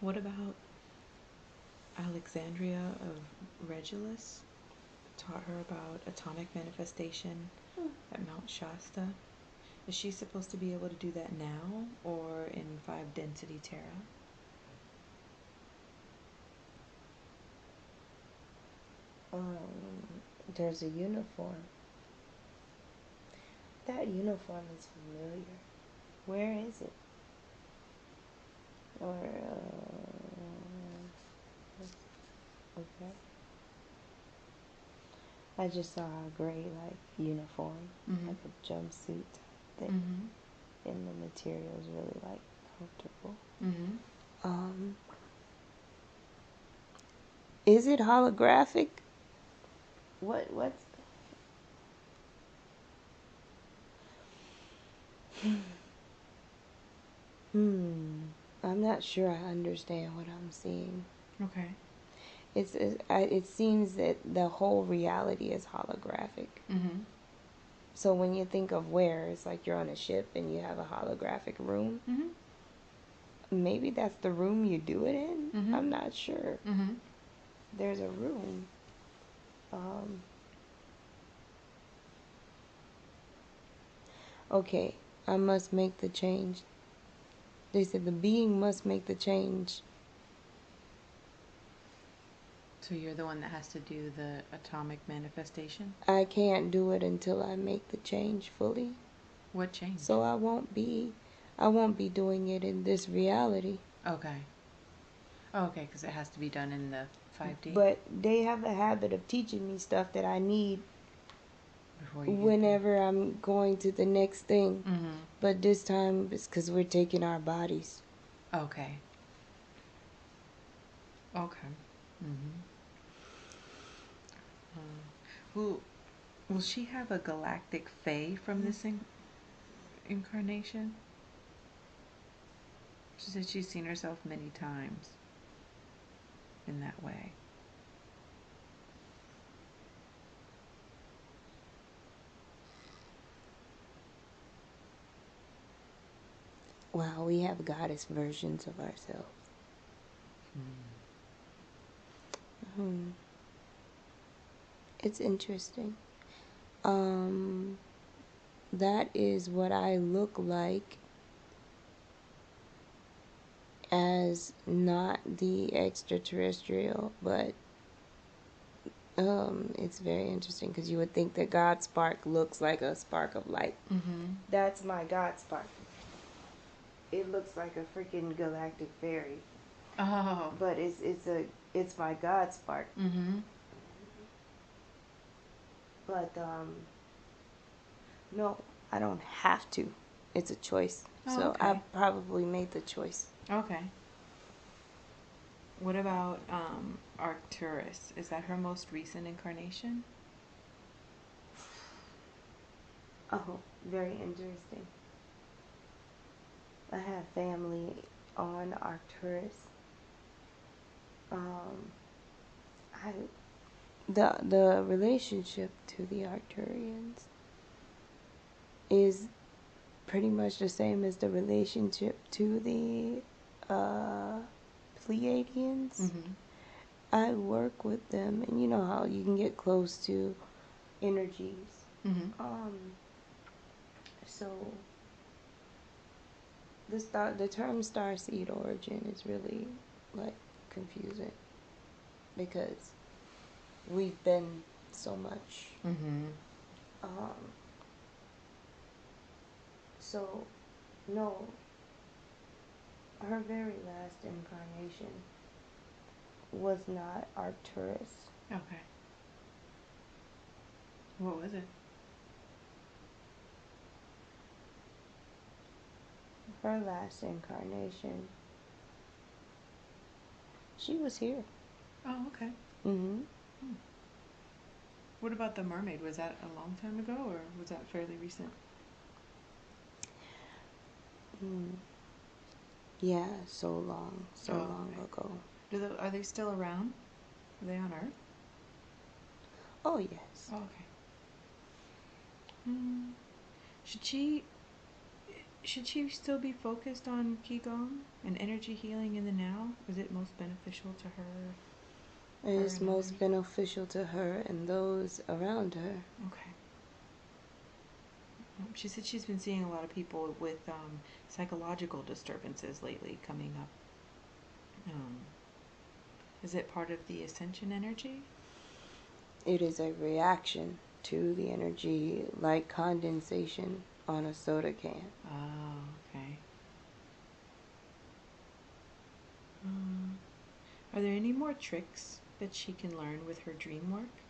What about Alexandria of Regulus? Taught her about atomic manifestation at Mount Shasta. Is she supposed to be able to do that now or in 5 density Terra? There's a uniform. That uniform is familiar. Where is it? Or okay. I just saw a gray uniform, like a jumpsuit type thing, and the material is really comfortable. Is it holographic? What's I'm not sure I understand what I'm seeing. Okay. It seems that the whole reality is holographic. So when you think of where, it's like you're on a ship and you have a holographic room. Maybe that's the room you do it in. I'm not sure. There's a room. Okay, I must make the change. They said the being must make the change. So you're the one that has to do the atomic manifestation? I can't do it until I make the change fully. What change? So I won't be doing it in this reality. Okay. Oh, okay, because it has to be done in the 5D. But they have a habit of teaching me stuff that I need Before you whenever I'm going to the next thing. Mm-hmm. But this time it's because we're taking our bodies. Okay. Okay. Mm-hmm. Will she have a galactic fae from this incarnation? She said she's seen herself many times in that way. Wow, we have goddess versions of ourselves. It's interesting. That is what I look like as not the extraterrestrial, but it's very interesting because you would think that God spark looks like a spark of light. Mm-hmm. That's my God spark. It looks like a freaking galactic fairy. Oh. But it's my God spark. Mm-hmm. But no, I don't have to. It's a choice. Oh, so okay. I probably made the choice. Okay. What about Arcturus? Is that her most recent incarnation? Oh, very interesting. I have family on Arcturus. The relationship to the Arcturians is pretty much the same as the relationship to the Pleiadians. Mm-hmm. I work with them, and you know how you can get close to energies. Mm-hmm. So the term starseed origin is really like confusing because we've been so much. Mm-hmm. So no, her very last incarnation was not Arcturus. Okay. What was it? Her last incarnation, she was here. Oh, okay. Mm-hmm. What about the mermaid? Was that a long time ago, or was that fairly recent? Yeah, so long okay. ago. Are they still around? Are they on Earth? Oh, yes. Oh, okay. Should she still be focused on Qigong and energy healing in the now? Is it most beneficial to her? It is most beneficial to her and those around her. Okay. She said she's been seeing a lot of people with psychological disturbances lately coming up. Is it part of the ascension energy? It is a reaction to the energy, like condensation on a soda can. Oh, okay. Are there any more tricks that she can learn with her dream work?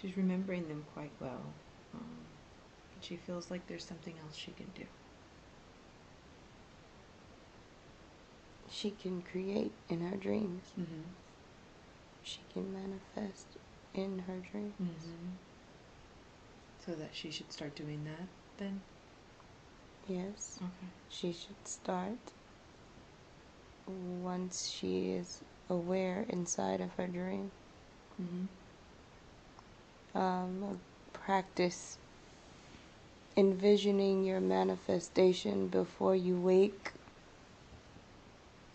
She's remembering them quite well, but she feels like there's something else she can do. She can create in her dreams. Mm-hmm. She can manifest in her dreams. Mm-hmm. So that she should start doing that then? Yes. Okay. She should start once she is aware inside of her dream. Mm-hmm. Practice envisioning your manifestation before you wake.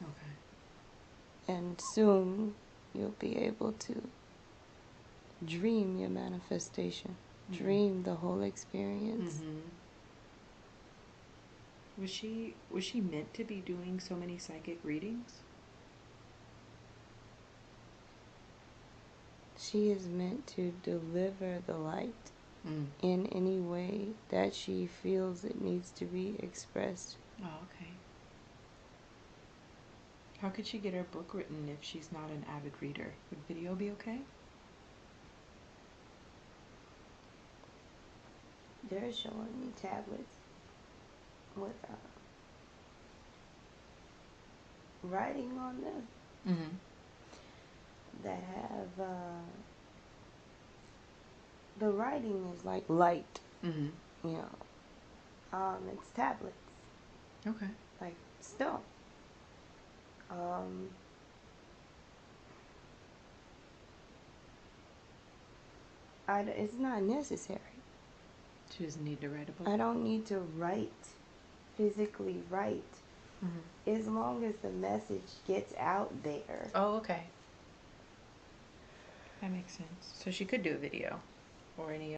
Okay. And soon you'll be able to dream your manifestation. Mm-hmm. Dream the whole experience. Mm-hmm. Was she meant to be doing so many psychic readings? She is meant to deliver the light in any way that she feels it needs to be expressed. Oh, okay. How could she get her book written if she's not an avid reader? Would video be okay? They're showing me tablets with writing on them that have the writing is like light, you know. It's tablets, Okay. like stone. It's not necessary. She doesn't need to write a book. I don't need to physically write, as long as the message gets out there. Oh, okay. That makes sense. So she could do a video or any